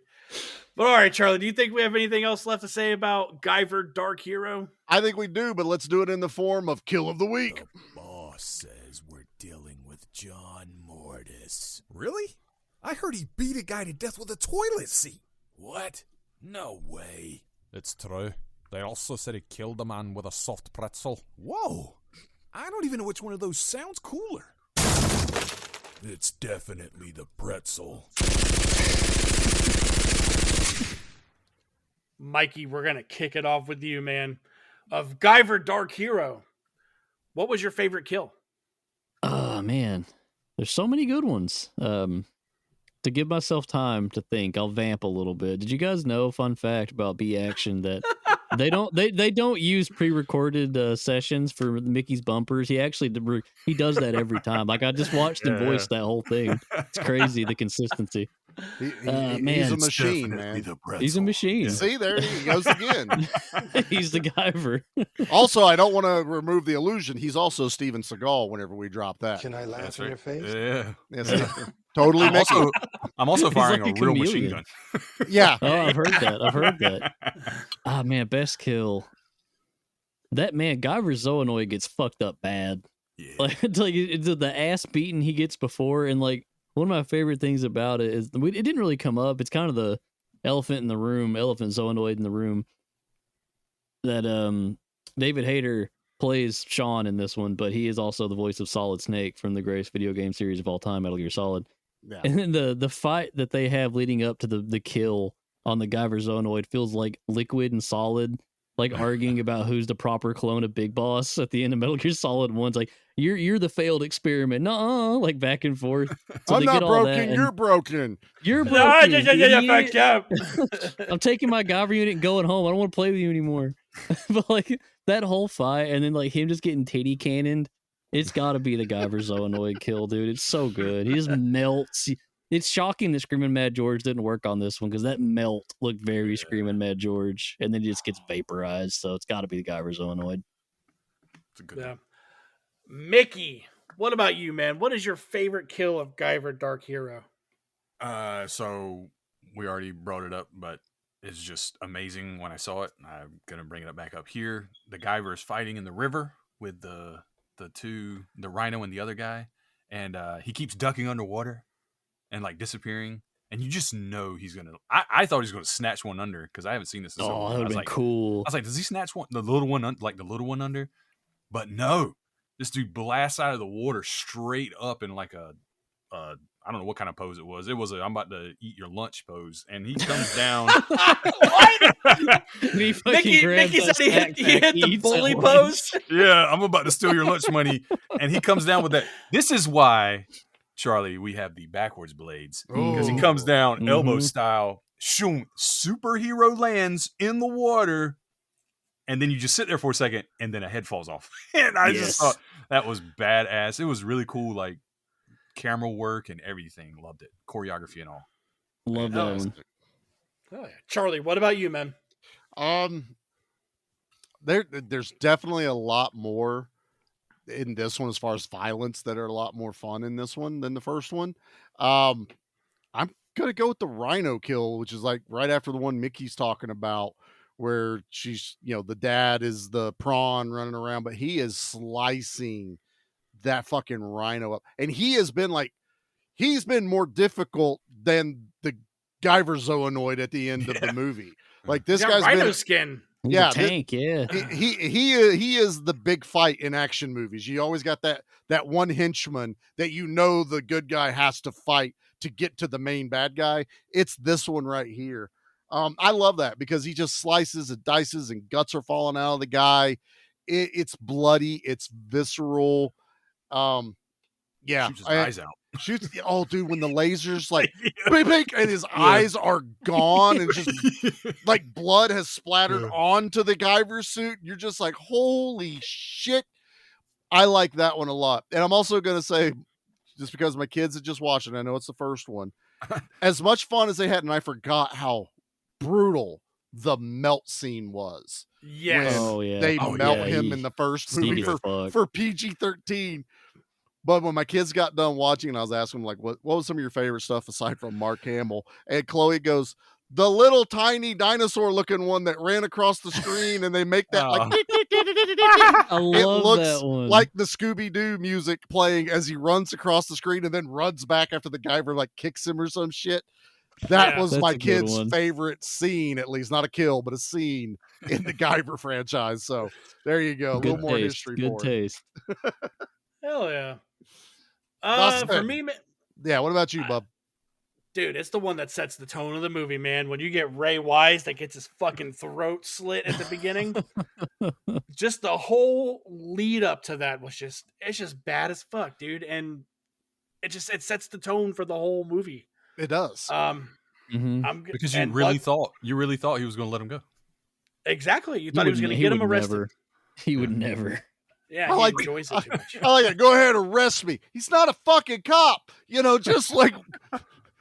Speaker 2: But all right, Charlie, do you think we have anything else left to say about Guyver Dark Hero?
Speaker 3: I think we do, but let's do it in the form of Kill of the Week.
Speaker 1: Boss says we're dealing with John Mortis.
Speaker 9: Really? I heard he beat a guy to death with a toilet seat.
Speaker 1: What? No way.
Speaker 9: It's true. They also said he killed a man with a soft pretzel. Whoa! I don't even know which one of those sounds cooler.
Speaker 1: It's definitely the pretzel.
Speaker 2: Mikey, we're gonna kick it off with you, man. Of Guyver Dark Hero, what was your favorite kill?
Speaker 5: Oh man, there's so many good ones. To give myself time to think, I'll vamp a little bit. Did you guys know? Fun fact about B Action that they don't use pre-recorded sessions for Mickey's bumpers. He actually he does that every time. Like I just watched him voice that whole thing. It's crazy the consistency.
Speaker 3: Man, he's a
Speaker 5: it's
Speaker 3: machine,
Speaker 1: Definitely
Speaker 3: man.
Speaker 1: the pretzel.
Speaker 5: He's a machine.
Speaker 3: See, there he goes again.
Speaker 5: He's the Guyver.
Speaker 3: Also, I don't want to remove the illusion. He's also Steven Seagal whenever we drop that.
Speaker 8: Can I laugh
Speaker 4: That's
Speaker 8: in
Speaker 4: right.
Speaker 8: your face?
Speaker 4: Yeah.
Speaker 3: Yes, totally Mickey.
Speaker 4: I'm also
Speaker 5: He's
Speaker 4: firing
Speaker 5: like
Speaker 4: a
Speaker 5: a
Speaker 4: real machine
Speaker 5: chameleon.
Speaker 4: gun.
Speaker 3: Yeah.
Speaker 5: Oh, I've heard that. Ah, man, best kill. That man, Guyver Zoanoid gets fucked up bad.
Speaker 1: Yeah.
Speaker 5: Like, it's like it's the ass beating he gets before, and like one of my favorite things about it is it didn't really come up. It's kind of the elephant Zoanoid in the room. That David Hayter plays Sean in this one, but he is also the voice of Solid Snake from the greatest video game series of all time, Metal Gear Solid.
Speaker 3: Yeah.
Speaker 5: And then the fight that they have leading up to the kill on the Guyver Zoanoid feels like Liquid and Solid, like arguing about who's the proper clone of Big Boss at the end of Metal Gear Solid 1's like, you're the failed experiment. Nuh-uh, like back and forth. So
Speaker 3: I'm
Speaker 5: they
Speaker 3: not
Speaker 5: get all that,
Speaker 3: broken.
Speaker 5: and
Speaker 3: You're broken.
Speaker 5: you're broken. idiot.
Speaker 2: fucked up.
Speaker 5: I'm taking my Guyver unit and going home. I don't want to play with you anymore. But like that whole fight and then like him just getting titty cannoned, it's got to be the Guyver Zoanoid kill, dude. It's so good. He just melts. It's shocking that Screaming Mad George didn't work on this one because that melt looked very Screaming Mad George, and then he just gets vaporized. So it's got to be the Guyver Zoanoid.
Speaker 4: It's a good
Speaker 2: Yeah.
Speaker 4: one.
Speaker 2: Mickey, what about you, man? What is your favorite kill of Guyver Dark Hero?
Speaker 4: So we already brought it up, but it's just amazing when I saw it. I'm gonna bring it back up here. The Guyver is fighting in the river with the rhino and the other guy, and he keeps ducking underwater and like disappearing. And you just know he's gonna. I thought he was gonna snatch one under because I haven't seen this in so long.
Speaker 5: that would have been cool.
Speaker 4: I was like, does he snatch the little one under? But no, this dude blasts out of the water straight up in like a I don't know what kind of pose it was. It was a I'm about to eat your lunch pose, and he comes down.
Speaker 2: What? Mickey said he hit the bully pose.
Speaker 4: Yeah, I'm about to steal your lunch money, and he comes down with that. This is why, Charlie, we have the backwards blades because he comes down elbow style, shoom, superhero lands in the water, and then you just sit there for a second, and then a head falls off. And I just thought that was badass. It was really cool, like camera work and everything. Loved it, choreography and all.
Speaker 5: Love that one.
Speaker 2: Oh, yeah. Charlie, what about you, man?
Speaker 3: There's definitely a lot more in this one as far as violence that are a lot more fun in this one than the first one. I'm gonna go with the rhino kill, which is like right after the one Mickey's talking about, where she's, the dad is the prawn running around, but he is slicing that fucking rhino up, and he's been more difficult than the Guyver Zoanoid at the end of the movie. Like this guy's
Speaker 2: rhino skin.
Speaker 5: He's a tank, yeah.
Speaker 3: He is the big fight in action movies. You always got that one henchman that the good guy has to fight to get to the main bad guy. It's this one right here. I love that because he just slices and dices and guts are falling out of the guy. It's bloody. It's visceral.
Speaker 4: Shoots his eyes out.
Speaker 3: Dude, when the lasers beep, beep, and his eyes are gone and just like blood has splattered onto the Guyver suit, you're just like, holy shit. I like that one a lot. And I'm also going to say, just because my kids had just watched it, I know it's the first one, as much fun as they had, and I forgot how brutal the melt scene was.
Speaker 2: Yes.
Speaker 3: They melt him in the first movie for PG-13. But when my kids got done watching, I was asking them, like, what was some of your favorite stuff aside from Mark Hamill? And Chloe goes, the little tiny dinosaur looking one that ran across the screen, and they make that like
Speaker 5: I love that one.
Speaker 3: Like the Scooby-Doo music playing as he runs across the screen and then runs back after the Guyver like kicks him or some shit. That was my kid's favorite scene, at least not a kill, but a scene in the Guyver franchise. So there you go. A little more history.
Speaker 5: Good taste.
Speaker 2: Hell yeah. For me,
Speaker 3: yeah. What about you, bub?
Speaker 2: Dude, it's the one that sets the tone of the movie, man. When you get Ray Wise that gets his fucking throat slit at the beginning, just the whole lead up to that was it's just bad as fuck, dude. And it sets the tone for the whole movie.
Speaker 3: It does.
Speaker 4: Because you really thought he was going to let him go.
Speaker 2: Exactly. You thought he was going to get him arrested.
Speaker 5: He would never.
Speaker 2: Yeah, he enjoys it too much.
Speaker 3: I like it. Go ahead, arrest me. He's not a fucking cop. Just like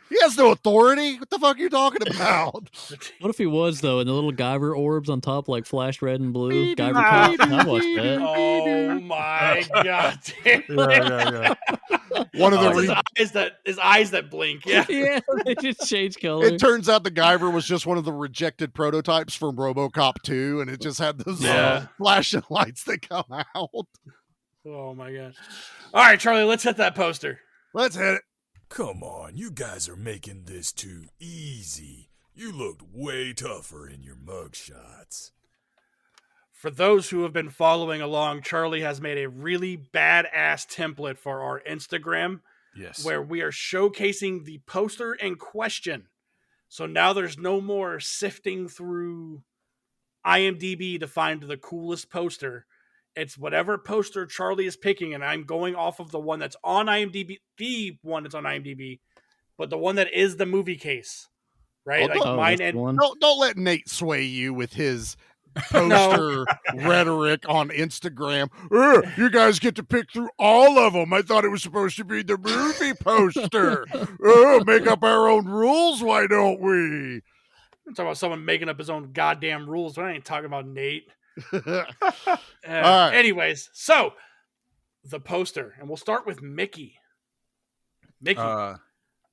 Speaker 3: he has no authority. What the fuck are you talking about?
Speaker 5: What if he was though, and the little Guyver orbs on top like flash red and blue? Guyver cop. I watched that.
Speaker 2: Oh my god!
Speaker 4: Yeah.
Speaker 3: One of the
Speaker 2: his eyes that blink. Yeah,
Speaker 5: yeah. They just change color.
Speaker 3: It turns out the Guyver was just one of the rejected prototypes from RoboCop 2, and it just had those flashing lights that come out.
Speaker 2: Oh my god! All right, Charlie, let's hit that poster.
Speaker 3: Let's hit it.
Speaker 1: Come on, you guys are making this too easy. You looked way tougher in your mugshots.
Speaker 2: For those who have been following along, Charlie has made a really badass template for our Instagram.
Speaker 4: Yes.
Speaker 2: Where we are showcasing the poster in question. So now there's no more sifting through IMDb to find the coolest poster. It's whatever poster Charlie is picking, and I'm going off of the one that's on IMDb, but the one that is the movie case, right?
Speaker 3: Don't let Nate sway you with his poster rhetoric on Instagram. You guys get to pick through all of them. I thought it was supposed to be the movie poster. Make up our own rules, why don't we?
Speaker 2: I'm talking about someone making up his own goddamn rules, but I ain't talking about Nate.
Speaker 3: Right.
Speaker 2: Anyways, so the poster, and we'll start with Mickey. Mickey,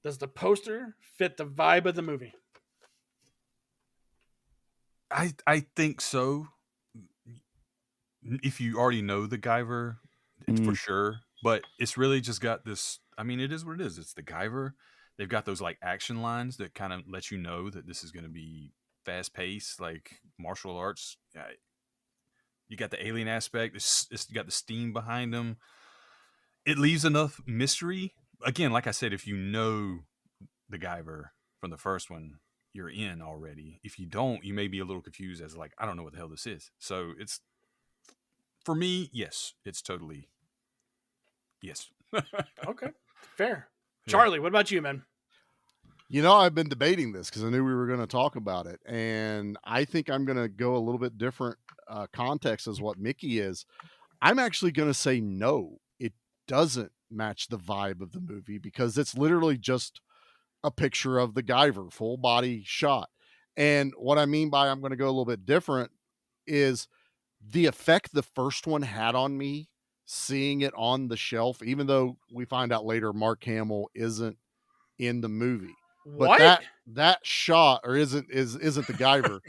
Speaker 2: does the poster fit the vibe of the movie?
Speaker 4: I think so. If you already know the Guyver, it's for sure. But it's really just got this. I mean, it is what it is. It's the Guyver. They've got those like action lines that kind of let you know that this is going to be fast paced, like martial arts. You got the alien aspect. It's got the steam behind them. It leaves enough mystery. Again, like I said, if you know the Guyver from the first one, you're in already. If you don't, you may be a little confused as like, I don't know what the hell this is. So it's, for me, yes, it's totally yes.
Speaker 2: Okay, fair. Charlie, what about you, man?
Speaker 3: You know, I've been debating this because I knew we were going to talk about it, and I think I'm going to go a little bit different context as what Mickey is. I'm actually going to say no, it doesn't match the vibe of the movie because it's literally just a picture of the Guyver, full body shot. And what I mean by I'm going to go a little bit different is the effect the first one had on me, seeing it on the shelf, even though we find out later Mark Hamill isn't in the movie.
Speaker 2: What?
Speaker 3: But that shot isn't the Guyver.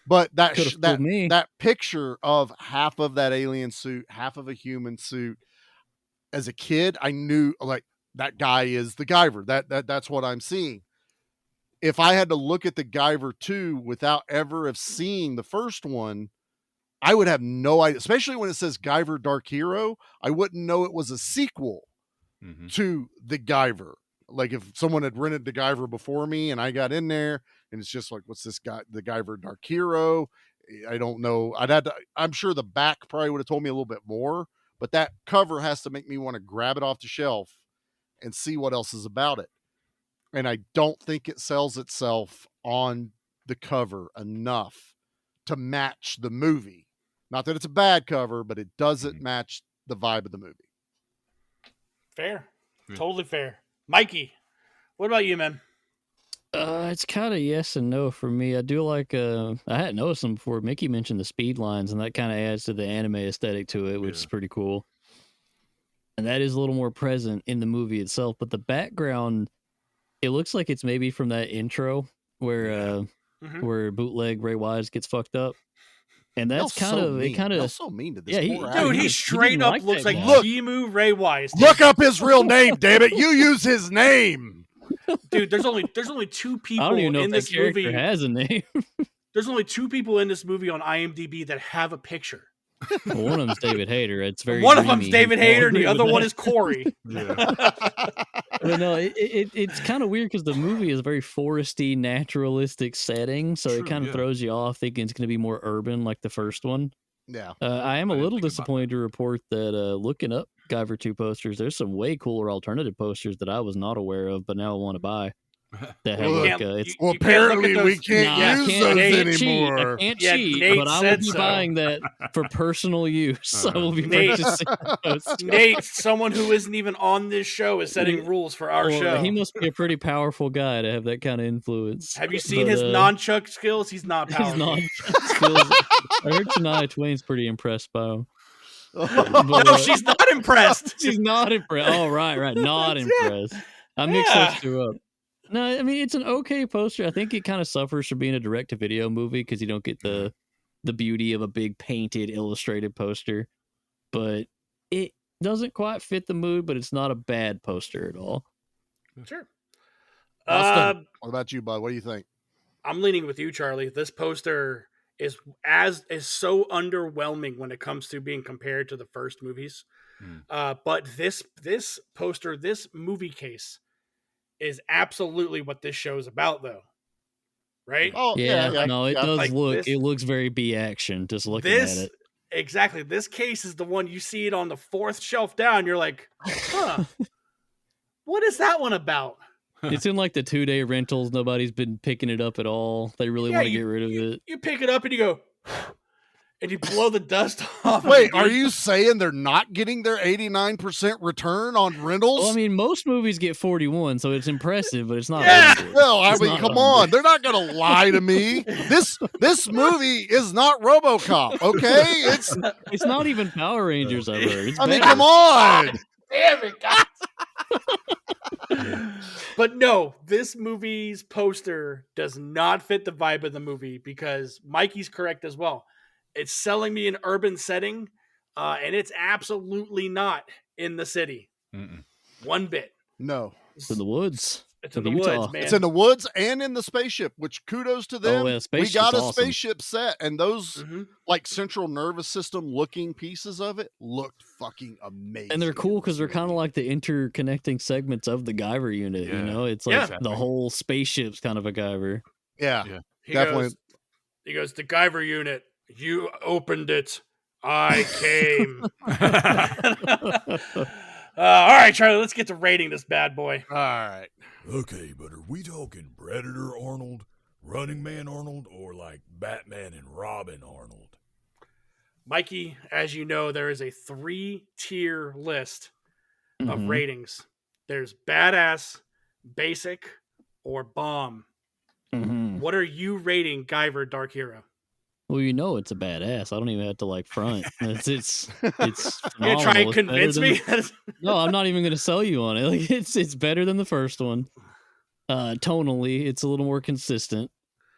Speaker 3: But that picture of half of that alien suit, half of a human suit, as a kid, I knew like that guy is the Guyver. That's what I'm seeing. If I had to look at the Guyver 2 without ever have seen the first one, I would have no idea, especially when it says Guyver Dark Hero. I wouldn't know it was a sequel to the Guyver. Like if someone had rented the Guyver before me and I got in there and it's just like, what's this guy, the Guyver Dark Hero? I don't know. I'm sure the back probably would have told me a little bit more, but that cover has to make me want to grab it off the shelf and see what else is about it. And I don't think it sells itself on the cover enough to match the movie. Not that it's a bad cover, but it doesn't match the vibe of the movie.
Speaker 2: Fair. Totally fair. Mikey, what about you, man?
Speaker 5: It's kind of yes and no for me. I do like, I hadn't noticed them before. Mickey mentioned the speed lines, and that kind of adds to the anime aesthetic to it, which is pretty cool. And that is a little more present in the movie itself. But the background, it looks like it's maybe from that intro where bootleg Ray Wise gets fucked up. And that's kind of
Speaker 3: so mean to this
Speaker 2: poor actor. Dude, he straight up looks like Gimu Ray Wise.
Speaker 3: Look up his real name, damn it! You use his name,
Speaker 2: dude. There's only two people.
Speaker 5: I don't even know
Speaker 2: in
Speaker 5: if
Speaker 2: this
Speaker 5: that character
Speaker 2: movie
Speaker 5: has a name.
Speaker 2: There's only two people in this movie on IMDb that have a picture.
Speaker 5: Well, one of them's David Hayter. It's very
Speaker 2: one of them's David Hayter, and the other one is Corey.
Speaker 5: But no, it's kind of weird because the movie is a very foresty, naturalistic setting, so it kind of throws you off thinking it's going to be more urban like the first one.
Speaker 3: Yeah,
Speaker 5: I am a little disappointed to report that looking up Guyver 2 posters, there's some way cooler alternative posters that I was not aware of, but now I want to buy. That have
Speaker 3: apparently we can't use those anymore.
Speaker 5: I can't cheat, but I will be buying that for personal use. I will be purchasing those.
Speaker 2: Nate, someone who isn't even on this show, is setting rules for our show.
Speaker 5: He must be a pretty powerful guy to have that kind of influence.
Speaker 2: Have you seen his nunchuck skills? He's not powerful.
Speaker 5: Skills. I heard Shania Twain's pretty impressed by him.
Speaker 2: No, she's not impressed.
Speaker 5: She's not impressed. Oh, right. Not impressed. I mixed those two up. No, I mean, it's an okay poster. I think it kind of suffers from being a direct-to-video movie because you don't get the beauty of a big painted, illustrated poster. But it doesn't quite fit the mood, but it's not a bad poster at all.
Speaker 2: Sure.
Speaker 3: What about you, bud? What do you think?
Speaker 2: I'm leaning with you, Charlie. This poster is so underwhelming when it comes to being compared to the first movies. But this poster, this movie case, is absolutely what this show is about, though. Right?
Speaker 3: Oh, yeah.
Speaker 5: No, it does like look. It looks very B action. Just looking at it.
Speaker 2: Exactly. This case is the one you see it on the fourth shelf down. You're like, huh? What is that one about?
Speaker 5: It's in like the 2-day rentals. Nobody's been picking it up at all. They really want to get rid of it.
Speaker 2: You pick it up and you go, and you blow the dust off.
Speaker 3: Wait,
Speaker 2: of it,
Speaker 3: are
Speaker 2: dude.
Speaker 3: you saying they're not getting their 89% return on rentals?
Speaker 5: Well, I mean, most movies get 41, so it's impressive, but it's not.
Speaker 2: Yeah.
Speaker 5: 100.
Speaker 3: No, I
Speaker 5: It's
Speaker 3: mean,
Speaker 5: not
Speaker 3: come
Speaker 5: 100.
Speaker 3: on. They're not going to lie to me. This movie is not RoboCop, okay?
Speaker 5: It's not even Power Rangers. I've heard. It's
Speaker 3: I mean,
Speaker 5: better.
Speaker 3: come on.
Speaker 2: Damn it, guys. But no, this movie's poster does not fit the vibe of the movie because Mikey's correct as well. It's selling me an urban setting, and it's absolutely not in the city.
Speaker 4: Mm-mm.
Speaker 2: One bit.
Speaker 3: No.
Speaker 5: It's in the woods.
Speaker 2: It's in the
Speaker 5: Utah.
Speaker 2: woods, man.
Speaker 3: It's in the woods and in the spaceship, which kudos to them.
Speaker 5: yeah,
Speaker 3: We
Speaker 5: spaceship's
Speaker 3: got a
Speaker 5: awesome.
Speaker 3: spaceship set, and those
Speaker 2: Mhm.
Speaker 3: like central nervous system looking pieces of it looked fucking amazing.
Speaker 5: And they're cool because they're kind of
Speaker 3: of
Speaker 5: like the interconnecting segments of the Guyver unit.
Speaker 4: Yeah.
Speaker 5: You know, it's like
Speaker 2: Yeah.
Speaker 5: the whole spaceship's kind of a Guyver.
Speaker 3: yeah.
Speaker 2: He
Speaker 3: Definitely.
Speaker 2: He goes, the Guyver unit, you opened it. I came. All right, Charlie, let's get to rating this bad boy.
Speaker 3: All right.
Speaker 1: Okay, but are we talking Predator Arnold, Running Man Arnold, or like Batman and Robin Arnold?
Speaker 2: Mikey, as you know, there is a 3-tier list of
Speaker 5: Mhm.
Speaker 2: ratings. There's badass, basic, or bomb.
Speaker 5: Mhm.
Speaker 2: What are you rating Guyver Dark Hero?
Speaker 5: Well, you know it's a badass. I don't even have to like front. It's
Speaker 2: You gonna
Speaker 5: phenomenal.
Speaker 2: try and
Speaker 5: It's better
Speaker 2: convince
Speaker 5: than
Speaker 2: me?
Speaker 5: No, I'm not even gonna sell you on it. Like it's better than the first one. Tonally, it's a little more consistent.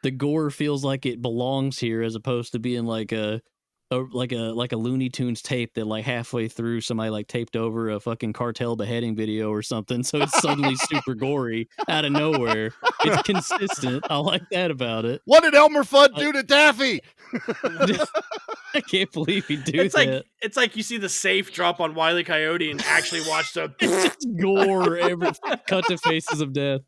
Speaker 5: The gore feels like it belongs here, as opposed to being like a Looney Tunes tape that like halfway through somebody like taped over a fucking cartel beheading video or something, so it's suddenly super gory out of nowhere. It's consistent. I like that about it.
Speaker 3: What did Elmer Fudd do to Daffy?
Speaker 5: I can't believe he do
Speaker 2: It's
Speaker 5: that.
Speaker 2: it's like you see the safe drop on Wile E. Coyote and actually watch the.
Speaker 5: It's just gore, cut to faces of death.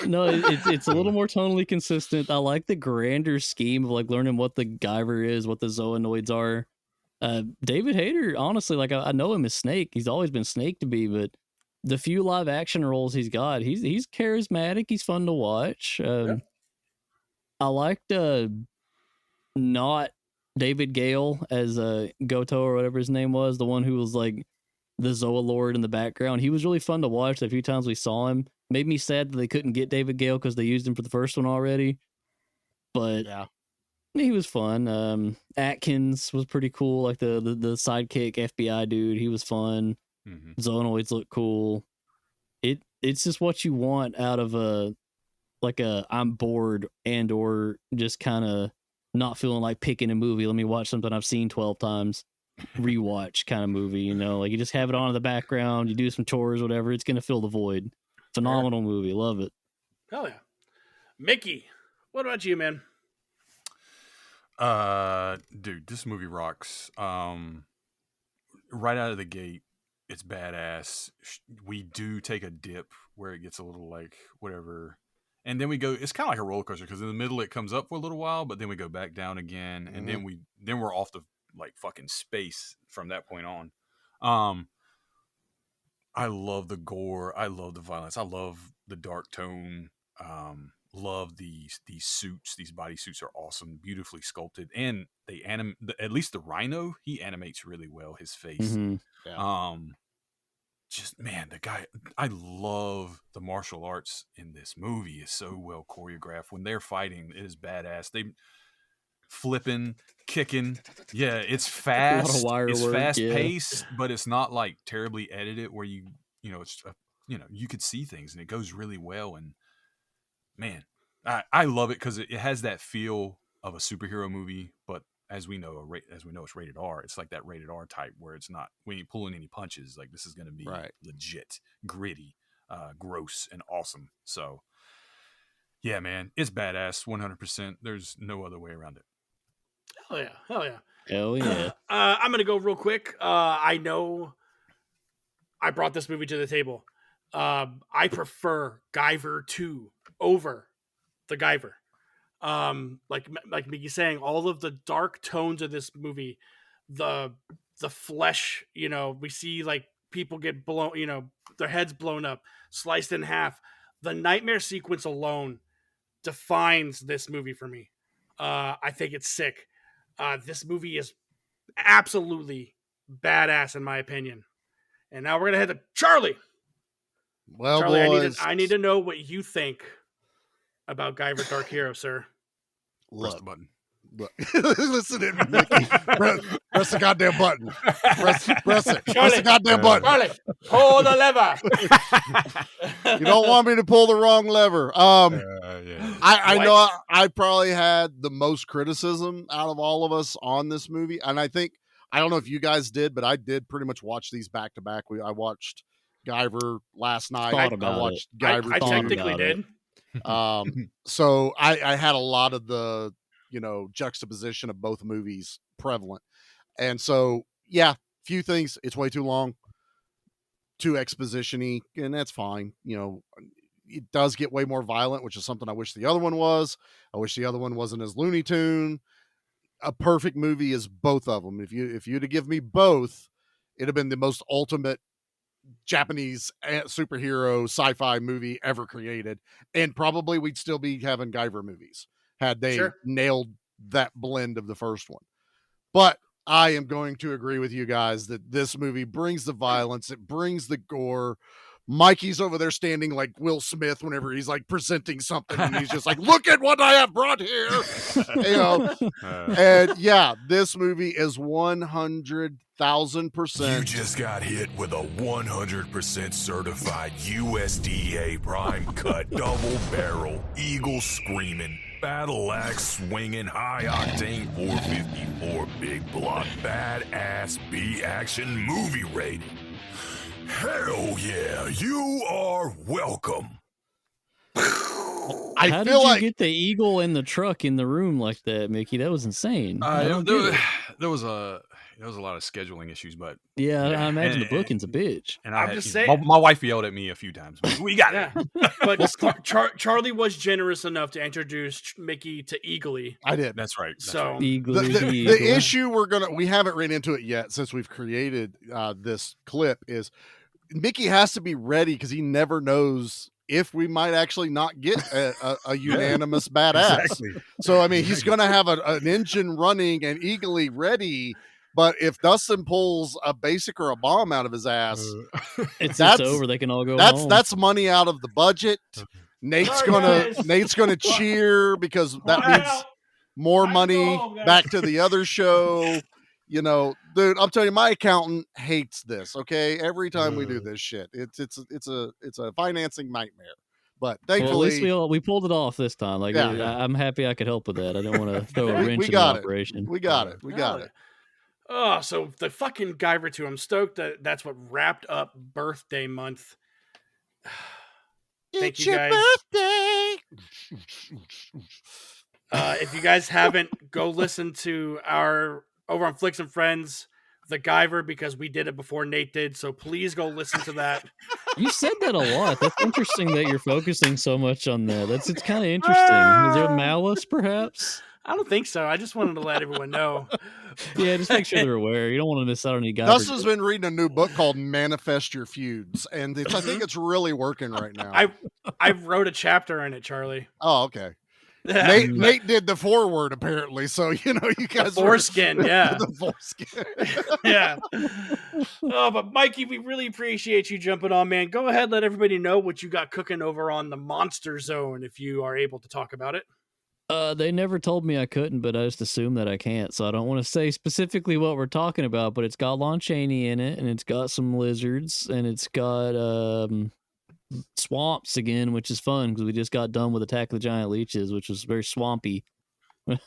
Speaker 5: No, it's a little more tonally consistent. I like the grander scheme of like learning what the Guyver is, what the Zoanoids are. David Hayter, honestly, like I know him as Snake. He's always been Snake to me, but the few live action roles he's got, he's charismatic. He's fun to watch. I liked not David Gale as Goto or whatever his name was, the one who was like the Zoalord in the background. He was really fun to watch. The few times we saw him, made me sad that they couldn't get David Gale because they used him for the first one already. But
Speaker 3: Yeah.
Speaker 5: he was fun. Atkins was pretty cool, like the sidekick FBI dude. He was fun.
Speaker 4: Mhm.
Speaker 5: Zoanoids look cool. It's just what you want out of a I'm bored and or just kind of not feeling like picking a movie. Let me watch something I've seen 12 times. Rewatch kind of movie, you know, like you just have it on in the background, you do some chores, whatever. It's gonna fill the void. Phenomenal movie, love it.
Speaker 2: Hell yeah. Mickey, what about you, man?
Speaker 4: Dude, this movie rocks. Right out of the gate, it's badass. We do take a dip where it gets a little like whatever, and then we go. It's kind of like a roller coaster because in the middle it comes up for a little while, but then we go back down again, and then we're off to like fucking space from that point on. I love the gore. I love the violence. I love the dark tone. Love these suits. These body suits are awesome, beautifully sculpted, and they at least the Rhino, he animates really well his face.
Speaker 5: Mhm.
Speaker 4: Just man, the guy. I love the martial arts in this movie. Is so well choreographed. When they're fighting, it is badass. They flipping, kicking. Yeah, it's fast.
Speaker 5: of wire
Speaker 4: It's
Speaker 5: work,
Speaker 4: fast
Speaker 5: yeah.
Speaker 4: paced, but it's not like terribly edited where you know it's you could see things and it goes really well. And man, I love it because it has that feel of a superhero movie, but as we know, it's rated R. It's like that rated R type where it's not when you pull in any punches. Like this is going to be
Speaker 3: Right.
Speaker 4: legit, gritty, gross, and awesome. So yeah, man, it's badass, 100%. There's no other way around it.
Speaker 2: Hell yeah. Hell yeah.
Speaker 5: Hell yeah.
Speaker 2: I'm gonna go real quick. I know I brought this movie to the table. I prefer Guyver 2 over the Guyver. Like Mickey's saying, all of the dark tones of this movie, the flesh, we see like people get blown, their heads blown up, sliced in half. The nightmare sequence alone defines this movie for me. I think it's sick. This movie is absolutely badass in my opinion. And now we're gonna head to Charlie.
Speaker 3: Well,
Speaker 2: Charlie,
Speaker 3: boys,
Speaker 2: I need to know what you think about Guyver Dark Hero, sir.
Speaker 4: Press the button.
Speaker 3: Look, listen to me, Mickey. Press the goddamn button. Press it. Press the goddamn button.
Speaker 2: Charlie, pull the lever.
Speaker 3: You don't want me to pull the wrong lever.
Speaker 4: Yeah.
Speaker 3: I know I probably had the most criticism out of all of us on this movie, and I think I don't know if you guys did, but I did pretty much watch these back to back. I watched Guyver last night.
Speaker 5: Thought
Speaker 3: I
Speaker 5: about
Speaker 3: watched
Speaker 5: it.
Speaker 3: Guyver.
Speaker 2: I
Speaker 5: thought
Speaker 2: technically
Speaker 5: about
Speaker 2: did.
Speaker 3: So I had a lot of the juxtaposition of both movies prevalent, and so yeah, few things. It's way too long, too exposition-y, and that's fine. It does get way more violent, which is something I wish the other one was. I wish the other one wasn't as Looney Tune. A perfect movie is both of them. If you'd have given me both, it'd have been the most ultimate Japanese superhero sci-fi movie ever created, and probably we'd still be having Guyver movies had they nailed that blend of the first one. But I am going to agree with you guys that this movie brings the violence, it brings the gore. Mikey's over there standing like Will Smith whenever he's like presenting something, and he's just like, "Look at what I have brought here," And yeah, this movie is 100,000%.
Speaker 1: You just got hit with a 100% certified USDA prime cut, double barrel, eagle screaming, battle axe swinging, high octane 454 big block, badass B action movie rating. Hell yeah, you are welcome.
Speaker 5: How did you get the eagle in the truck in the room like that, Mickey? That was insane.
Speaker 4: There was a lot of scheduling issues, but
Speaker 5: yeah, I imagine the booking's a bitch.
Speaker 4: And
Speaker 2: I'm just saying,
Speaker 4: my wife yelled at me a few times. We got it.
Speaker 2: But Charlie was generous enough to introduce Mickey to Eagly.
Speaker 3: I did.
Speaker 4: That's right.
Speaker 2: So
Speaker 3: the issue we haven't ran into it yet since we've created this clip is Mickey has to be ready because he never knows if we might actually not get a unanimous badass.
Speaker 4: Exactly.
Speaker 3: So, I mean, he's going to have an engine running and eagerly ready. But if Dustin pulls a basic or a bomb out of his ass,
Speaker 5: it's over. They can all go home.
Speaker 3: That's money out of the budget. Nate's gonna cheer because that means more money back to the other show. Dude, I'm telling you, my accountant hates this. Okay, every time we do this shit, it's a financing nightmare. But thankfully,
Speaker 5: at least we pulled it off this time. I'm happy I could help with that. I didn't want to throw a wrench in the operation.
Speaker 3: We got it.
Speaker 2: Oh, so the fucking Guyver 2. I'm stoked that's what wrapped up birthday month. Thank you guys.
Speaker 3: Birthday.
Speaker 2: If you guys haven't, go listen to our over on Flicks and Friends, The Guyver, because we did it before Nate did. So please go listen to that.
Speaker 5: You said that a lot. That's interesting that you're focusing so much on that. It's kind of interesting. Is there malice, perhaps?
Speaker 2: I don't think so. I just wanted to let everyone know.
Speaker 5: Yeah, just make sure they're aware. You don't want to miss out on any Guyver.
Speaker 3: Dustin's been reading a new book called Manifest Your Feuds, and I think it's really working right now.
Speaker 2: I wrote a chapter in it, Charlie.
Speaker 3: Oh, okay. Nate did the foreword apparently, so you guys
Speaker 2: foreskin, yeah,
Speaker 3: the foreskin,
Speaker 2: yeah. Oh, but Mikey, we really appreciate you jumping on, man. Go ahead, let everybody know what you got cooking over on the Monster Zone, if you are able to talk about it.
Speaker 5: They never told me I couldn't, but I just assume that I can't, so I don't want to say specifically what we're talking about. But it's got Lon Chaney in it, and it's got some lizards, and it's got swamps again, which is fun because we just got done with Attack of the Giant Leeches, which was very swampy. But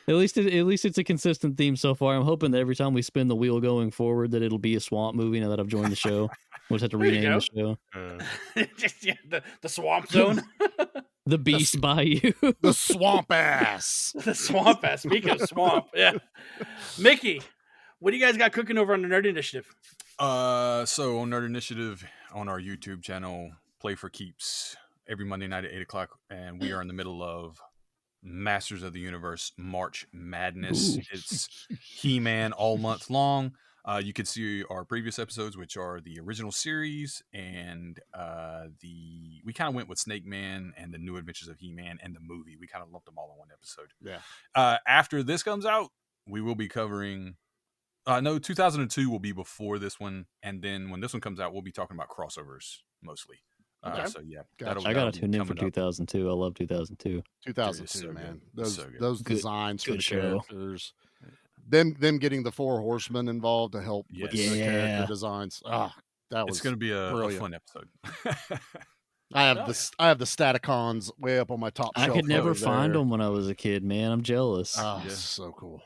Speaker 5: at least it's a consistent theme so far. I'm hoping that every time we spin the wheel going forward that it'll be a swamp movie now that I've joined the show. We'll just have to rename the show.
Speaker 2: The Swamp Zone.
Speaker 5: The Beast Bayou.
Speaker 3: The Swamp Ass.
Speaker 2: The Swamp Ass. Speaking of swamp, yeah. Mickey, what do you guys got cooking over on the Nerd Initiative?
Speaker 4: So on Nerd Initiative on our YouTube channel, Play for Keeps every Monday night at 8 o'clock, and we are in the middle of Masters of the Universe March Madness. Ooh. It's He-Man all month long. You can see our previous episodes, which are the original series, and we kind of went with Snake Man and the New Adventures of He-Man and the movie. We kind of lumped them all in one episode.
Speaker 3: Yeah.
Speaker 4: After this comes out, we will be covering. No, 2002 will be before this one, and then when this one comes out, we'll be talking about crossovers mostly.
Speaker 2: Okay.
Speaker 4: So yeah,
Speaker 3: Gotcha.
Speaker 5: I gotta
Speaker 4: be
Speaker 5: tune in for
Speaker 4: coming up.
Speaker 5: 2002. I love 2002.
Speaker 3: 2002,
Speaker 4: so
Speaker 3: man.
Speaker 4: good. So good.
Speaker 3: Those designs for
Speaker 5: good
Speaker 3: the
Speaker 5: show.
Speaker 3: characters. Them getting the 4 horsemen involved to help with the
Speaker 4: Yes.
Speaker 3: character
Speaker 5: Yeah.
Speaker 3: designs. That was
Speaker 4: It's going to be a
Speaker 3: brilliant.
Speaker 4: fun episode.
Speaker 3: I have the Staticons way up on my top
Speaker 5: I
Speaker 3: shelf.
Speaker 5: could never
Speaker 3: over
Speaker 5: find
Speaker 3: there.
Speaker 5: them when I was a kid, man. I'm jealous.
Speaker 3: Oh,
Speaker 4: Yeah.
Speaker 3: so cool.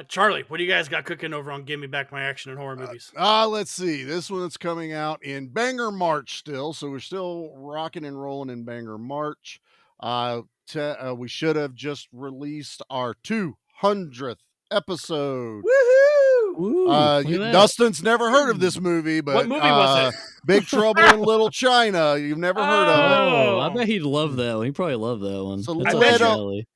Speaker 2: Charlie, what do you guys got cooking over on Give Me Back My Action and Horror Movies?
Speaker 3: Let's see. This one's coming out in Banger March still, so we're still rocking and rolling in Banger March. We should have just released our 200th episode.
Speaker 2: Woohoo!
Speaker 5: Ooh, look at that.
Speaker 3: Dustin's never heard of this movie, but
Speaker 2: What movie was it?
Speaker 3: Big Trouble in Little China. You've never heard of it.
Speaker 5: Oh, I
Speaker 2: Oh.
Speaker 5: bet he'd love that one. He probably loved that one.
Speaker 3: So
Speaker 5: That's
Speaker 2: I
Speaker 5: up
Speaker 2: bet
Speaker 5: his
Speaker 2: you-
Speaker 5: alley.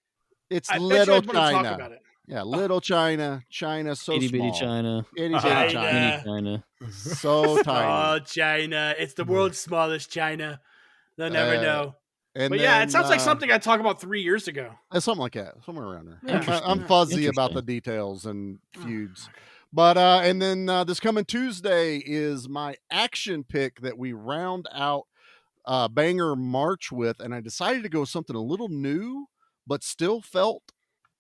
Speaker 3: It's
Speaker 2: I bet you
Speaker 3: Little
Speaker 2: I'd want to talk
Speaker 3: China.
Speaker 2: about it.
Speaker 3: Yeah, Little China. China so
Speaker 5: Itty bitty
Speaker 3: small.
Speaker 5: China.
Speaker 3: Itty bitty
Speaker 2: China.
Speaker 3: China.
Speaker 5: Mini China.
Speaker 3: So tiny.
Speaker 2: Oh, China. It's the world's smallest China. They'll never know.
Speaker 3: And
Speaker 2: But yeah,
Speaker 3: then,
Speaker 2: it sounds like something I talked about 3 years ago.
Speaker 3: something like that, somewhere around there.
Speaker 5: Interesting.
Speaker 3: I'm fuzzy about the
Speaker 5: Interesting.
Speaker 3: details and feuds. But and then this coming Tuesday is my action pick that we round out Banger March with, and I decided to go with something a little new, but still felt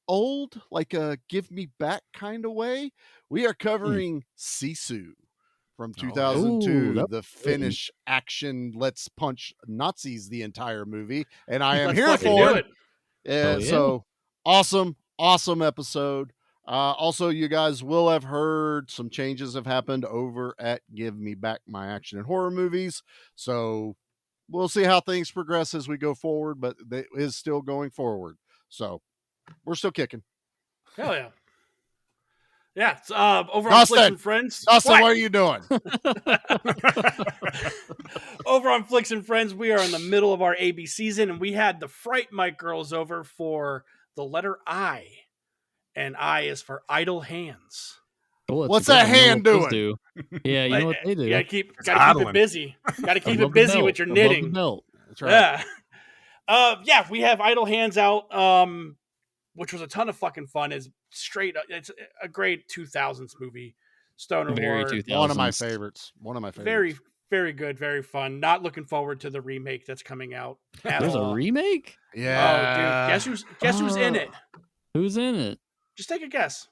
Speaker 3: old, like a give me back kind of way. We are covering Sisu from 2002,
Speaker 5: Ooh, that-
Speaker 3: the Finnish action let's punch Nazis the entire movie, and I am
Speaker 2: Let's
Speaker 3: here
Speaker 2: fucking
Speaker 3: for
Speaker 2: do
Speaker 3: it.
Speaker 5: Oh, yeah.
Speaker 3: So awesome episode. Also, you guys will have heard some changes have happened over at Give Me Back My Action and Horror Movies. So we'll see how things progress as we go forward, but it is still going forward. So we're still kicking.
Speaker 2: Hell yeah. Yeah, it's, over on
Speaker 3: Dustin!
Speaker 2: Flicks and Friends.
Speaker 3: Dustin,
Speaker 2: What?
Speaker 3: what are you doing?
Speaker 2: Over on Flicks and Friends, we are in the middle of our AB season, and we had the Fright Mike girls over for the letter I, and I is for idle hands.
Speaker 5: Oh, that's
Speaker 3: What's
Speaker 5: a good
Speaker 3: that
Speaker 5: one. You know
Speaker 3: hand
Speaker 5: what those do. Yeah, you know what they do.
Speaker 2: You gotta keep it
Speaker 4: idling.
Speaker 2: busy. Gotta keep
Speaker 5: Above
Speaker 2: it
Speaker 5: the
Speaker 2: busy
Speaker 5: belt,
Speaker 2: with your
Speaker 5: above the
Speaker 2: knitting.
Speaker 5: belt.
Speaker 3: That's right.
Speaker 2: Yeah. Yeah, we have Idle Hands out, which was a ton of fucking fun. It's a great 2000s movie. Stoner
Speaker 5: Very
Speaker 2: horror.
Speaker 5: 2000s.
Speaker 3: One of my favorites.
Speaker 2: Very, very good, very fun. Not looking forward to the remake that's coming out at
Speaker 5: There's
Speaker 2: all.
Speaker 5: a remake?
Speaker 3: Yeah.
Speaker 2: Oh, dude, guess who's in it?
Speaker 5: Who's in it?
Speaker 2: Just take a guess.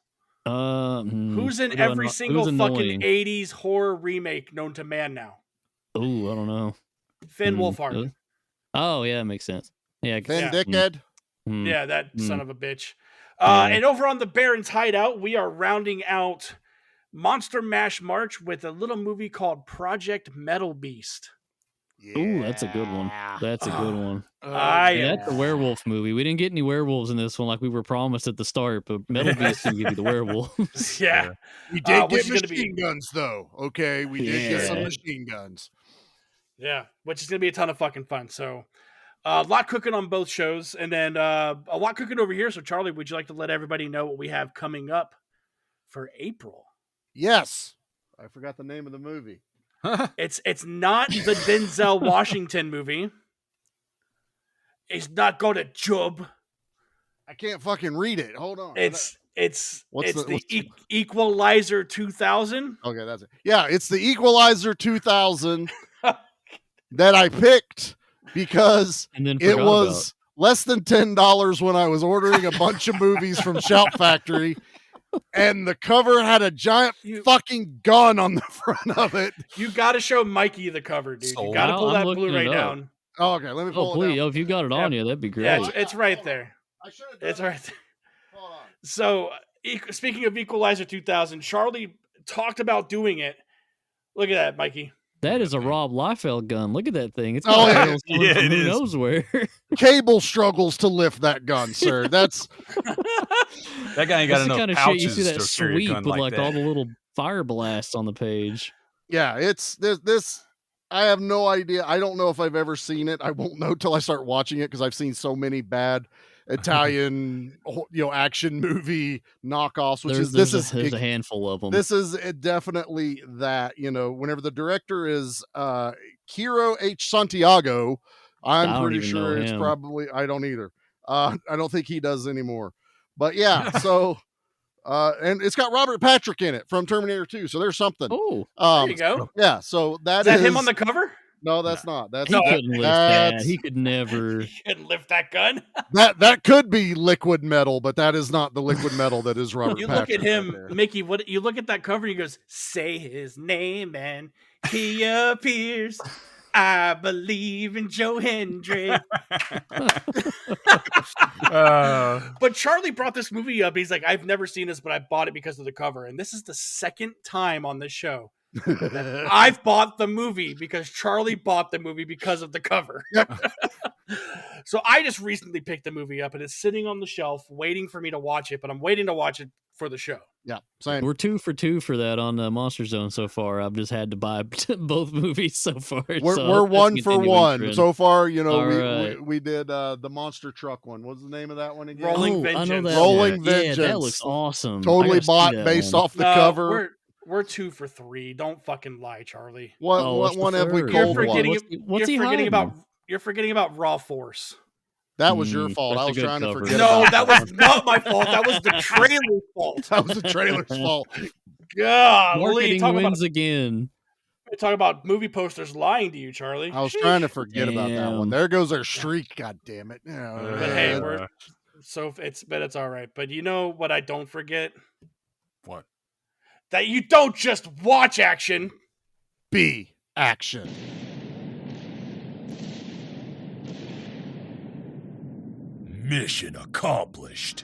Speaker 5: Who's
Speaker 2: Who's in every single fucking 80s horror remake known to man now?
Speaker 5: Oh, I don't know.
Speaker 2: Finn
Speaker 5: Hmm,
Speaker 2: Wolfhard.
Speaker 5: really? Oh, yeah, makes sense. Yeah,
Speaker 3: Finn
Speaker 2: Yeah.
Speaker 3: Dickhead.
Speaker 2: Yeah, that
Speaker 5: Mm.
Speaker 2: son of a bitch.
Speaker 5: Yeah.
Speaker 2: And over on the Baron's Hideout, we are rounding out Monster Mash March with a little movie called Project Metal Beast.
Speaker 5: Ooh, that's a good one. That's a good one.
Speaker 2: I
Speaker 5: Yeah,
Speaker 2: am
Speaker 5: that's a werewolf movie. We didn't get any werewolves in this one like we were promised at the start, but Metal Beast can give you the werewolves.
Speaker 2: yeah.
Speaker 3: We did
Speaker 2: which
Speaker 3: get
Speaker 2: is gonna be-
Speaker 3: machine guns, though. Okay, we did get some
Speaker 5: Yeah.
Speaker 3: machine guns.
Speaker 2: Yeah, which is going to be a ton of fucking fun. So, a lot cooking on both shows, and then a lot cooking over here. So, Charlie, would you like to let everybody know what we have coming up for April?
Speaker 3: Yes, I forgot the name of the movie.
Speaker 2: It's not the Denzel Washington movie. It's not going to job.
Speaker 3: I can't fucking read it. Hold on.
Speaker 2: It's
Speaker 3: What's
Speaker 2: the
Speaker 3: the-
Speaker 2: Equalizer 2000.
Speaker 3: Okay, that's it. Yeah, it's the Equalizer 2000 that I picked because
Speaker 5: And then
Speaker 3: it
Speaker 5: forgot
Speaker 3: was less than $10 when I was ordering a bunch of movies from Shout Factory, and the cover had a giant fucking gun on the front of it.
Speaker 2: You got to show Mikey the cover, dude. You
Speaker 4: Sold
Speaker 2: got to
Speaker 5: out.
Speaker 2: pull
Speaker 5: I'm
Speaker 2: that
Speaker 5: looking
Speaker 2: Blu-ray
Speaker 5: it up.
Speaker 2: down.
Speaker 3: Oh, okay, let me
Speaker 5: Oh,
Speaker 3: pull it
Speaker 5: please.
Speaker 3: down.
Speaker 5: Oh, if you got it on you, that'd be great.
Speaker 2: Yeah, it's right there.
Speaker 3: I should have
Speaker 2: It's
Speaker 3: done
Speaker 2: right
Speaker 3: that.
Speaker 2: there.
Speaker 3: Hold on.
Speaker 2: So, speaking of Equalizer 2000, Charlie talked about doing it. Look at that, Mikey.
Speaker 5: That is a Rob Liefeld gun. Look at that thing. It's
Speaker 3: Oh,
Speaker 5: got
Speaker 3: yeah.
Speaker 5: barrels coming
Speaker 4: Yeah,
Speaker 5: from
Speaker 4: it
Speaker 5: who
Speaker 4: is.
Speaker 5: knows where.
Speaker 3: Cable struggles to lift that gun, sir. That's
Speaker 4: That guy ain't got
Speaker 5: That's the
Speaker 4: enough
Speaker 5: kind of shit
Speaker 4: pouches
Speaker 5: you see that
Speaker 4: to carry a
Speaker 5: sweep
Speaker 4: gun
Speaker 5: with
Speaker 4: like
Speaker 5: all
Speaker 4: that.
Speaker 5: the little fire blasts on the page.
Speaker 3: yeah, it's this. I have no idea. I don't know if I've ever seen it. I won't know till I start watching it because I've seen so many bad Italian, action movie knockoffs. Which
Speaker 5: There's a handful of them.
Speaker 3: This is definitely that. Whenever the director is Hiro H. Santiago, I'm pretty sure it's probably, I don't either. I don't think he does anymore. But yeah, so and it's got Robert Patrick in it from Terminator 2, so there's something.
Speaker 2: Oh, there you go.
Speaker 3: Yeah, so
Speaker 2: is that him on the cover?
Speaker 3: No, that's not. That's
Speaker 5: he couldn't lift that. He could never.
Speaker 2: He couldn't lift that gun.
Speaker 3: that could be liquid metal, but that is not the liquid metal that is Robert.
Speaker 2: You
Speaker 3: Patrick
Speaker 2: look at him,
Speaker 3: right
Speaker 2: Mickey. What you look at that cover? And he goes, "Say his name, and he appears. I believe in Joe Hendry." But Charlie brought this movie up. He's like, "I've never seen this, but I bought it because of the cover." And this is the second time on this show that I've bought the movie because Charlie bought the movie because of the cover.
Speaker 3: Yep.
Speaker 2: So I just recently picked the movie up and it's sitting on the shelf waiting for me to watch it, but I'm waiting to watch it for the show.
Speaker 3: Yeah, same.
Speaker 5: We're 2 for 2 for that on Monster Zone so far. I've just had to buy both movies so far.
Speaker 3: We're 1 for 1
Speaker 5: trend.
Speaker 3: so far.
Speaker 5: Right.
Speaker 3: We did the monster truck one. What's the name of that one again?
Speaker 2: Rolling Vengeance.
Speaker 5: I know that
Speaker 3: Rolling
Speaker 5: Vengeance.
Speaker 3: Vengeance.
Speaker 5: Yeah, that looks awesome.
Speaker 3: Totally bought based off the cover.
Speaker 2: We're 2 for 3. Don't fucking lie, Charlie.
Speaker 3: What one have we
Speaker 2: You're
Speaker 3: called?
Speaker 2: You're forgetting about Raw Force.
Speaker 3: That was your fault. I was trying to forget.
Speaker 2: No, that was not my fault. That was the trailer's fault.
Speaker 3: That was the trailer's fault.
Speaker 2: God,
Speaker 5: marketing wins again.
Speaker 2: We talk about movie posters lying to you, Charlie.
Speaker 3: I was trying to forget about that one. There goes our streak. God damn it!
Speaker 2: But hey, it's all right. But you know what? I don't forget.
Speaker 4: What?
Speaker 2: That you don't just watch action.
Speaker 3: Be action.
Speaker 1: Mission accomplished.